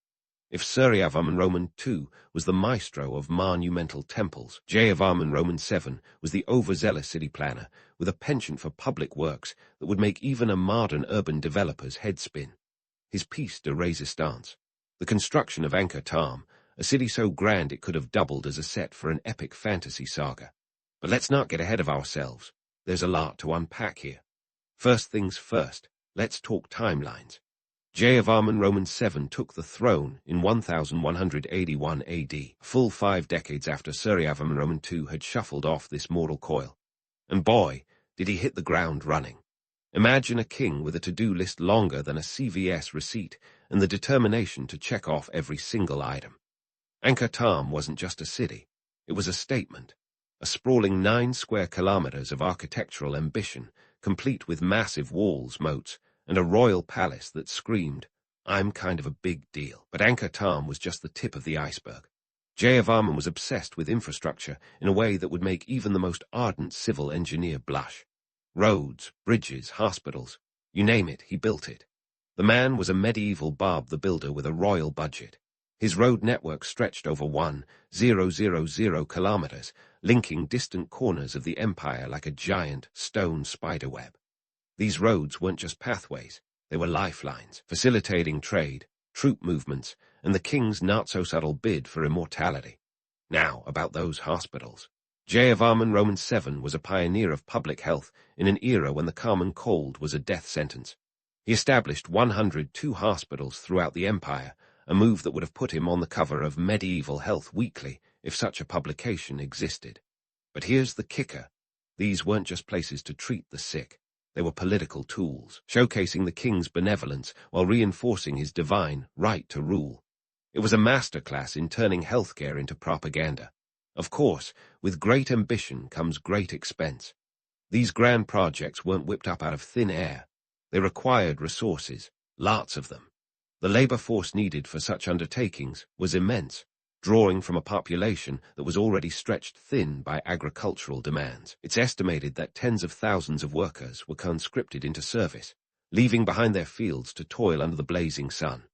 If Suryavarman II was the maestro of monumental temples, Jayavarman VII was the overzealous city planner with a penchant for public works that would make even a modern urban developer's head spin. His piece de resistance, the construction of Angkor Thom, a city so grand it could have doubled as a set for an epic fantasy saga. But let's not get ahead of ourselves. There's a lot to unpack here. First things first, let's talk timelines. Jayavarman VII took the throne in 1181 AD, a full 5 decades after Suryavarman II had shuffled off this mortal coil. And boy, did he hit the ground running. Imagine a king with a to-do list longer than a CVS receipt and the determination to check off every single item. Angkor Thom wasn't just a city, it was a statement. A sprawling 9 square kilometers of architectural ambition, complete with massive walls, moats, and a royal palace that screamed, "I'm kind of a big deal." But Angkor Thom was just the tip of the iceberg. Jayavarman was obsessed with infrastructure in a way that would make even the most ardent civil engineer blush. Roads, bridges, hospitals, you name it, he built it. The man was a medieval Bob the Builder with a royal budget. His road network stretched over 1,000 kilometers, linking distant corners of the empire like a giant stone spiderweb. These roads weren't just pathways, they were lifelines, facilitating trade, troop movements, and the king's not-so-subtle bid for immortality. Now, about those hospitals. Jayavarman VII was a pioneer of public health in an era when the common cold was a death sentence. He established 102 hospitals throughout the empire, a move that would have put him on the cover of Medieval Health Weekly if such a publication existed. But here's the kicker. These weren't just places to treat the sick. They were political tools, showcasing the king's benevolence while reinforcing his divine right to rule. It was a masterclass in turning healthcare into propaganda. Of course, with great ambition comes great expense. These grand projects weren't whipped up out of thin air. They required resources, lots of them. The labor force needed for such undertakings was immense. drawing from a population that was already stretched thin by agricultural demands. It's estimated that tens of thousands of workers were conscripted into service, leaving behind their fields to toil under the blazing sun.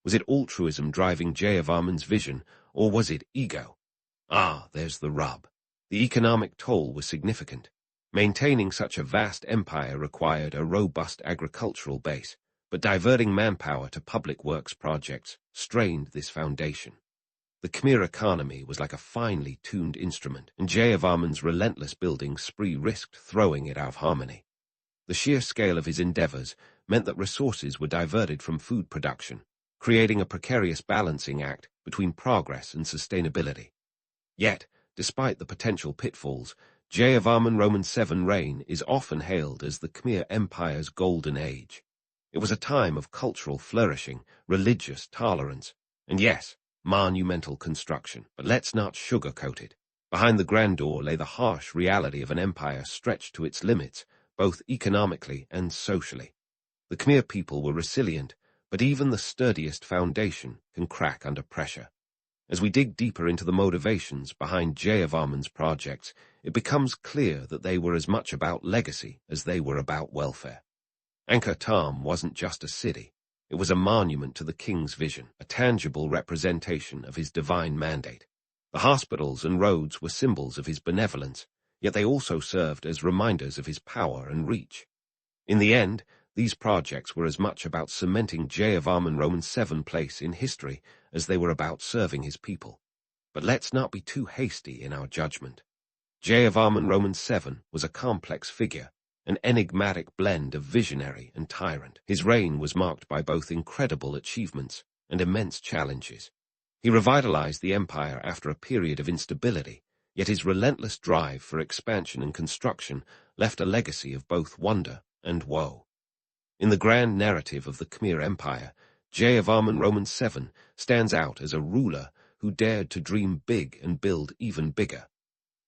Was it altruism driving Jayavarman's vision, or was it ego? There's the rub. The economic toll was significant. Maintaining such a vast empire required a robust agricultural base, but diverting manpower to public works projects strained this foundation. The Khmer economy was like a finely tuned instrument, and Jayavarman's relentless building spree risked throwing it out of harmony. The sheer scale of his endeavors meant that resources were diverted from food production, creating a precarious balancing act between progress and sustainability. Yet, despite the potential pitfalls, Jayavarman Roman VII reign is often hailed as the Khmer Empire's golden age. It was a time of cultural flourishing, religious tolerance, and yes, monumental construction. But let's not sugarcoat it. Behind the grandeur lay the harsh reality of an empire stretched to its limits, both economically and socially. The Khmer people were resilient, but even the sturdiest foundation can crack under pressure. As we dig deeper into the motivations behind Jayavarman's projects, it becomes clear that they were as much about legacy as they were about welfare. Angkor Thom wasn't just a city. It was a monument to the king's vision, a tangible representation of his divine mandate. The hospitals and roads were symbols of his benevolence, yet they also served as reminders of his power and reach. In the end, these projects were as much about cementing Jayavarman Roman VII's place in history as they were about serving his people. But let's not be too hasty in our judgment. Jayavarman Roman VII was a complex figure, an enigmatic blend of visionary and tyrant. His reign was marked by both incredible achievements and immense challenges. He revitalized the empire after a period of instability, yet his relentless drive for expansion and construction left a legacy of both wonder and woe. In the grand narrative of the Khmer Empire, Jayavarman Roman VII stands out as a ruler who dared to dream big and build even bigger.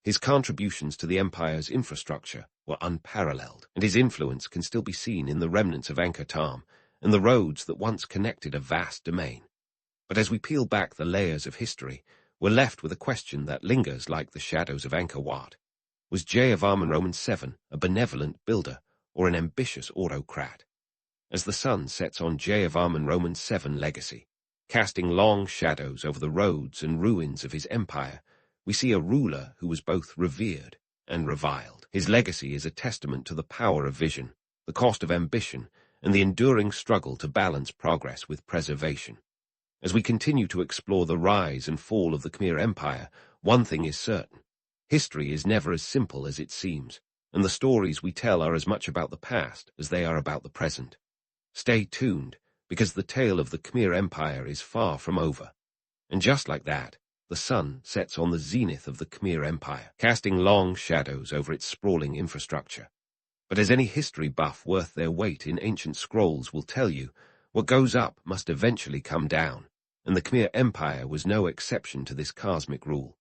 His contributions to the empire's infrastructure were unparalleled, and his influence can still be seen in the remnants of Angkor Thom and the roads that once connected a vast domain. But as we peel back the layers of history, we're left with a question that lingers like the shadows of Angkor Wat. Was Jayavarman Roman VII a benevolent builder or an ambitious autocrat? As the sun sets on Jayavarman Roman VII legacy, casting long shadows over the roads and ruins of his empire, we see a ruler who was both revered and reviled. His legacy is a testament to the power of vision, the cost of ambition, and the enduring struggle to balance progress with preservation. As we continue to explore the rise and fall of the Khmer Empire, one thing is certain. History is never as simple as it seems, and the stories we tell are as much about the past as they are about the present. Stay tuned, because the tale of the Khmer Empire is far from over. And just like that, the sun sets on the zenith of the Khmer Empire, casting long shadows over its sprawling infrastructure. But as any history buff worth their weight in ancient scrolls will tell you, what goes up must eventually come down, and the Khmer Empire was no exception to this cosmic rule.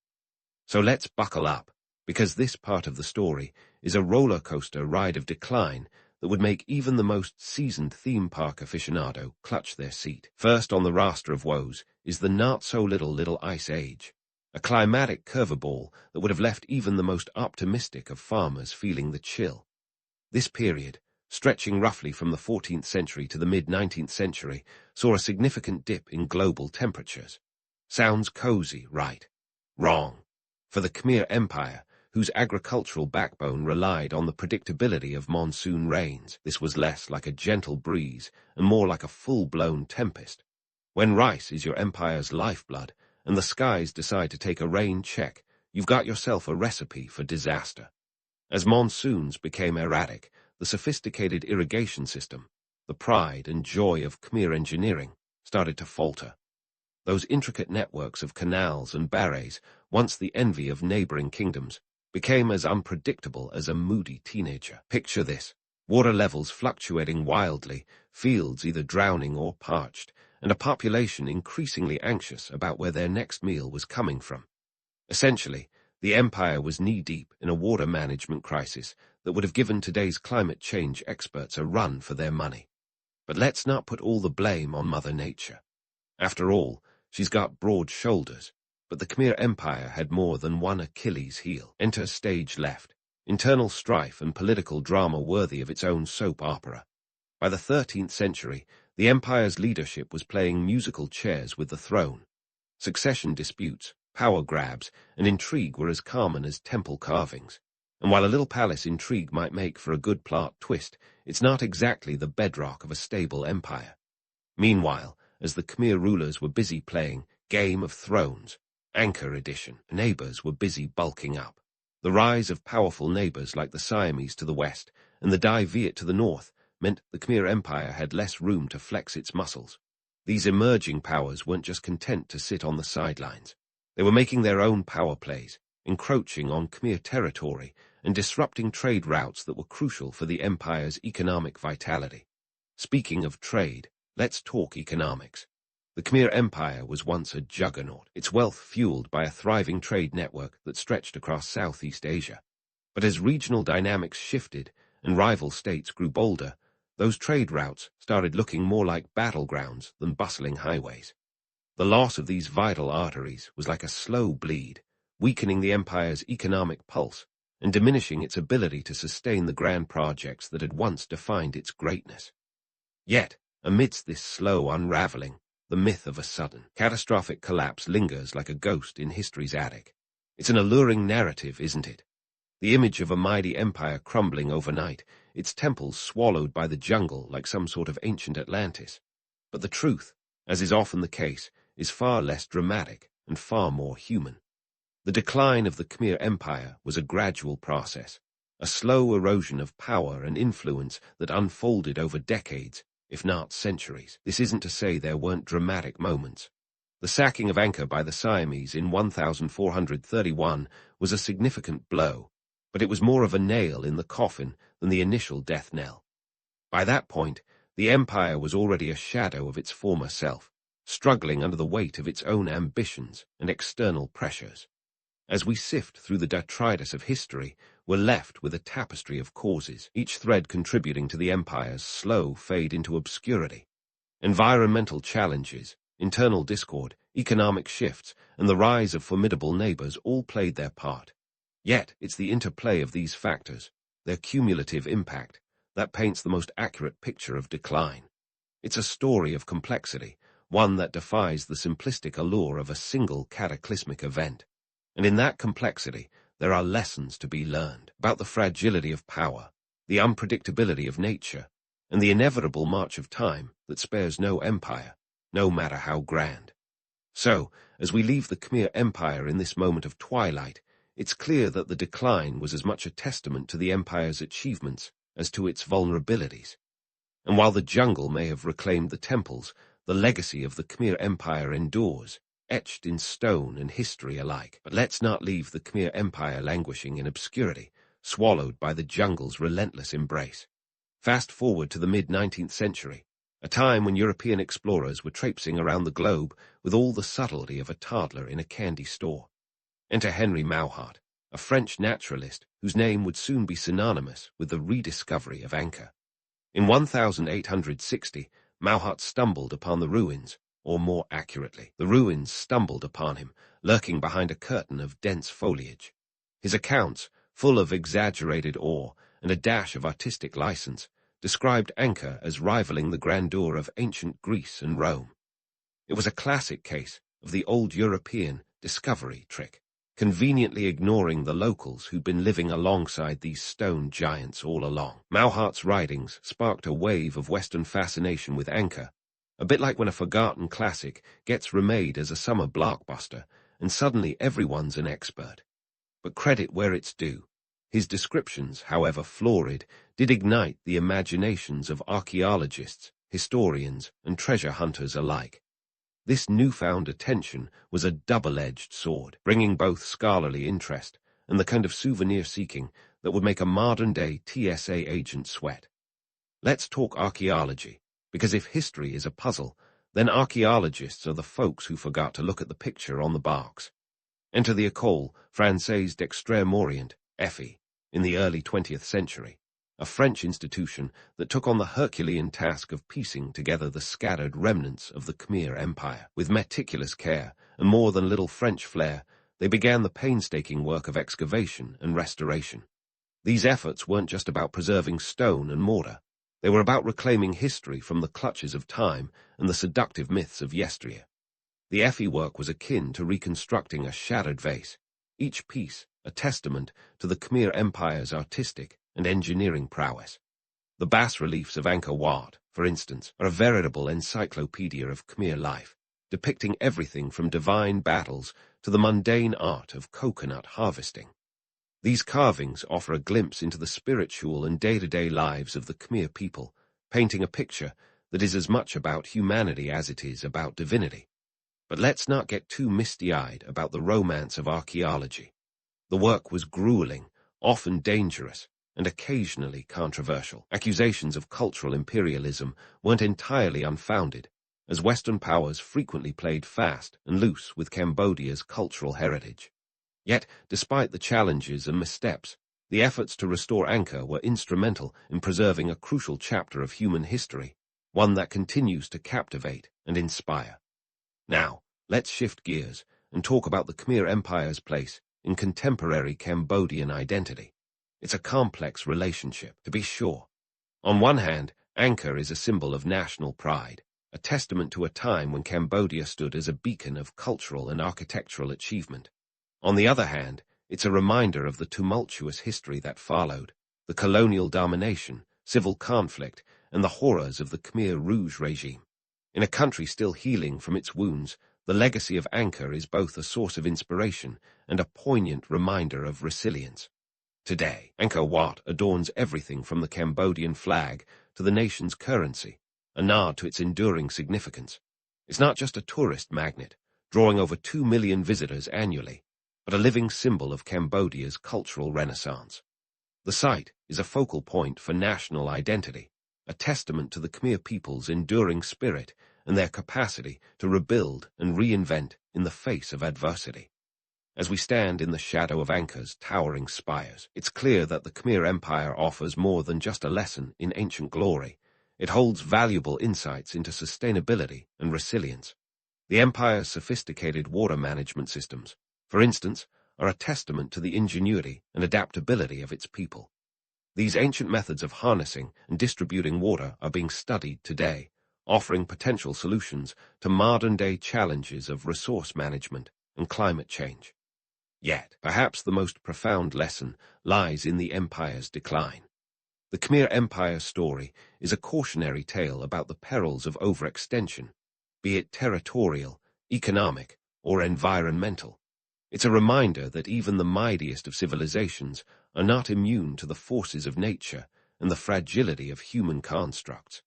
So let's buckle up, because this part of the story is a roller coaster ride of decline that would make even the most seasoned theme park aficionado clutch their seat. First on the roster of woes is the not-so-little Ice Age, a climatic curveball that would have left even the most optimistic of farmers feeling the chill. This period, stretching roughly from the 14th century to the mid-19th century, saw a significant dip in global temperatures. Sounds cozy, right? Wrong. For the Khmer Empire, whose agricultural backbone relied on the predictability of monsoon rains, this was less like a gentle breeze and more like a full-blown tempest. When rice is your empire's lifeblood and the skies decide to take a rain check, you've got yourself a recipe for disaster. As monsoons became erratic, the sophisticated irrigation system, the pride and joy of Khmer engineering, started to falter. Those intricate networks of canals and barrays, once the envy of neighboring kingdoms, became as unpredictable as a moody teenager. Picture this: water levels fluctuating wildly, fields either drowning or parched, and a population increasingly anxious about where their next meal was coming from. Essentially, the empire was knee-deep in a water management crisis that would have given today's climate change experts a run for their money. But let's not put all the blame on Mother Nature. After all, she's got broad shoulders, But the Khmer Empire had more than one Achilles heel. Enter stage left. Internal strife and political drama worthy of its own soap opera. By the 13th century, the empire's leadership was playing musical chairs with the throne. Succession disputes, power grabs, and intrigue were as common as temple carvings. And while a little palace intrigue might make for a good plot twist, it's not exactly the bedrock of a stable empire. Meanwhile, as the Khmer rulers were busy playing Game of Thrones, Anchor Edition, neighbors were busy bulking up. The rise of powerful neighbors like the Siamese to the west and the Dai Viet to the north meant the Khmer Empire had less room to flex its muscles. These emerging powers weren't just content to sit on the sidelines. They were making their own power plays, encroaching on Khmer territory and disrupting trade routes that were crucial for the empire's economic vitality. Speaking of trade, let's talk economics. The Khmer Empire was once a juggernaut, its wealth fueled by a thriving trade network that stretched across Southeast Asia. But as regional dynamics shifted and rival states grew bolder, those trade routes started looking more like battlegrounds than bustling highways. The loss of these vital arteries was like a slow bleed, weakening the empire's economic pulse and diminishing its ability to sustain the grand projects that had once defined its greatness. Yet, amidst this slow unraveling, the myth of a sudden, catastrophic collapse lingers like a ghost in history's attic. It's an alluring narrative, isn't it? The image of a mighty empire crumbling overnight, its temples swallowed by the jungle like some sort of ancient Atlantis. But the truth, as is often the case, is far less dramatic and far more human. The decline of the Khmer Empire was a gradual process, a slow erosion of power and influence that unfolded over decades, if not centuries. This isn't to say there weren't dramatic moments. The sacking of Angkor by the Siamese in 1431 was a significant blow, but it was more of a nail in the coffin than the initial death knell. By that point, the empire was already a shadow of its former self, struggling under the weight of its own ambitions and external pressures. As we sift through the detritus of history, we're left with a tapestry of causes, each thread contributing to the empire's slow fade into obscurity. Environmental challenges, internal discord, economic shifts, and the rise of formidable neighbors all played their part. Yet, it's the interplay of these factors, their cumulative impact, that paints the most accurate picture of decline. It's a story of complexity, one that defies the simplistic allure of a single cataclysmic event. And in that complexity, there are lessons to be learned about the fragility of power, the unpredictability of nature, and the inevitable march of time that spares no empire, no matter how grand. So, as we leave the Khmer Empire in this moment of twilight, it's clear that the decline was as much a testament to the empire's achievements as to its vulnerabilities. And while the jungle may have reclaimed the temples, the legacy of the Khmer Empire endures, etched in stone and history alike. But let's not leave the Khmer Empire languishing in obscurity, swallowed by the jungle's relentless embrace. Fast forward to the mid-19th century, a time when European explorers were traipsing around the globe with all the subtlety of a toddler in a candy store. Enter Henry Mauhat, a French naturalist whose name would soon be synonymous with the rediscovery of Angkor. In 1860, Mauhat stumbled upon the ruins, or more accurately, the ruins stumbled upon him, lurking behind a curtain of dense foliage. His accounts, full of exaggerated awe and a dash of artistic license, described Angkor as rivaling the grandeur of ancient Greece and Rome. It was a classic case of the old European discovery trick, conveniently ignoring the locals who'd been living alongside these stone giants all along. Mauhat's writings sparked a wave of Western fascination with Angkor, a bit like when a forgotten classic gets remade as a summer blockbuster, and suddenly everyone's an expert. But credit where it's due. His descriptions, however florid, did ignite the imaginations of archaeologists, historians, and treasure hunters alike. This newfound attention was a double-edged sword, bringing both scholarly interest and the kind of souvenir-seeking that would make a modern-day TSA agent sweat. Let's talk archaeology, because if history is a puzzle, then archaeologists are the folks who forgot to look at the picture on the box. Enter the École Française d'Extrême-Orient, EFI, in the early 20th century, a French institution that took on the Herculean task of piecing together the scattered remnants of the Khmer Empire. With meticulous care and more than a little French flair, they began the painstaking work of excavation and restoration. These efforts weren't just about preserving stone and mortar. They were about reclaiming history from the clutches of time and the seductive myths of yesteryear. The effie work was akin to reconstructing a shattered vase, each piece a testament to the Khmer Empire's artistic and engineering prowess. The bas-reliefs of Angkor Wat, for instance, are a veritable encyclopedia of Khmer life, depicting everything from divine battles to the mundane art of coconut harvesting. These carvings offer a glimpse into the spiritual and day-to-day lives of the Khmer people, painting a picture that is as much about humanity as it is about divinity. But let's not get too misty-eyed about the romance of archaeology. The work was grueling, often dangerous, and occasionally controversial. Accusations of cultural imperialism weren't entirely unfounded, as Western powers frequently played fast and loose with Cambodia's cultural heritage. Yet, despite the challenges and missteps, the efforts to restore Angkor were instrumental in preserving a crucial chapter of human history, one that continues to captivate and inspire. Now, let's shift gears and talk about the Khmer Empire's place in contemporary Cambodian identity. It's a complex relationship, to be sure. On one hand, Angkor is a symbol of national pride, a testament to a time when Cambodia stood as a beacon of cultural and architectural achievement. On the other hand, it's a reminder of the tumultuous history that followed, the colonial domination, civil conflict, and the horrors of the Khmer Rouge regime. In a country still healing from its wounds, the legacy of Angkor is both a source of inspiration and a poignant reminder of resilience. Today, Angkor Wat adorns everything from the Cambodian flag to the nation's currency, a nod to its enduring significance. It's not just a tourist magnet, drawing over 2 million visitors annually, but a living symbol of Cambodia's cultural renaissance. The site is a focal point for national identity, a testament to the Khmer people's enduring spirit and their capacity to rebuild and reinvent in the face of adversity. As we stand in the shadow of Angkor's towering spires, it's clear that the Khmer Empire offers more than just a lesson in ancient glory. It holds valuable insights into sustainability and resilience. The empire's sophisticated water management systems, for instance, are a testament to the ingenuity and adaptability of its people. These ancient methods of harnessing and distributing water are being studied today, offering potential solutions to modern-day challenges of resource management and climate change. Yet, perhaps the most profound lesson lies in the empire's decline. The Khmer Empire's story is a cautionary tale about the perils of overextension, be it territorial, economic, or environmental. It's a reminder that even the mightiest of civilizations are not immune to the forces of nature and the fragility of human constructs.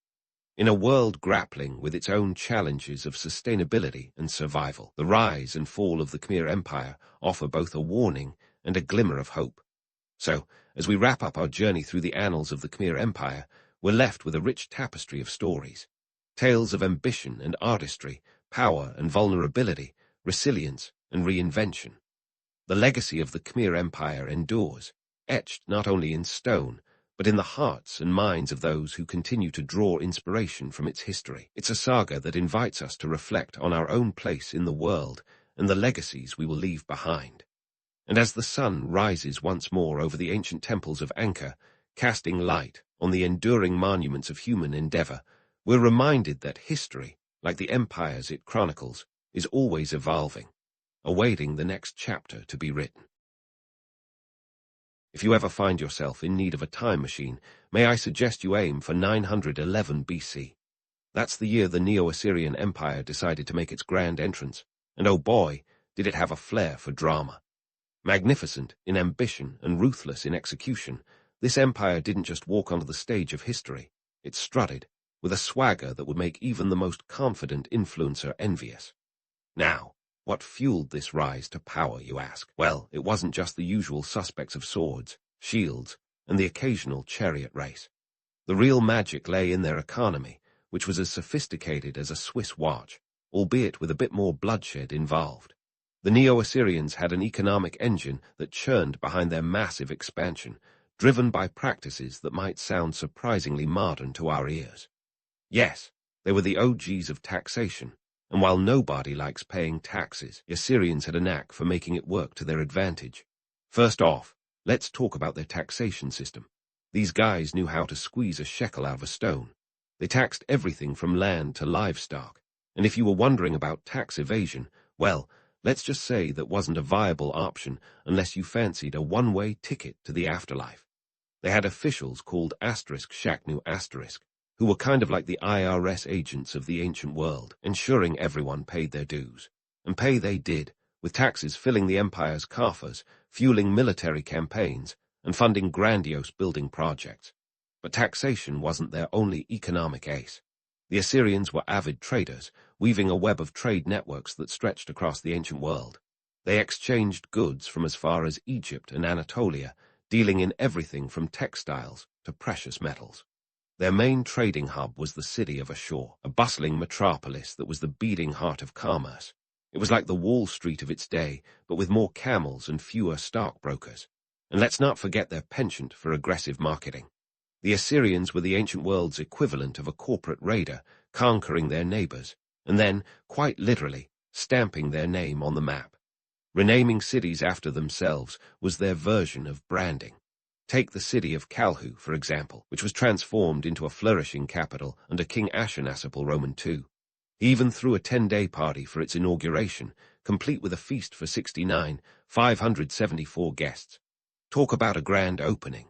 In a world grappling with its own challenges of sustainability and survival, the rise and fall of the Khmer Empire offer both a warning and a glimmer of hope. So, as we wrap up our journey through the annals of the Khmer Empire, we're left with a rich tapestry of stories. Tales of ambition and artistry, power and vulnerability, resilience and reinvention. The legacy of the Khmer Empire endures, etched not only in stone, but in the hearts and minds of those who continue to draw inspiration from its history. It's a saga that invites us to reflect on our own place in the world and the legacies we will leave behind. And as the sun rises once more over the ancient temples of Angkor, casting light on the enduring monuments of human endeavor, we're reminded that history, like the empires it chronicles, is always evolving, awaiting the next chapter to be written. If you ever find yourself in need of a time machine, may I suggest you aim for 911 BC. That's the year the Neo-Assyrian Empire decided to make its grand entrance, and oh boy, did it have a flair for drama. Magnificent in ambition and ruthless in execution, this empire didn't just walk onto the stage of history, it strutted, with a swagger that would make even the most confident influencer envious. Now, what fueled this rise to power, you ask? Well, it wasn't just the usual suspects of swords, shields, and the occasional chariot race. The real magic lay in their economy, which was as sophisticated as a Swiss watch, albeit with a bit more bloodshed involved. The Neo-Assyrians had an economic engine that churned behind their massive expansion, driven by practices that might sound surprisingly modern to our ears. Yes, they were the OGs of taxation, and while nobody likes paying taxes, the Assyrians had a knack for making it work to their advantage. First off, let's talk about their taxation system. These guys knew how to squeeze a shekel out of a stone. They taxed everything from land to livestock, and if you were wondering about tax evasion, well, let's just say that wasn't a viable option unless you fancied a one-way ticket to the afterlife. They had officials called *Shaknu*, who were kind of like the IRS agents of the ancient world, ensuring everyone paid their dues. And pay they did, with taxes filling the empire's coffers, fueling military campaigns, and funding grandiose building projects. But taxation wasn't their only economic ace. The Assyrians were avid traders, weaving a web of trade networks that stretched across the ancient world. They exchanged goods from as far as Egypt and Anatolia, dealing in everything from textiles to precious metals. Their main trading hub was the city of Ashur, a bustling metropolis that was the beating heart of commerce. It was like the Wall Street of its day, but with more camels and fewer stockbrokers. And let's not forget their penchant for aggressive marketing. The Assyrians were the ancient world's equivalent of a corporate raider, conquering their neighbors, and then, quite literally, stamping their name on the map. Renaming cities after themselves was their version of branding. Take the city of Calhu, for example, which was transformed into a flourishing capital under King Ashurnasirpal Roman II. He even threw a 10-day party for its inauguration, complete with a feast for 574 guests. Talk about a grand opening.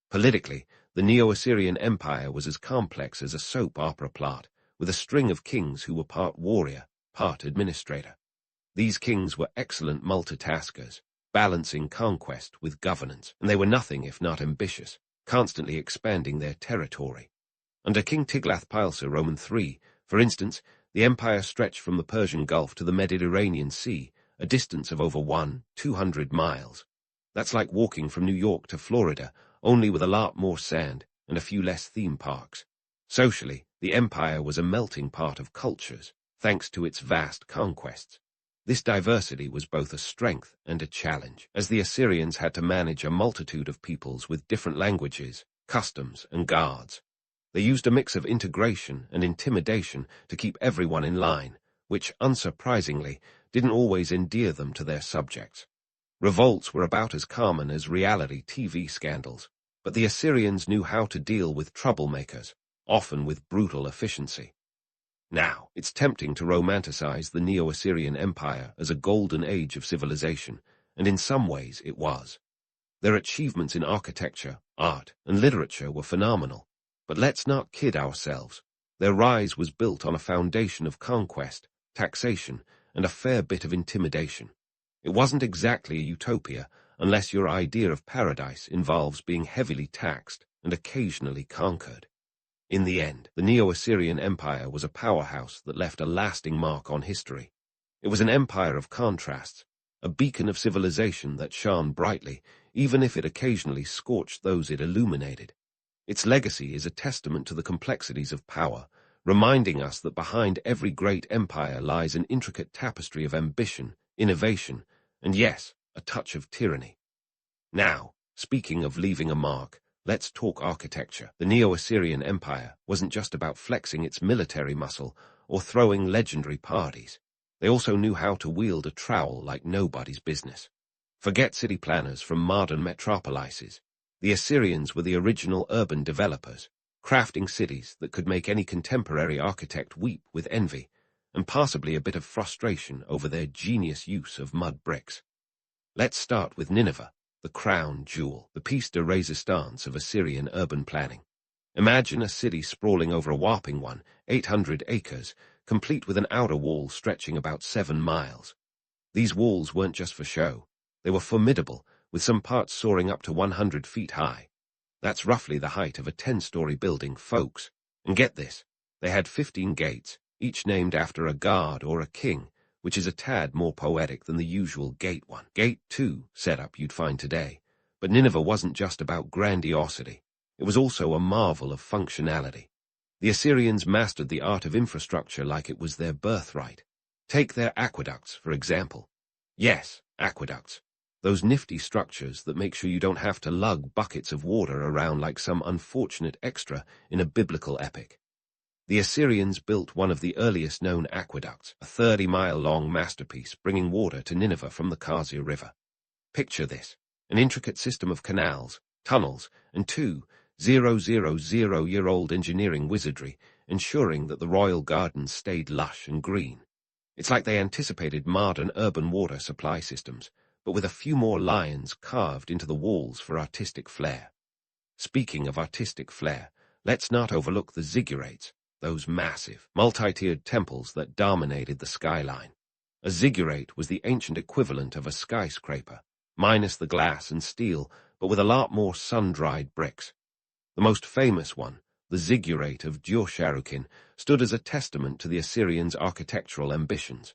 Politically, the Neo-Assyrian Empire was as complex as a soap opera plot, with a string of kings who were part warrior, part administrator. These kings were excellent multitaskers, balancing conquest with governance, and they were nothing if not ambitious, constantly expanding their territory. Under King Tiglath-Pileser Roman III, for instance, the empire stretched from the Persian Gulf to the Mediterranean Sea, a distance of over 200 miles. That's like walking from New York to Florida, only with a lot more sand and a few less theme parks. Socially, the empire was a melting pot of cultures, thanks to its vast conquests. This diversity was both a strength and a challenge, as the Assyrians had to manage a multitude of peoples with different languages, customs, and guards. They used a mix of integration and intimidation to keep everyone in line, which, unsurprisingly, didn't always endear them to their subjects. Revolts were about as common as reality TV scandals, but the Assyrians knew how to deal with troublemakers, often with brutal efficiency. Now, it's tempting to romanticize the Neo-Assyrian Empire as a golden age of civilization, and in some ways it was. Their achievements in architecture, art, and literature were phenomenal, but let's not kid ourselves. Their rise was built on a foundation of conquest, taxation, and a fair bit of intimidation. It wasn't exactly a utopia, unless your idea of paradise involves being heavily taxed and occasionally conquered. In the end, the Neo-Assyrian Empire was a powerhouse that left a lasting mark on history. It was an empire of contrasts, a beacon of civilization that shone brightly, even if it occasionally scorched those it illuminated. Its legacy is a testament to the complexities of power, reminding us that behind every great empire lies an intricate tapestry of ambition, innovation, and yes, a touch of tyranny. Now, speaking of leaving a mark, let's talk architecture. The Neo-Assyrian Empire wasn't just about flexing its military muscle or throwing legendary parties. They also knew how to wield a trowel like nobody's business. Forget city planners from modern metropolises. The Assyrians were the original urban developers, crafting cities that could make any contemporary architect weep with envy, and possibly a bit of frustration over their genius use of mud bricks. Let's start with Nineveh, the crown jewel, the piece de resistance of Assyrian urban planning. Imagine a city sprawling over a whopping 800 acres, complete with an outer wall stretching about 7 miles. These walls weren't just for show. They were formidable, with some parts soaring up to 100 feet high. That's roughly the height of a 10-story building, folks. And get this, they had 15 gates, each named after a god or a king, which is a tad more poetic than the usual Gate 1, Gate 2 setup you'd find today. But Nineveh wasn't just about grandiosity. It was also a marvel of functionality. The Assyrians mastered the art of infrastructure like it was their birthright. Take their aqueducts, for example. Yes, aqueducts. Those nifty structures that make sure you don't have to lug buckets of water around like some unfortunate extra in a biblical epic. The Assyrians built one of the earliest known aqueducts, a 30-mile-long masterpiece bringing water to Nineveh from the Khazir River. Picture this, an intricate system of canals, tunnels, and 2,000-year-old engineering wizardry, ensuring that the royal gardens stayed lush and green. It's like they anticipated modern urban water supply systems, but with a few more lions carved into the walls for artistic flair. Speaking of artistic flair, let's not overlook the ziggurats, those massive, multi-tiered temples that dominated the skyline. A ziggurat was the ancient equivalent of a skyscraper, minus the glass and steel, but with a lot more sun-dried bricks. The most famous one, the ziggurat of Djur-Sharukin, stood as a testament to the Assyrians' architectural ambitions.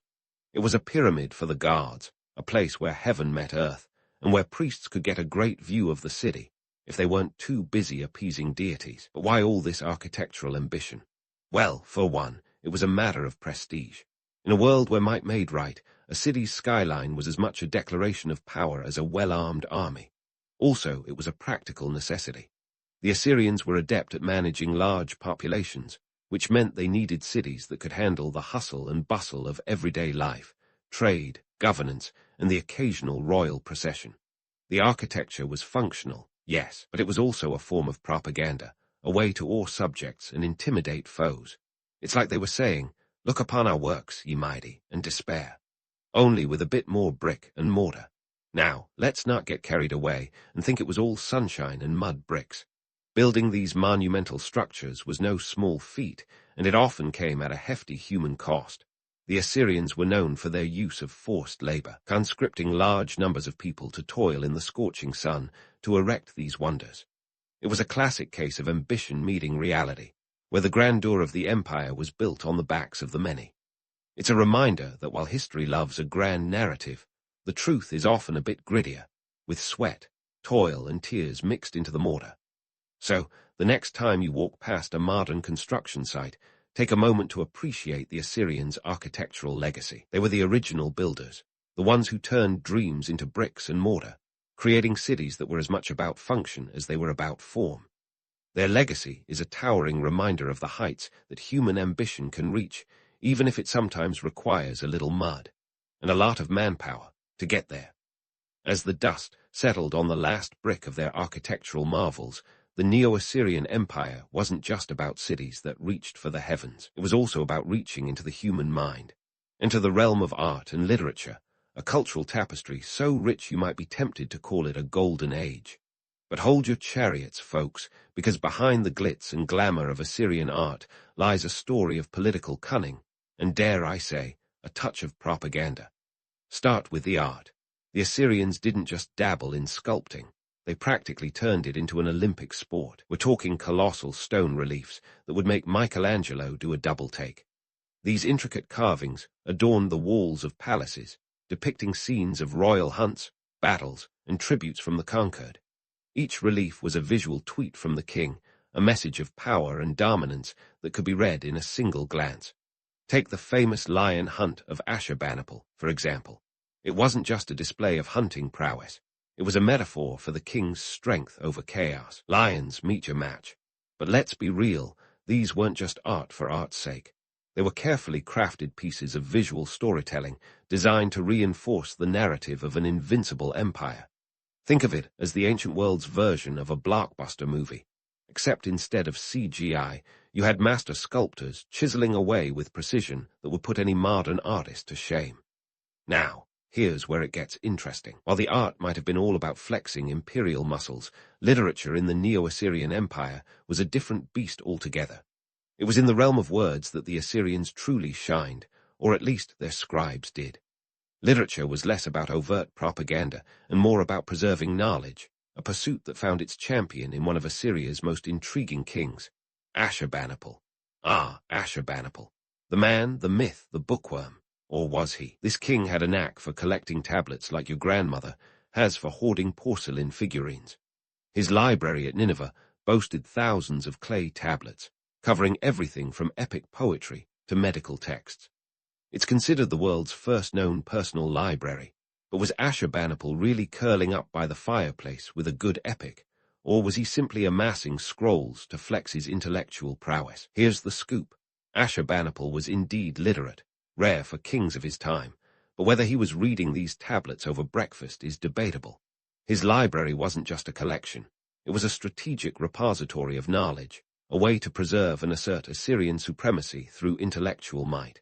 It was a pyramid for the gods, a place where heaven met earth, and where priests could get a great view of the city, if they weren't too busy appeasing deities. But why all this architectural ambition? Well, for one, it was a matter of prestige. In a world where might made right, a city's skyline was as much a declaration of power as a well-armed army. Also, it was a practical necessity. The Assyrians were adept at managing large populations, which meant they needed cities that could handle the hustle and bustle of everyday life, trade, governance, and the occasional royal procession. The architecture was functional, yes, but it was also a form of propaganda, a way to awe subjects and intimidate foes. It's like they were saying, "Look upon our works, ye mighty, and despair," only with a bit more brick and mortar. Now, let's not get carried away and think it was all sunshine and mud bricks. Building these monumental structures was no small feat, and it often came at a hefty human cost. The Assyrians were known for their use of forced labor, conscripting large numbers of people to toil in the scorching sun to erect these wonders. It was a classic case of ambition meeting reality, where the grandeur of the empire was built on the backs of the many. It's a reminder that while history loves a grand narrative, the truth is often a bit grittier, with sweat, toil, and tears mixed into the mortar. So, the next time you walk past a modern construction site, take a moment to appreciate the Assyrians' architectural legacy. They were the original builders, the ones who turned dreams into bricks and mortar, creating cities that were as much about function as they were about form. Their legacy is a towering reminder of the heights that human ambition can reach, even if it sometimes requires a little mud and a lot of manpower to get there. As the dust settled on the last brick of their architectural marvels, the Neo-Assyrian Empire wasn't just about cities that reached for the heavens. It was also about reaching into the human mind, into the realm of art and literature, a cultural tapestry so rich you might be tempted to call it a golden age. But hold your chariots, folks, because behind the glitz and glamour of Assyrian art lies a story of political cunning, and dare I say, a touch of propaganda. Start with the art. The Assyrians didn't just dabble in sculpting. They practically turned it into an Olympic sport. We're talking colossal stone reliefs that would make Michelangelo do a double take. These intricate carvings adorned the walls of palaces, depicting scenes of royal hunts, battles, and tributes from the conquered. Each relief was a visual tweet from the king, a message of power and dominance that could be read in a single glance. Take the famous lion hunt of Ashurbanipal, for example. It wasn't just a display of hunting prowess. It was a metaphor for the king's strength over chaos. Lions, meet your match. But let's be real, these weren't just art for art's sake. They were carefully crafted pieces of visual storytelling designed to reinforce the narrative of an invincible empire. Think of it as the ancient world's version of a blockbuster movie. Except instead of CGI, you had master sculptors chiseling away with precision that would put any modern artist to shame. Now, here's where it gets interesting. While the art might have been all about flexing imperial muscles, literature in the Neo-Assyrian Empire was a different beast altogether. It was in the realm of words that the Assyrians truly shined, or at least their scribes did. Literature was less about overt propaganda and more about preserving knowledge, a pursuit that found its champion in one of Assyria's most intriguing kings, Ashurbanipal. Ah, Ashurbanipal. The man, the myth, the bookworm. Or was he? This king had a knack for collecting tablets like your grandmother has for hoarding porcelain figurines. His library at Nineveh boasted thousands of clay tablets, covering everything from epic poetry to medical texts. It's considered the world's first known personal library, But was Ashurbanipal really curling up by the fireplace with a good epic, or was he simply amassing scrolls to flex his intellectual prowess? Here's the scoop. Ashurbanipal was indeed literate, rare for kings of his time, but whether he was reading these tablets over breakfast is debatable. His library wasn't just a collection. It was a strategic repository of knowledge, a way to preserve and assert Assyrian supremacy through intellectual might.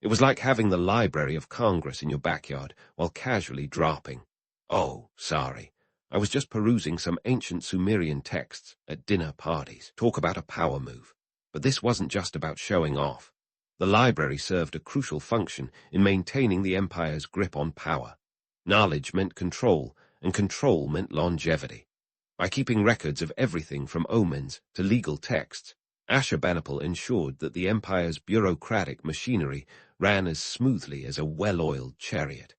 It was like having the Library of Congress in your backyard while casually dropping, "Oh, sorry, I was just perusing some ancient Sumerian texts at dinner parties." Talk about a power move. But this wasn't just about showing off. The library served a crucial function in maintaining the empire's grip on power. Knowledge meant control, and control meant longevity. By keeping records of everything from omens to legal texts, Ashurbanipal ensured that the empire's bureaucratic machinery ran as smoothly as a well-oiled chariot.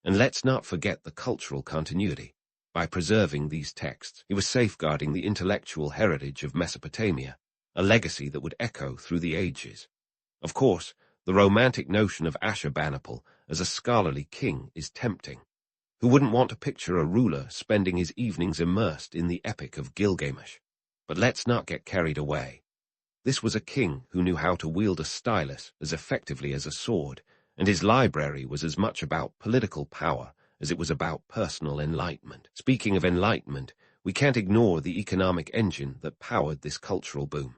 And let's not forget the cultural continuity. By preserving these texts, he was safeguarding the intellectual heritage of Mesopotamia, a legacy that would echo through the ages. Of course, the romantic notion of Ashurbanipal as a scholarly king is tempting. Who wouldn't want to picture a ruler spending his evenings immersed in the Epic of Gilgamesh? But let's not get carried away. This was a king who knew how to wield a stylus as effectively as a sword, and his library was as much about political power as it was about personal enlightenment. Speaking of enlightenment, we can't ignore the economic engine that powered this cultural boom.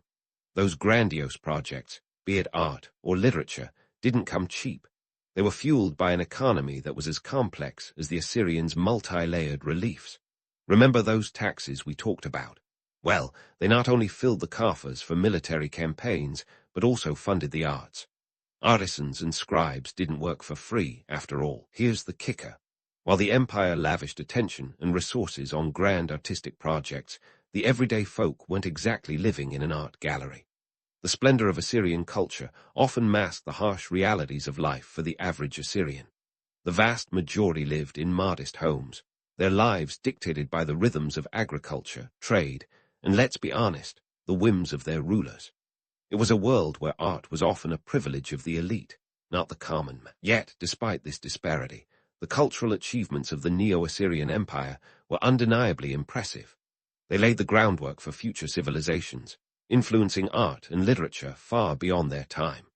Those grandiose projects, be it art or literature, didn't come cheap. They were fueled by an economy that was as complex as the Assyrians' multi-layered reliefs. Remember those taxes we talked about? Well, they not only filled the coffers for military campaigns, but also funded the arts. Artisans and scribes didn't work for free, after all. Here's the kicker. While the empire lavished attention and resources on grand artistic projects, the everyday folk weren't exactly living in an art gallery. The splendor of Assyrian culture often masked the harsh realities of life for the average Assyrian. The vast majority lived in modest homes, their lives dictated by the rhythms of agriculture, trade, and let's be honest, the whims of their rulers. It was a world where art was often a privilege of the elite, not the common man. Yet, despite this disparity, the cultural achievements of the Neo-Assyrian Empire were undeniably impressive. They laid the groundwork for future civilizations, influencing art and literature far beyond their time.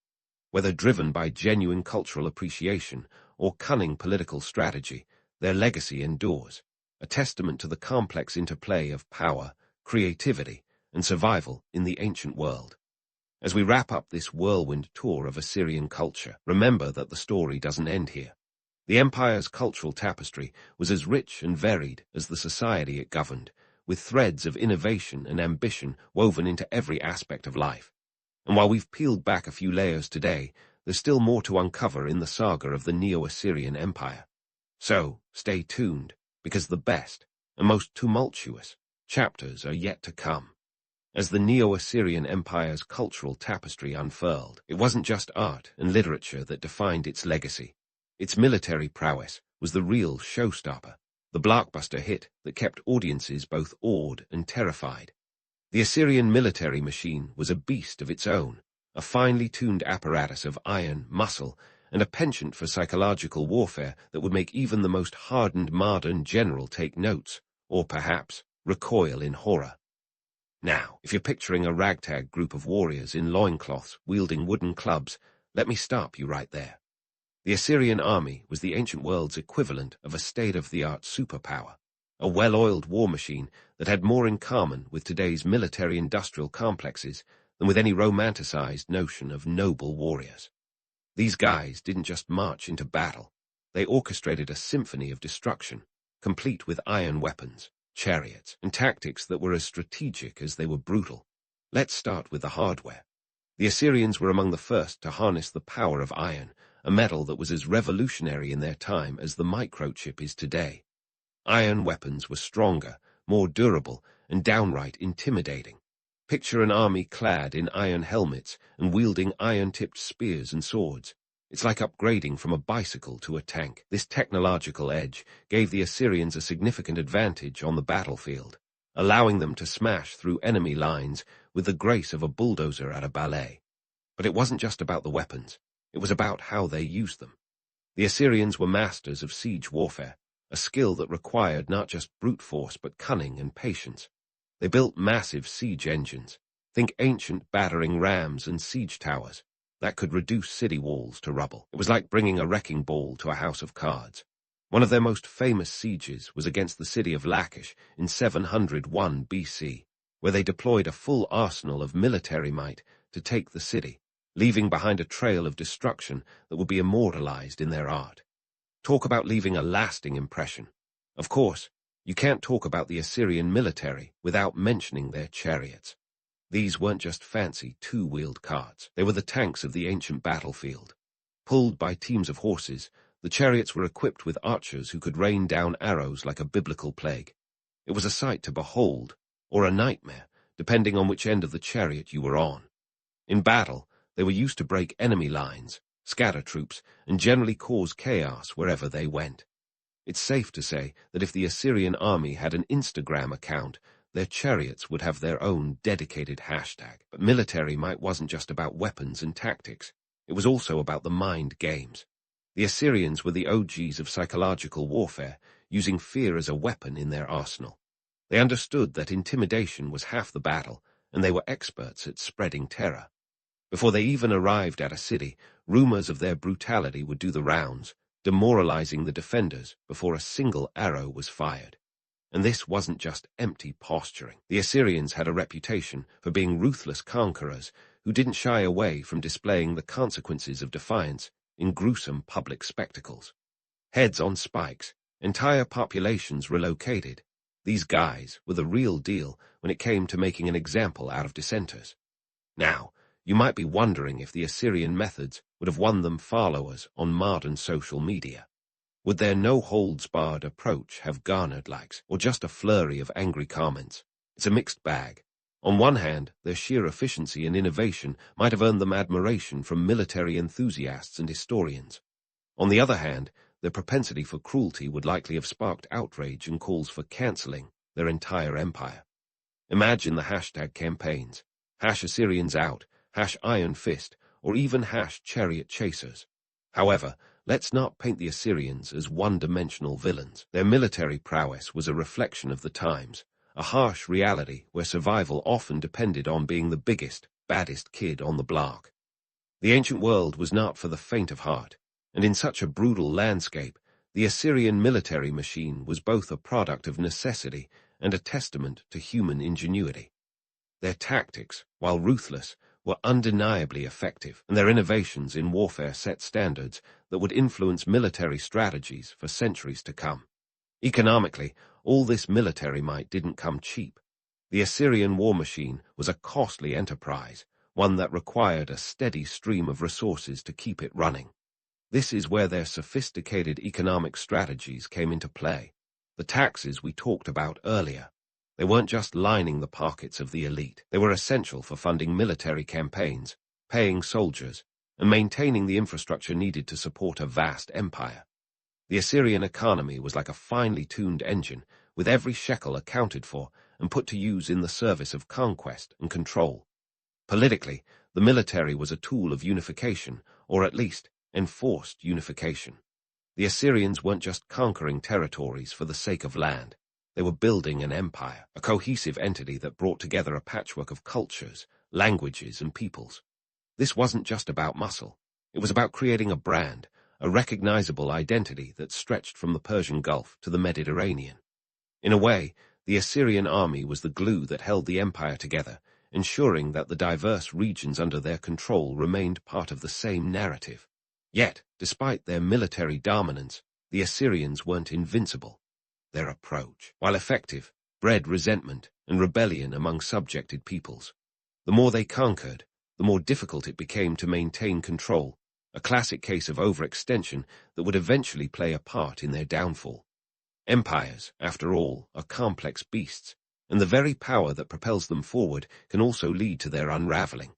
Whether driven by genuine cultural appreciation or cunning political strategy, their legacy endures, a testament to the complex interplay of power, creativity, and survival in the ancient world. As we wrap up this whirlwind tour of Assyrian culture, remember that the story doesn't end here. The empire's cultural tapestry was as rich and varied as the society it governed, with threads of innovation and ambition woven into every aspect of life. And while we've peeled back a few layers today, there's still more to uncover in the saga of the Neo-Assyrian Empire. So, stay tuned, because the best and most tumultuous chapters are yet to come. As the Neo-Assyrian Empire's cultural tapestry unfurled, it wasn't just art and literature that defined its legacy. Its military prowess was the real showstopper, the blockbuster hit that kept audiences both awed and terrified. The Assyrian military machine was a beast of its own, a finely tuned apparatus of iron, muscle, and a penchant for psychological warfare that would make even the most hardened modern general take notes, or perhaps recoil in horror. Now, if you're picturing a ragtag group of warriors in loincloths wielding wooden clubs, let me stop you right there. The Assyrian army was the ancient world's equivalent of a state-of-the-art superpower, a well-oiled war machine that had more in common with today's military-industrial complexes than with any romanticized notion of noble warriors. These guys didn't just march into battle. They orchestrated a symphony of destruction, complete with iron weapons, chariots, and tactics that were as strategic as they were brutal. Let's start with the hardware. The Assyrians were among the first to harness the power of iron, a metal that was as revolutionary in their time as the microchip is today. Iron weapons were stronger, more durable, and downright intimidating. Picture an army clad in iron helmets and wielding iron-tipped spears and swords. It's like upgrading from a bicycle to a tank. This technological edge gave the Assyrians a significant advantage on the battlefield, allowing them to smash through enemy lines with the grace of a bulldozer at a ballet. But it wasn't just about the weapons. It was about how they used them. The Assyrians were masters of siege warfare, a skill that required not just brute force but cunning and patience. They built massive siege engines, think ancient battering rams and siege towers, that could reduce city walls to rubble. It was like bringing a wrecking ball to a house of cards. One of their most famous sieges was against the city of Lachish in 701 BC, where they deployed a full arsenal of military might to take the city, leaving behind a trail of destruction that would be immortalized in their art. Talk about leaving a lasting impression. Of course, you can't talk about the Assyrian military without mentioning their chariots. These weren't just fancy two-wheeled carts. They were the tanks of the ancient battlefield. Pulled by teams of horses, the chariots were equipped with archers who could rain down arrows like a biblical plague. It was a sight to behold, or a nightmare, depending on which end of the chariot you were on. In battle, they were used to break enemy lines, scatter troops, and generally cause chaos wherever they went. It's safe to say that if the Assyrian army had an Instagram account, their chariots would have their own dedicated hashtag. But military might wasn't just about weapons and tactics. It was also about the mind games. The Assyrians were the OGs of psychological warfare, using fear as a weapon in their arsenal. They understood that intimidation was half the battle, and they were experts at spreading terror. Before they even arrived at a city, rumors of their brutality would do the rounds, demoralizing the defenders before a single arrow was fired. And this wasn't just empty posturing. The Assyrians had a reputation for being ruthless conquerors who didn't shy away from displaying the consequences of defiance in gruesome public spectacles. Heads on spikes, entire populations relocated. These guys were the real deal when it came to making an example out of dissenters. Now, you might be wondering if the Assyrian methods would have won them followers on modern social media. Would their no-holds-barred approach have garnered likes, or just a flurry of angry comments? It's a mixed bag. On one hand, their sheer efficiency and innovation might have earned them admiration from military enthusiasts and historians. On the other hand, their propensity for cruelty would likely have sparked outrage and calls for cancelling their entire empire. Imagine the hashtag campaigns, #Assyrians out, #Iron Fist, or even #Chariot Chasers. However, let's not paint the Assyrians as one-dimensional villains. Their military prowess was a reflection of the times, a harsh reality where survival often depended on being the biggest, baddest kid on the block. The ancient world was not for the faint of heart, and in such a brutal landscape, the Assyrian military machine was both a product of necessity and a testament to human ingenuity. Their tactics, while ruthless, were undeniably effective, and their innovations in warfare set standards that would influence military strategies for centuries to come. Economically, all this military might didn't come cheap. The Assyrian war machine was a costly enterprise, one that required a steady stream of resources to keep it running. This is where their sophisticated economic strategies came into play. The taxes we talked about earlier. They weren't just lining the pockets of the elite. They were essential for funding military campaigns, paying soldiers, and maintaining the infrastructure needed to support a vast empire. The Assyrian economy was like a finely tuned engine, with every shekel accounted for and put to use in the service of conquest and control. Politically, the military was a tool of unification, or at least enforced unification. The Assyrians weren't just conquering territories for the sake of land. They were building an empire, a cohesive entity that brought together a patchwork of cultures, languages, and peoples. This wasn't just about muscle. It was about creating a brand, a recognizable identity that stretched from the Persian Gulf to the Mediterranean. In a way, the Assyrian army was the glue that held the empire together, ensuring that the diverse regions under their control remained part of the same narrative. Yet, despite their military dominance, the Assyrians weren't invincible. Their approach, while effective, bred resentment and rebellion among subjected peoples. The more they conquered, the more difficult it became to maintain control, a classic case of overextension that would eventually play a part in their downfall. Empires, after all, are complex beasts, and the very power that propels them forward can also lead to their unraveling.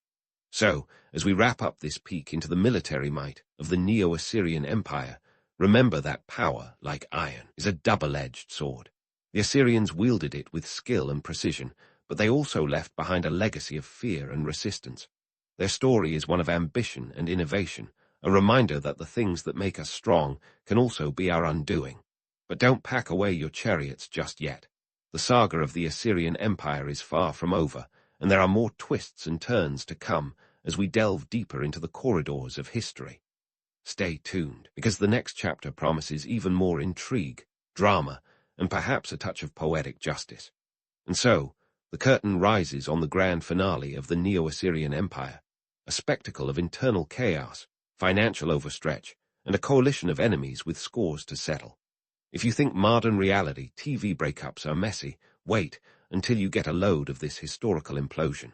So, as we wrap up this peek into the military might of the Neo-Assyrian Empire, remember that power, like iron, is a double-edged sword. The Assyrians wielded it with skill and precision, but they also left behind a legacy of fear and resistance. Their story is one of ambition and innovation, a reminder that the things that make us strong can also be our undoing. But don't pack away your chariots just yet. The saga of the Assyrian Empire is far from over, and there are more twists and turns to come as we delve deeper into the corridors of history. Stay tuned, because the next chapter promises even more intrigue, drama, and perhaps a touch of poetic justice. And so, the curtain rises on the grand finale of the Neo-Assyrian Empire, a spectacle of internal chaos, financial overstretch, and a coalition of enemies with scores to settle. If you think modern reality TV breakups are messy, wait until you get a load of this historical implosion.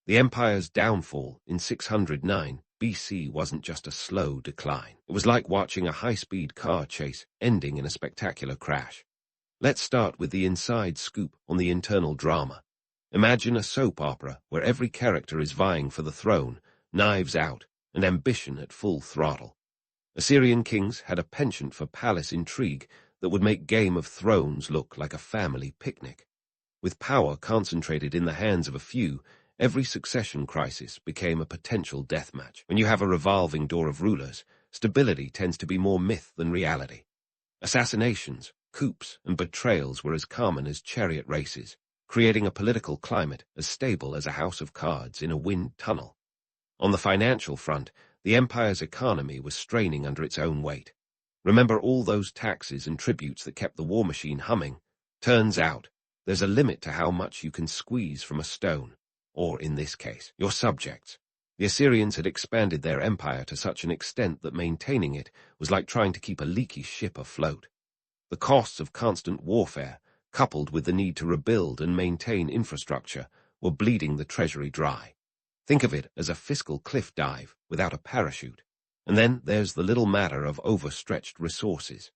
The empire's downfall in 609 BC wasn't just a slow decline. It was like watching a high-speed car chase ending in a spectacular crash. Let's start with the inside scoop on the internal drama. Imagine a soap opera where every character is vying for the throne, knives out, and ambition at full throttle. Assyrian kings had a penchant for palace intrigue that would make Game of Thrones look like a family picnic. With power concentrated in the hands of a few, every succession crisis became a potential deathmatch. When you have a revolving door of rulers, stability tends to be more myth than reality. Assassinations, coups, and betrayals were as common as chariot races, creating a political climate as stable as a house of cards in a wind tunnel. On the financial front, the empire's economy was straining under its own weight. Remember all those taxes and tributes that kept the war machine humming? Turns out, there's a limit to how much you can squeeze from a stone, or in this case, your subjects. The Assyrians had expanded their empire to such an extent that maintaining it was like trying to keep a leaky ship afloat. The costs of constant warfare, coupled with the need to rebuild and maintain infrastructure, were bleeding the treasury dry. Think of it as a fiscal cliff dive without a parachute. And then there's the little matter of overstretched resources.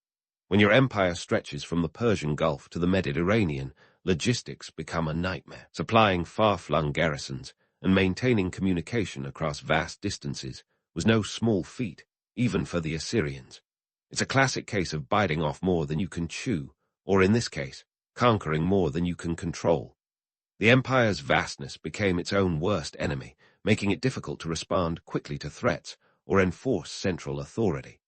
When your empire stretches from the Persian Gulf to the Mediterranean, logistics become a nightmare. Supplying far-flung garrisons and maintaining communication across vast distances was no small feat, even for the Assyrians. It's a classic case of biting off more than you can chew, or in this case, conquering more than you can control. The empire's vastness became its own worst enemy, making it difficult to respond quickly to threats or enforce central authority.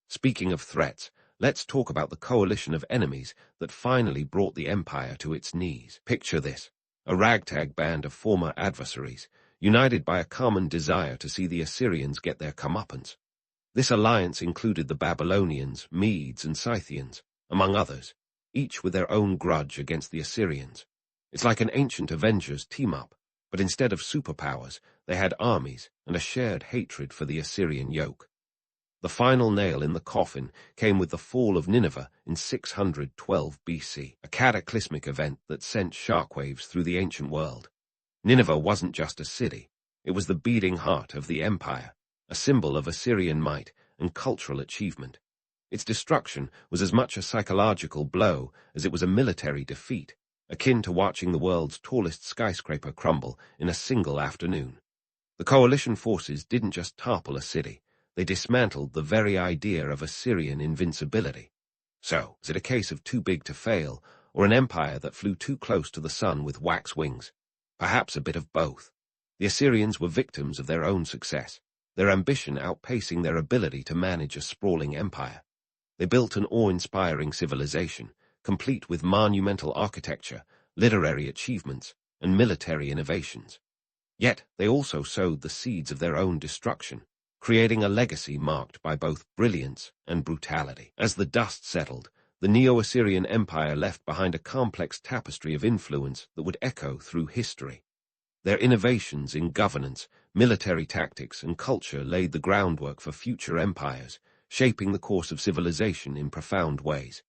Speaking of threats, let's talk about the coalition of enemies that finally brought the empire to its knees. Picture this: a ragtag band of former adversaries, united by a common desire to see the Assyrians get their comeuppance. This alliance included the Babylonians, Medes, and Scythians, among others, each with their own grudge against the Assyrians. It's like an ancient Avengers team-up, but instead of superpowers, they had armies and a shared hatred for the Assyrian yoke. The final nail in the coffin came with the fall of Nineveh in 612 BC, a cataclysmic event that sent shockwaves through the ancient world. Nineveh wasn't just a city, it was the beating heart of the empire, a symbol of Assyrian might and cultural achievement. Its destruction was as much a psychological blow as it was a military defeat, akin to watching the world's tallest skyscraper crumble in a single afternoon. The coalition forces didn't just topple a city, they dismantled the very idea of Assyrian invincibility. So, is it a case of too big to fail, or an empire that flew too close to the sun with wax wings? Perhaps a bit of both. The Assyrians were victims of their own success, their ambition outpacing their ability to manage a sprawling empire. They built an awe-inspiring civilization, complete with monumental architecture, literary achievements, and military innovations. Yet they also sowed the seeds of their own destruction, creating a legacy marked by both brilliance and brutality. As the dust settled, the Neo-Assyrian Empire left behind a complex tapestry of influence that would echo through history. Their innovations in governance, military tactics, and culture laid the groundwork for future empires, shaping the course of civilization in profound ways.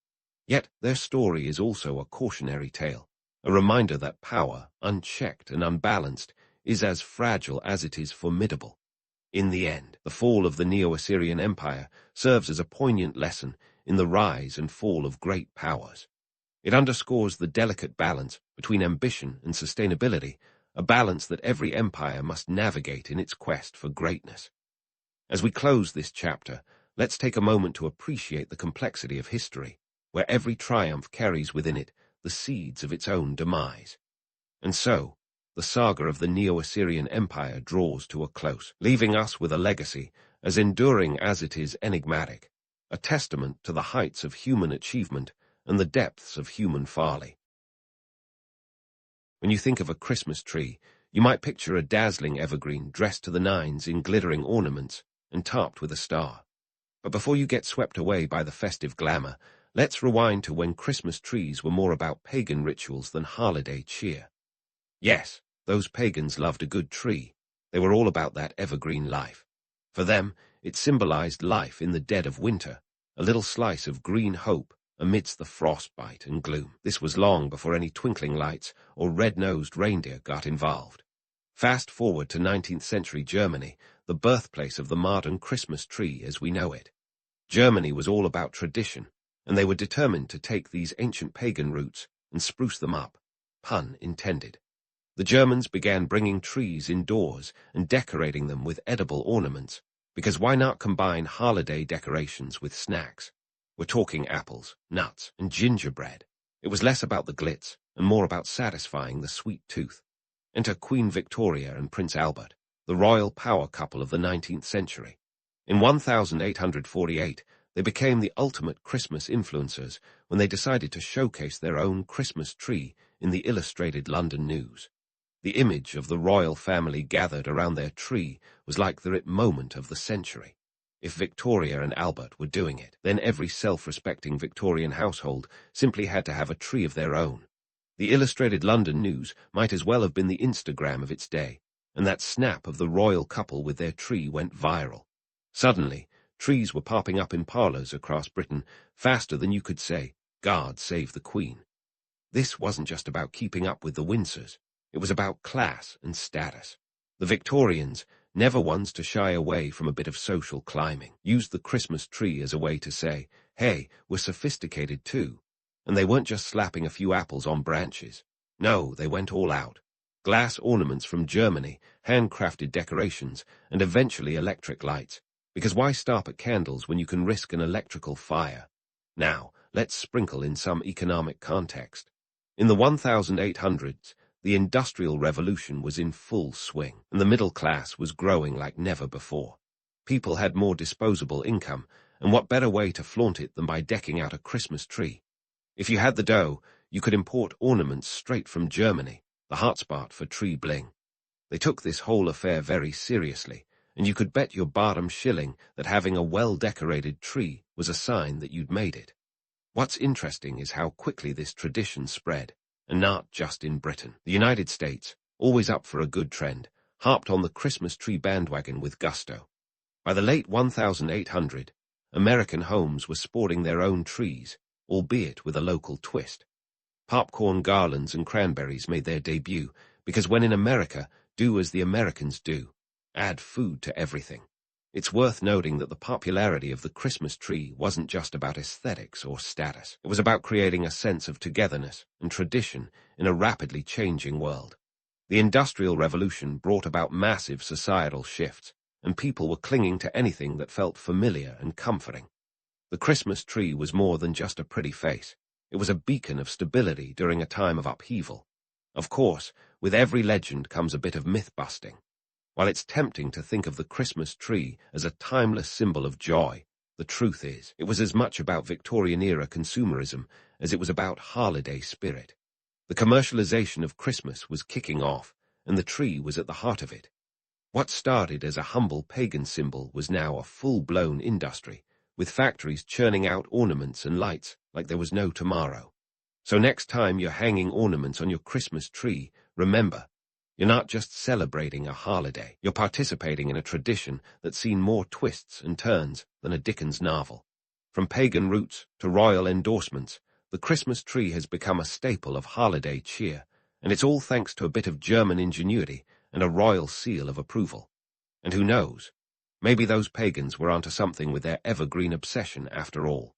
Yet their story is also a cautionary tale, a reminder that power, unchecked and unbalanced, is as fragile as it is formidable. In the end, the fall of the Neo-Assyrian Empire serves as a poignant lesson in the rise and fall of great powers. It underscores the delicate balance between ambition and sustainability, a balance that every empire must navigate in its quest for greatness. As we close this chapter, let's take a moment to appreciate the complexity of history, where every triumph carries within it the seeds of its own demise. And so, the saga of the Neo-Assyrian Empire draws to a close, leaving us with a legacy, as enduring as it is enigmatic, a testament to the heights of human achievement and the depths of human folly. When you think of a Christmas tree, you might picture a dazzling evergreen dressed to the nines in glittering ornaments and topped with a star. But before you get swept away by the festive glamour, let's rewind to when Christmas trees were more about pagan rituals than holiday cheer. Yes, those pagans loved a good tree. They were all about that evergreen life. For them, it symbolized life in the dead of winter, a little slice of green hope amidst the frostbite and gloom. This was long before any twinkling lights or red-nosed reindeer got involved. Fast forward to 19th century Germany, the birthplace of the modern Christmas tree as we know it. Germany was all about tradition, and they were determined to take these ancient pagan roots and spruce them up, pun intended. The Germans began bringing trees indoors and decorating them with edible ornaments, because why not combine holiday decorations with snacks? We're talking apples, nuts, and gingerbread. It was less about the glitz and more about satisfying the sweet tooth. Enter Queen Victoria and Prince Albert, the royal power couple of the 19th century. In 1848, they became the ultimate Christmas influencers when they decided to showcase their own Christmas tree in the Illustrated London News. The image of the royal family gathered around their tree was like the moment of the century. If Victoria and Albert were doing it, then every self-respecting Victorian household simply had to have a tree of their own. The Illustrated London News might as well have been the Instagram of its day, and that snap of the royal couple with their tree went viral. Suddenly, trees were popping up in parlours across Britain faster than you could say, "God save the Queen." This wasn't just about keeping up with the Windsors. It was about class and status. The Victorians, never ones to shy away from a bit of social climbing, used the Christmas tree as a way to say, hey, we're sophisticated too. And they weren't just slapping a few apples on branches. No, they went all out. Glass ornaments from Germany, handcrafted decorations, and eventually electric lights. Because why stop at candles when you can risk an electrical fire? Now, let's sprinkle in some economic context. In the 1800s, the Industrial Revolution was in full swing, and the middle class was growing like never before. People had more disposable income, and what better way to flaunt it than by decking out a Christmas tree? If you had the dough, you could import ornaments straight from Germany, the hotspot for tree bling. They took this whole affair very seriously, and you could bet your bottom shilling that having a well-decorated tree was a sign that you'd made it. What's interesting is how quickly this tradition spread, and not just in Britain. The United States, always up for a good trend, harped on the Christmas tree bandwagon with gusto. By the late 1800s, American homes were sporting their own trees, albeit with a local twist. Popcorn garlands and cranberries made their debut, because when in America, do as the Americans do, add food to everything. It's worth noting that the popularity of the Christmas tree wasn't just about aesthetics or status. It was about creating a sense of togetherness and tradition in a rapidly changing world. The Industrial Revolution brought about massive societal shifts, and people were clinging to anything that felt familiar and comforting. The Christmas tree was more than just a pretty face. It was a beacon of stability during a time of upheaval. Of course, with every legend comes a bit of myth-busting. While it's tempting to think of the Christmas tree as a timeless symbol of joy, the truth is, it was as much about Victorian-era consumerism as it was about holiday spirit. The commercialization of Christmas was kicking off, and the tree was at the heart of it. What started as a humble pagan symbol was now a full-blown industry, with factories churning out ornaments and lights like there was no tomorrow. So next time you're hanging ornaments on your Christmas tree, remember, you're not just celebrating a holiday, you're participating in a tradition that's seen more twists and turns than a Dickens novel. From pagan roots to royal endorsements, the Christmas tree has become a staple of holiday cheer, and it's all thanks to a bit of German ingenuity and a royal seal of approval. And who knows, maybe those pagans were onto something with their evergreen obsession after all.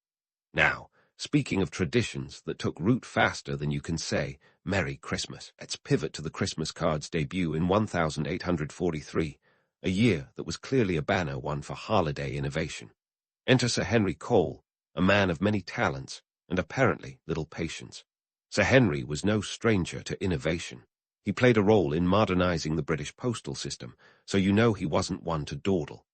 Now, speaking of traditions that took root faster than you can say, Merry Christmas, let's pivot to the Christmas card's debut in 1843, a year that was clearly a banner one for holiday innovation. Enter Sir Henry Cole, a man of many talents and apparently little patience. Sir Henry was no stranger to innovation. He played a role in modernizing the British postal system, so you know he wasn't one to dawdle.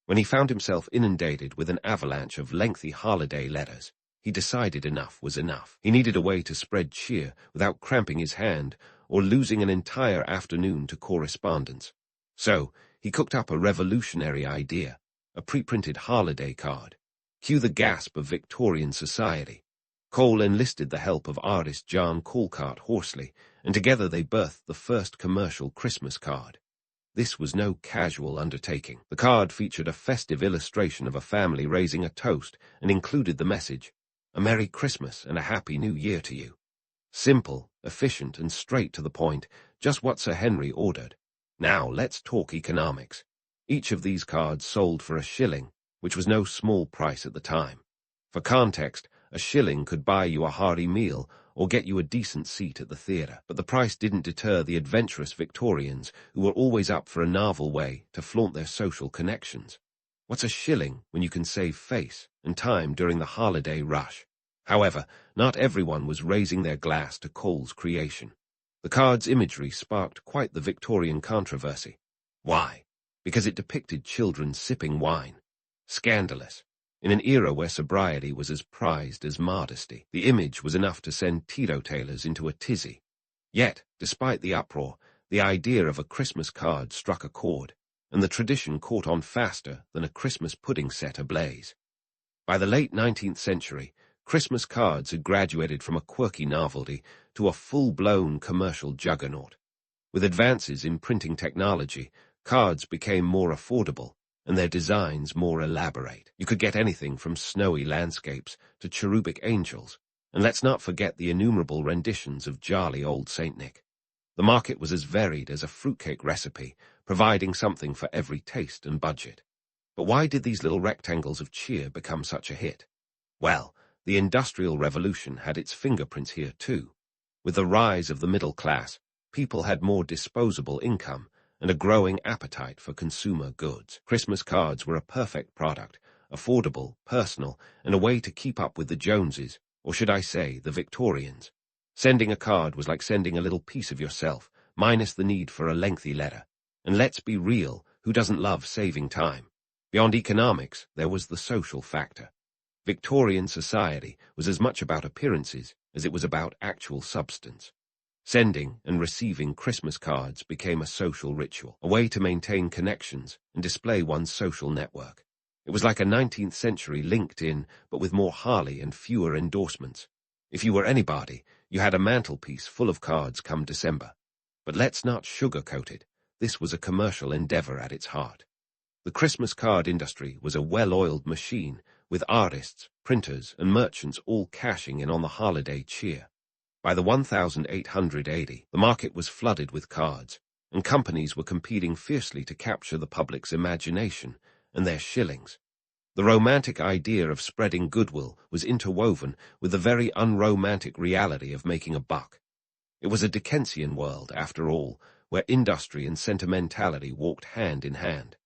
When he found himself inundated with an avalanche of lengthy holiday letters, he decided enough was enough. He needed a way to spread cheer without cramping his hand or losing an entire afternoon to correspondence. So, he cooked up a revolutionary idea, a pre-printed holiday card. Cue the gasp of Victorian society. Cole enlisted the help of artist John Calcart Horsley, and together they birthed the first commercial Christmas card. This was no casual undertaking. The card featured a festive illustration of a family raising a toast and included the message, "A Merry Christmas and a Happy New Year to you." Simple, efficient, and straight to the point, just what Sir Henry ordered. Now, let's talk economics. Each of these cards sold for £1, which was no small price at the time. For context, £1 could buy you a hearty meal or get you a decent seat at the theatre. But the price didn't deter the adventurous Victorians, who were always up for a novel way to flaunt their social connections. What's £1 when you can save face and time during the holiday rush? However, not everyone was raising their glass to Cole's creation. The card's imagery sparked quite the Victorian controversy. Why? Because it depicted children sipping wine. Scandalous. In an era where sobriety was as prized as modesty, the image was enough to send teetotalers into a tizzy. Yet, despite the uproar, the idea of a Christmas card struck a chord, and the tradition caught on faster than a Christmas pudding set ablaze. By the late 19th century, Christmas cards had graduated from a quirky novelty to a full-blown commercial juggernaut. With advances in printing technology, cards became more affordable, and their designs more elaborate. You could get anything from snowy landscapes to cherubic angels, and let's not forget the innumerable renditions of jolly old Saint Nick. The market was as varied as a fruitcake recipe, providing something for every taste and budget. But why did these little rectangles of cheer become such a hit? Well, the Industrial Revolution had its fingerprints here too. With the rise of the middle class, people had more disposable income and a growing appetite for consumer goods. Christmas cards were a perfect product, affordable, personal, and a way to keep up with the Joneses, or should I say, the Victorians. Sending a card was like sending a little piece of yourself, minus the need for a lengthy letter. And let's be real, who doesn't love saving time? Beyond economics, there was the social factor. Victorian society was as much about appearances as it was about actual substance. Sending and receiving Christmas cards became a social ritual, a way to maintain connections and display one's social network. It was like a 19th century LinkedIn, but with more Harley and fewer endorsements. If you were anybody, you had a mantelpiece full of cards come December. But let's not sugarcoat it. This was a commercial endeavor at its heart. The Christmas card industry was a well-oiled machine, with artists, printers, and merchants all cashing in on the holiday cheer. By the 1880, the market was flooded with cards, and companies were competing fiercely to capture the public's imagination and their shillings. The romantic idea of spreading goodwill was interwoven with the very unromantic reality of making a buck. It was a Dickensian world, after all, where industry and sentimentality walked hand in hand.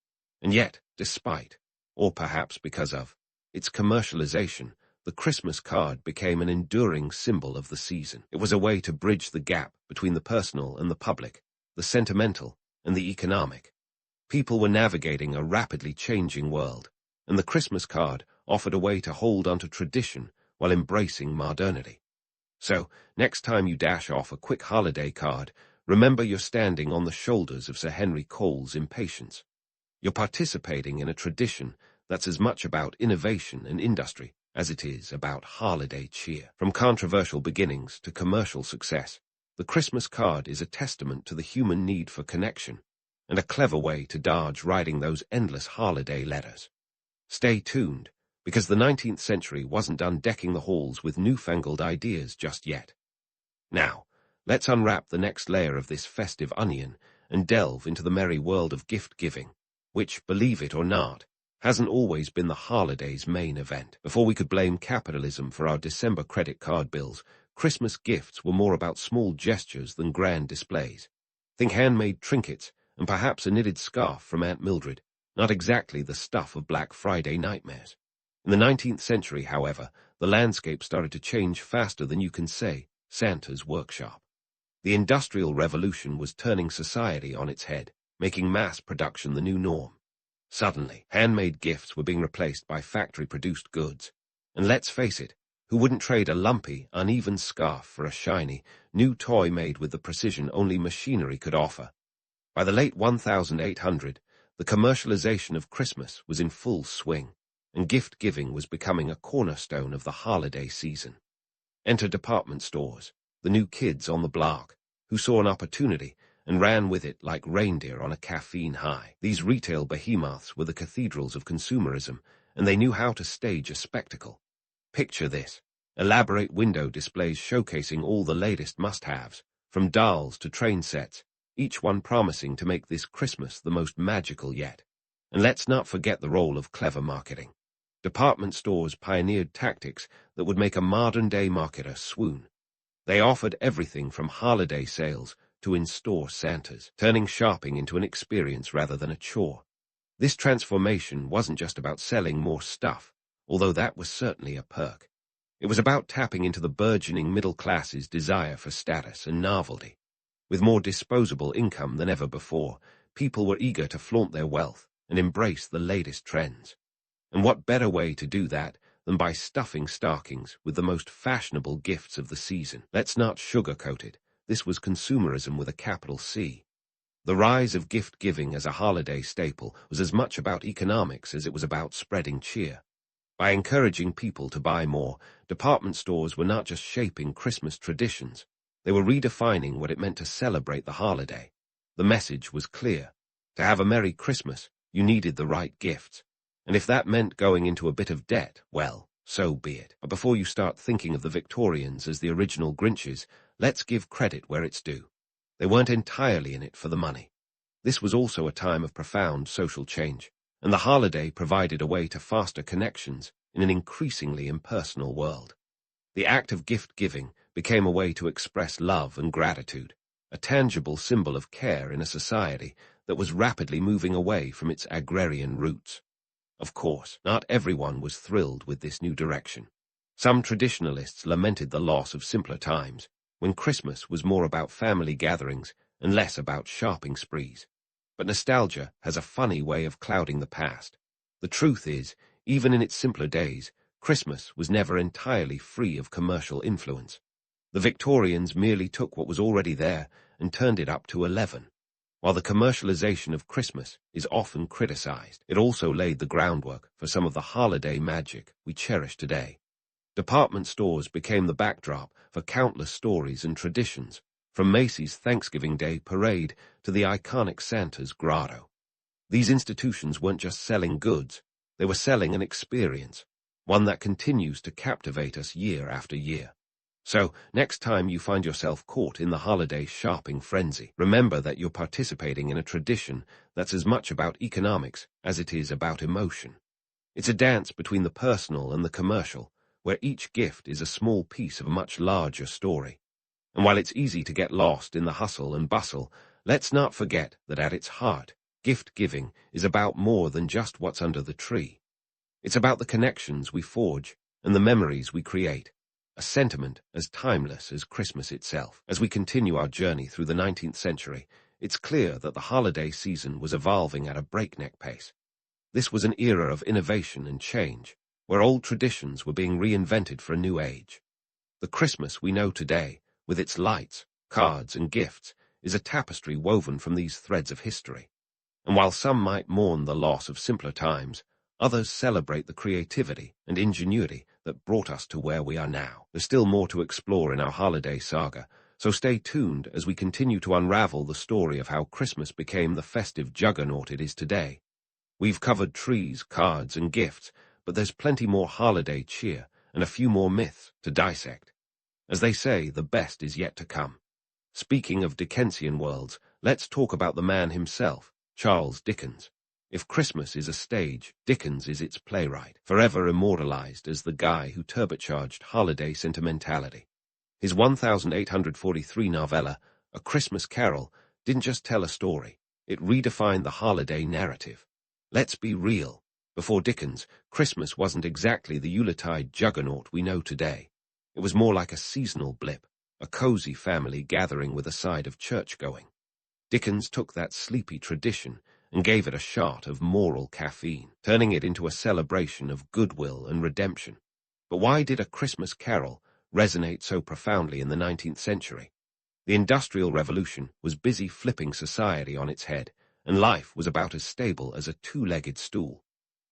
And yet, despite, or perhaps because of, its commercialization, the Christmas card became an enduring symbol of the season. It was a way to bridge the gap between the personal and the public, the sentimental and the economic. People were navigating a rapidly changing world, and the Christmas card offered a way to hold onto tradition while embracing modernity. So, next time you dash off a quick holiday card, remember you're standing on the shoulders of Sir Henry Cole's impatience. You're participating in a tradition that's as much about innovation and industry as it is about holiday cheer. From controversial beginnings to commercial success, the Christmas card is a testament to the human need for connection and a clever way to dodge writing those endless holiday letters. Stay tuned, because the 19th century wasn't done decking the halls with newfangled ideas just yet. Now, let's unwrap the next layer of this festive onion and delve into the merry world of gift-giving, which, believe it or not, hasn't always been the holiday's main event. Before we could blame capitalism for our December credit card bills, Christmas gifts were more about small gestures than grand displays. Think handmade trinkets and perhaps a knitted scarf from Aunt Mildred, not exactly the stuff of Black Friday nightmares. In the 19th century, however, the landscape started to change faster than you can say Santa's workshop. The Industrial Revolution was turning society on its head, making mass production the new norm. Suddenly, handmade gifts were being replaced by factory-produced goods. And let's face it, who wouldn't trade a lumpy, uneven scarf for a shiny, new toy made with the precision only machinery could offer? By the late 1800, the commercialization of Christmas was in full swing, and gift-giving was becoming a cornerstone of the holiday season. Enter department stores, the new kids on the block, who saw an opportunity and ran with it like reindeer on a caffeine high. These retail behemoths were the cathedrals of consumerism, and they knew how to stage a spectacle. Picture this: elaborate window displays showcasing all the latest must-haves, from dolls to train sets, each one promising to make this Christmas the most magical yet. And let's not forget the role of clever marketing. Department stores pioneered tactics that would make a modern-day marketer swoon. They offered everything from holiday sales to in-store Santas, turning shopping into an experience rather than a chore. This transformation wasn't just about selling more stuff, although that was certainly a perk. It was about tapping into the burgeoning middle class's desire for status and novelty. With more disposable income than ever before, people were eager to flaunt their wealth and embrace the latest trends. And what better way to do that than by stuffing stockings with the most fashionable gifts of the season? Let's not sugarcoat it. This was consumerism with a capital C. The rise of gift-giving as a holiday staple was as much about economics as it was about spreading cheer. By encouraging people to buy more, department stores were not just shaping Christmas traditions, they were redefining what it meant to celebrate the holiday. The message was clear. To have a Merry Christmas, you needed the right gifts. And if that meant going into a bit of debt, well, so be it. But before you start thinking of the Victorians as the original Grinches, let's give credit where it's due. They weren't entirely in it for the money. This was also a time of profound social change, and the holiday provided a way to foster connections in an increasingly impersonal world. The act of gift-giving became a way to express love and gratitude, a tangible symbol of care in a society that was rapidly moving away from its agrarian roots. Of course, not everyone was thrilled with this new direction. Some traditionalists lamented the loss of simpler times, when Christmas was more about family gatherings and less about shopping sprees. But nostalgia has a funny way of clouding the past. The truth is, even in its simpler days, Christmas was never entirely free of commercial influence. The Victorians merely took what was already there and turned it up to 11. While the commercialization of Christmas is often criticized, it also laid the groundwork for some of the holiday magic we cherish today. Department stores became the backdrop for countless stories and traditions, from Macy's Thanksgiving Day parade to the iconic Santa's grotto. These institutions weren't just selling goods, they were selling an experience, one that continues to captivate us year after year. So, next time you find yourself caught in the holiday shopping frenzy, remember that you're participating in a tradition that's as much about economics as it is about emotion. It's a dance between the personal and the commercial, where each gift is a small piece of a much larger story. And while it's easy to get lost in the hustle and bustle, let's not forget that at its heart, gift-giving is about more than just what's under the tree. It's about the connections we forge and the memories we create, a sentiment as timeless as Christmas itself. As we continue our journey through the 19th century, it's clear that the holiday season was evolving at a breakneck pace. This was an era of innovation and change, where old traditions were being reinvented for a new age. The Christmas we know today, with its lights, cards, and gifts, is a tapestry woven from these threads of history. And while some might mourn the loss of simpler times, others celebrate the creativity and ingenuity that brought us to where we are now. There's still more to explore in our holiday saga, so stay tuned as we continue to unravel the story of how Christmas became the festive juggernaut it is today. We've covered trees, cards, and gifts, but there's plenty more holiday cheer and a few more myths to dissect. As they say, the best is yet to come. Speaking of Dickensian worlds, let's talk about the man himself, Charles Dickens. If Christmas is a stage, Dickens is its playwright, forever immortalized as the guy who turbocharged holiday sentimentality. His 1843 novella, A Christmas Carol, didn't just tell a story, it redefined the holiday narrative. Let's be real. Before Dickens, Christmas wasn't exactly the Yuletide juggernaut we know today. It was more like a seasonal blip, a cozy family gathering with a side of church-going. Dickens took that sleepy tradition and gave it a shot of moral caffeine, turning it into a celebration of goodwill and redemption. But why did A Christmas Carol resonate so profoundly in the 19th century? The Industrial Revolution was busy flipping society on its head, and life was about as stable as a two-legged stool.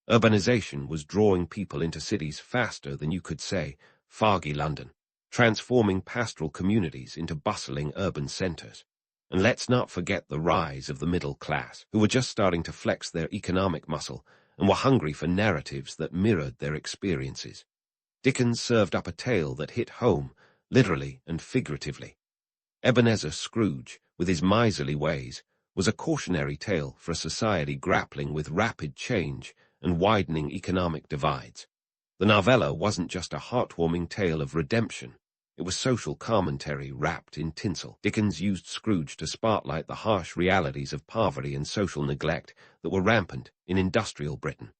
Urbanization was drawing people into cities faster than you could say foggy London, transforming pastoral communities into bustling urban centers. And let's not forget the rise of the middle class, who were just starting to flex their economic muscle and were hungry for narratives that mirrored their experiences. Dickens served up a tale that hit home, literally and figuratively. Ebenezer Scrooge, with his miserly ways, was a cautionary tale for a society grappling with rapid change and widening economic divides. The novella wasn't just a heartwarming tale of redemption. It was social commentary wrapped in tinsel. Dickens used Scrooge to spotlight the harsh realities of poverty and social neglect that were rampant in industrial Britain.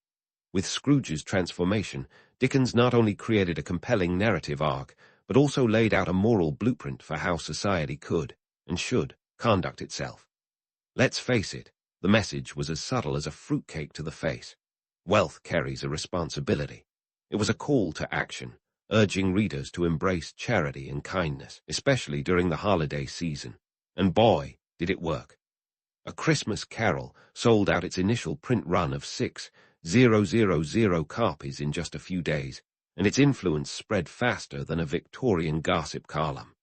With Scrooge's transformation, Dickens not only created a compelling narrative arc, but also laid out a moral blueprint for how society could, and should, conduct itself. Let's face it, the message was as subtle as a fruitcake to the face. Wealth carries a responsibility. It was a call to action, urging readers to embrace charity and kindness, especially during the holiday season. And boy, did it work. A Christmas Carol sold out its initial print run of 6,000 copies in just a few days, and its influence spread faster than a Victorian gossip column.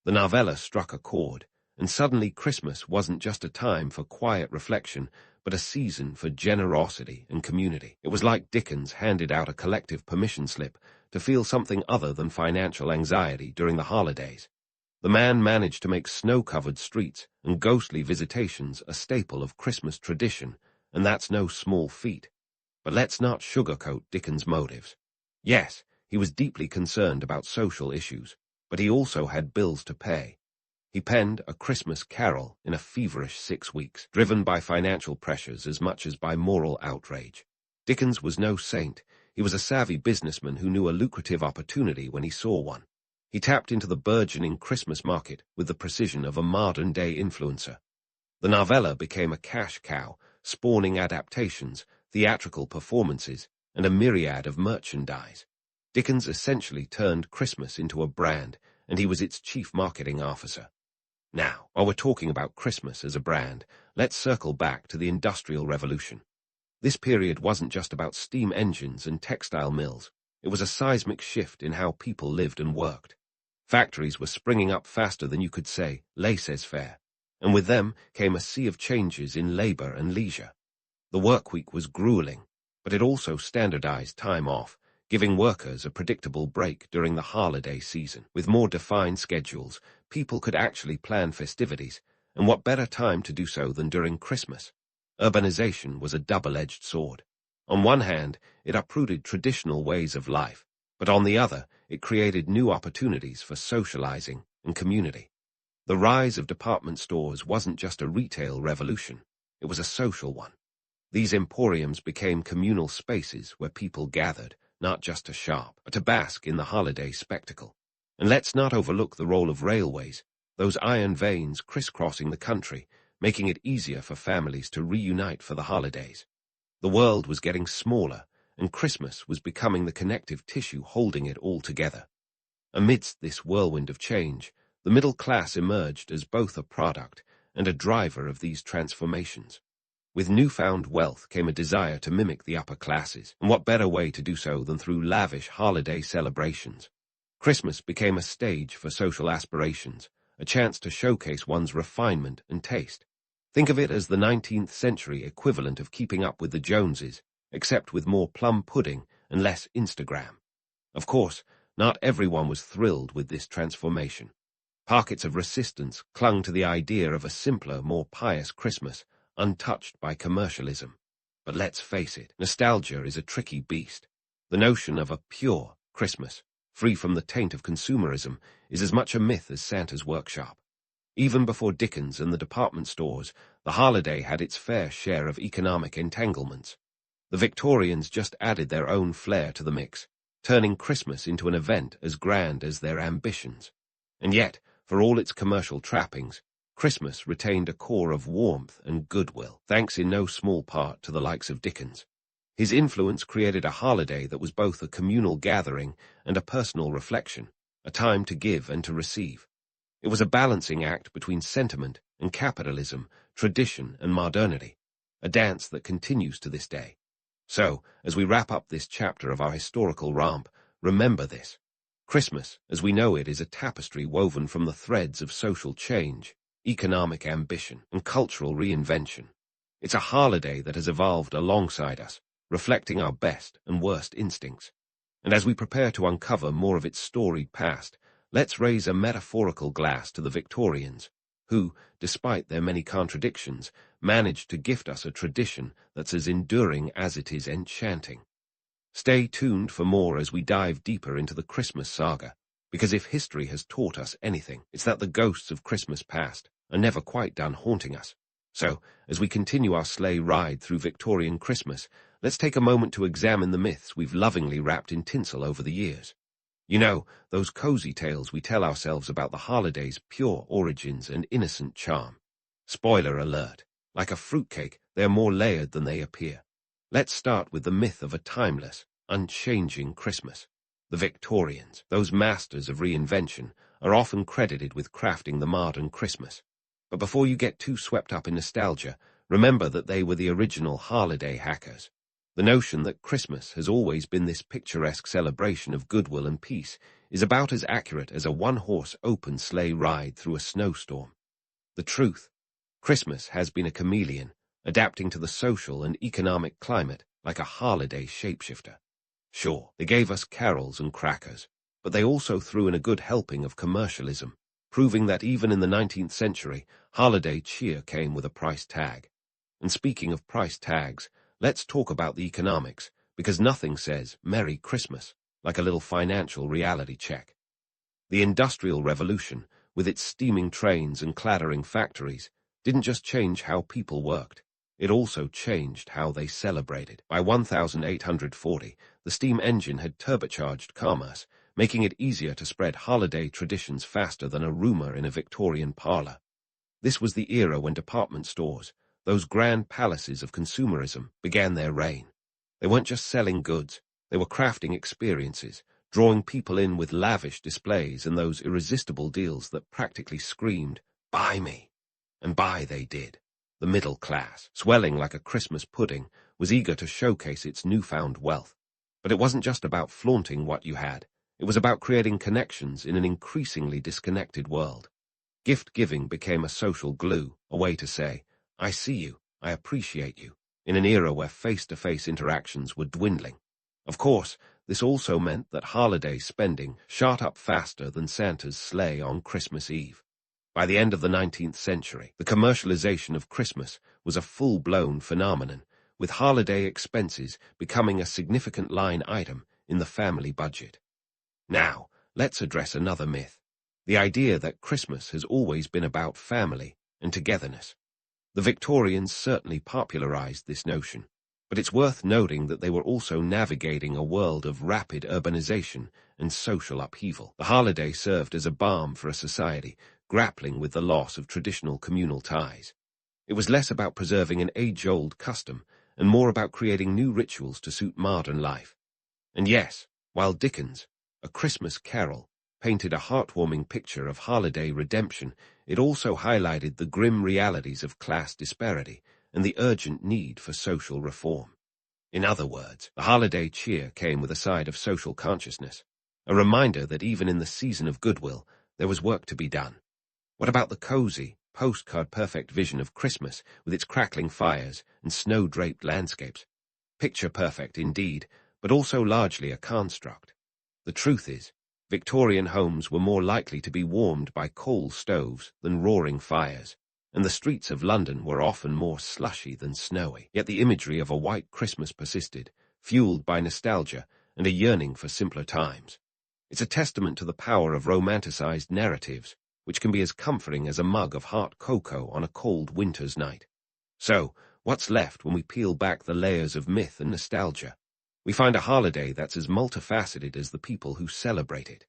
The novella struck a chord, and suddenly Christmas wasn't just a time for quiet reflection, but a season for generosity and community. It was like Dickens handed out a collective permission slip to feel something other than financial anxiety during the holidays. The man managed to make snow-covered streets and ghostly visitations a staple of Christmas tradition, and that's no small feat. But let's not sugarcoat Dickens' motives. Yes, he was deeply concerned about social issues, but he also had bills to pay. He penned A Christmas Carol in a feverish 6 weeks, driven by financial pressures as much as by moral outrage. Dickens was no saint. He was a savvy businessman who knew a lucrative opportunity when he saw one. He tapped into the burgeoning Christmas market with the precision of a modern-day influencer. The novella became a cash cow, spawning adaptations, theatrical performances, and a myriad of merchandise. Dickens essentially turned Christmas into a brand, and he was its chief marketing officer. Now, while we're talking about Christmas as a brand, let's circle back to the Industrial Revolution. This period wasn't just about steam engines and textile mills. It was a seismic shift in how people lived and worked. Factories were springing up faster than you could say laissez-faire, and with them came a sea of changes in labor and leisure. The workweek was grueling, but it also standardized time off, giving workers a predictable break during the holiday season. With more defined schedules, people could actually plan festivities, and what better time to do so than during Christmas? Urbanization was a double-edged sword. On one hand, it uprooted traditional ways of life, but on the other, it created new opportunities for socializing and community. The rise of department stores wasn't just a retail revolution, it was a social one. These emporiums became communal spaces where people gathered, not just to shop, but to bask in the holiday spectacle. And let's not overlook the role of railways, those iron veins crisscrossing the country, making it easier for families to reunite for the holidays. The world was getting smaller, and Christmas was becoming the connective tissue holding it all together. Amidst this whirlwind of change, the middle class emerged as both a product and a driver of these transformations. With newfound wealth came a desire to mimic the upper classes, and what better way to do so than through lavish holiday celebrations? Christmas became a stage for social aspirations, a chance to showcase one's refinement and taste. Think of it as the 19th century equivalent of Keeping Up with the Joneses, except with more plum pudding and less Instagram. Of course, not everyone was thrilled with this transformation. Pockets of resistance clung to the idea of a simpler, more pious Christmas, untouched by commercialism. But let's face it, nostalgia is a tricky beast. The notion of a pure Christmas, free from the taint of consumerism, is as much a myth as Santa's workshop. Even before Dickens and the department stores, the holiday had its fair share of economic entanglements. The Victorians just added their own flair to the mix, turning Christmas into an event as grand as their ambitions. And yet, for all its commercial trappings, Christmas retained a core of warmth and goodwill, thanks in no small part to the likes of Dickens. His influence created a holiday that was both a communal gathering and a personal reflection, a time to give and to receive. It was a balancing act between sentiment and capitalism, tradition and modernity, a dance that continues to this day. So, as we wrap up this chapter of our historical romp, remember this. Christmas, as we know it, is a tapestry woven from the threads of social change, economic ambition, and cultural reinvention. It's a holiday that has evolved alongside us, reflecting our best and worst instincts. And as we prepare to uncover more of its storied past, let's raise a metaphorical glass to the Victorians, who, despite their many contradictions, managed to gift us a tradition that's as enduring as it is enchanting. Stay tuned for more as we dive deeper into the Christmas saga, because if history has taught us anything, it's that the ghosts of Christmas past are never quite done haunting us. So, as we continue our sleigh ride through Victorian Christmas, let's take a moment to examine the myths we've lovingly wrapped in tinsel over the years. You know, those cozy tales we tell ourselves about the holiday's pure origins and innocent charm. Spoiler alert, like a fruitcake, they're more layered than they appear. Let's start with the myth of a timeless, unchanging Christmas. The Victorians, those masters of reinvention, are often credited with crafting the modern Christmas. But before you get too swept up in nostalgia, remember that they were the original holiday hackers. The notion that Christmas has always been this picturesque celebration of goodwill and peace is about as accurate as a one-horse open sleigh ride through a snowstorm. The truth: Christmas has been a chameleon, adapting to the social and economic climate like a holiday shapeshifter. Sure, they gave us carols and crackers, but they also threw in a good helping of commercialism, proving that even in the 19th century, holiday cheer came with a price tag. And speaking of price tags, let's talk about the economics, because nothing says Merry Christmas like a little financial reality check. The Industrial Revolution, with its steaming trains and clattering factories, didn't just change how people worked. It also changed how they celebrated. By 1840, the steam engine had turbocharged commerce, making it easier to spread holiday traditions faster than a rumor in a Victorian parlor. This was the era when department stores, those grand palaces of consumerism, began their reign. They weren't just selling goods, they were crafting experiences, drawing people in with lavish displays and those irresistible deals that practically screamed, "Buy me!" And buy they did. The middle class, swelling like a Christmas pudding, was eager to showcase its newfound wealth. But it wasn't just about flaunting what you had. It was about creating connections in an increasingly disconnected world. Gift-giving became a social glue, a way to say, "I see you, I appreciate you," in an era where face-to-face interactions were dwindling. Of course, this also meant that holiday spending shot up faster than Santa's sleigh on Christmas Eve. By the end of the 19th century, the commercialization of Christmas was a full-blown phenomenon, with holiday expenses becoming a significant line item in the family budget. Now, let's address another myth: the idea that Christmas has always been about family and togetherness. The Victorians certainly popularized this notion, but it's worth noting that they were also navigating a world of rapid urbanization and social upheaval. The holiday served as a balm for a society grappling with the loss of traditional communal ties. It was less about preserving an age-old custom and more about creating new rituals to suit modern life. And yes, while Dickens, A Christmas Carol, painted a heartwarming picture of holiday redemption, it also highlighted the grim realities of class disparity and the urgent need for social reform. In other words, the holiday cheer came with a side of social consciousness, a reminder that even in the season of goodwill, there was work to be done. What about the cozy, postcard-perfect vision of Christmas with its crackling fires and snow-draped landscapes? Picture-perfect indeed, but also largely a construct. The truth is, Victorian homes were more likely to be warmed by coal stoves than roaring fires, and the streets of London were often more slushy than snowy. Yet the imagery of a white Christmas persisted, fueled by nostalgia and a yearning for simpler times. It's a testament to the power of romanticized narratives, which can be as comforting as a mug of hot cocoa on a cold winter's night. So, what's left when we peel back the layers of myth and nostalgia? We find a holiday that's as multifaceted as the people who celebrate it.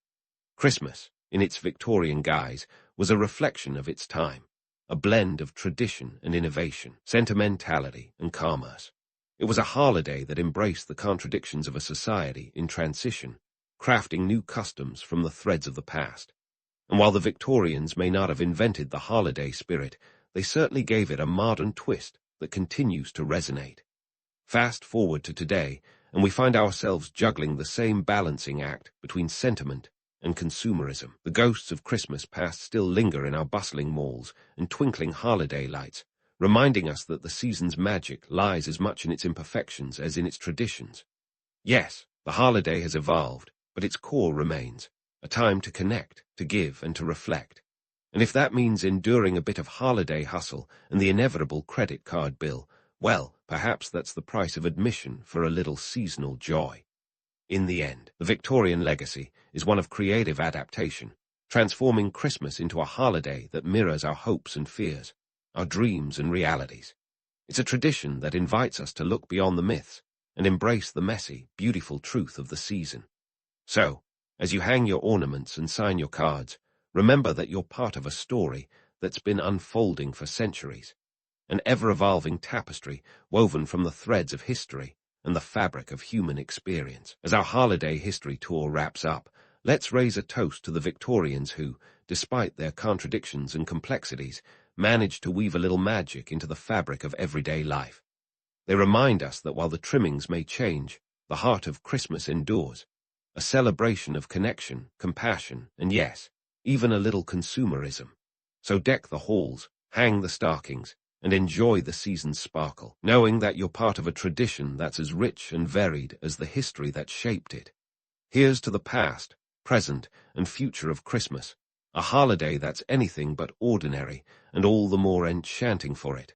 Christmas, in its Victorian guise, was a reflection of its time. a blend of tradition and innovation, sentimentality and commerce. It was a holiday that embraced the contradictions of a society in transition, crafting new customs from the threads of the past. And while the Victorians may not have invented the holiday spirit, they certainly gave it a modern twist that continues to resonate. Fast forward to today, and we find ourselves juggling the same balancing act between sentiment and consumerism. The ghosts of Christmas past still linger in our bustling malls and twinkling holiday lights, reminding us that the season's magic lies as much in its imperfections as in its traditions. Yes, the holiday has evolved, but its core remains, a time to connect, to give, and to reflect. And if that means enduring a bit of holiday hustle and the inevitable credit card bill, well, perhaps that's the price of admission for a little seasonal joy. In the end, the Victorian legacy is one of creative adaptation, transforming Christmas into a holiday that mirrors our hopes and fears, our dreams and realities. It's a tradition that invites us to look beyond the myths and embrace the messy, beautiful truth of the season. So, as you hang your ornaments and sign your cards, remember that you're part of a story that's been unfolding for centuries, an ever-evolving tapestry woven from the threads of history and the fabric of human experience. As our holiday history tour wraps up, let's raise a toast to the Victorians who, despite their contradictions and complexities, managed to weave a little magic into the fabric of everyday life. They remind us that while the trimmings may change, the heart of Christmas endures, a celebration of connection, compassion, and yes, even a little consumerism. So deck the halls, hang the stockings, and enjoy the season's sparkle, knowing that you're part of a tradition that's as rich and varied as the history that shaped it. Here's to the past, present, and future of Christmas, a holiday that's anything but ordinary and all the more enchanting for it.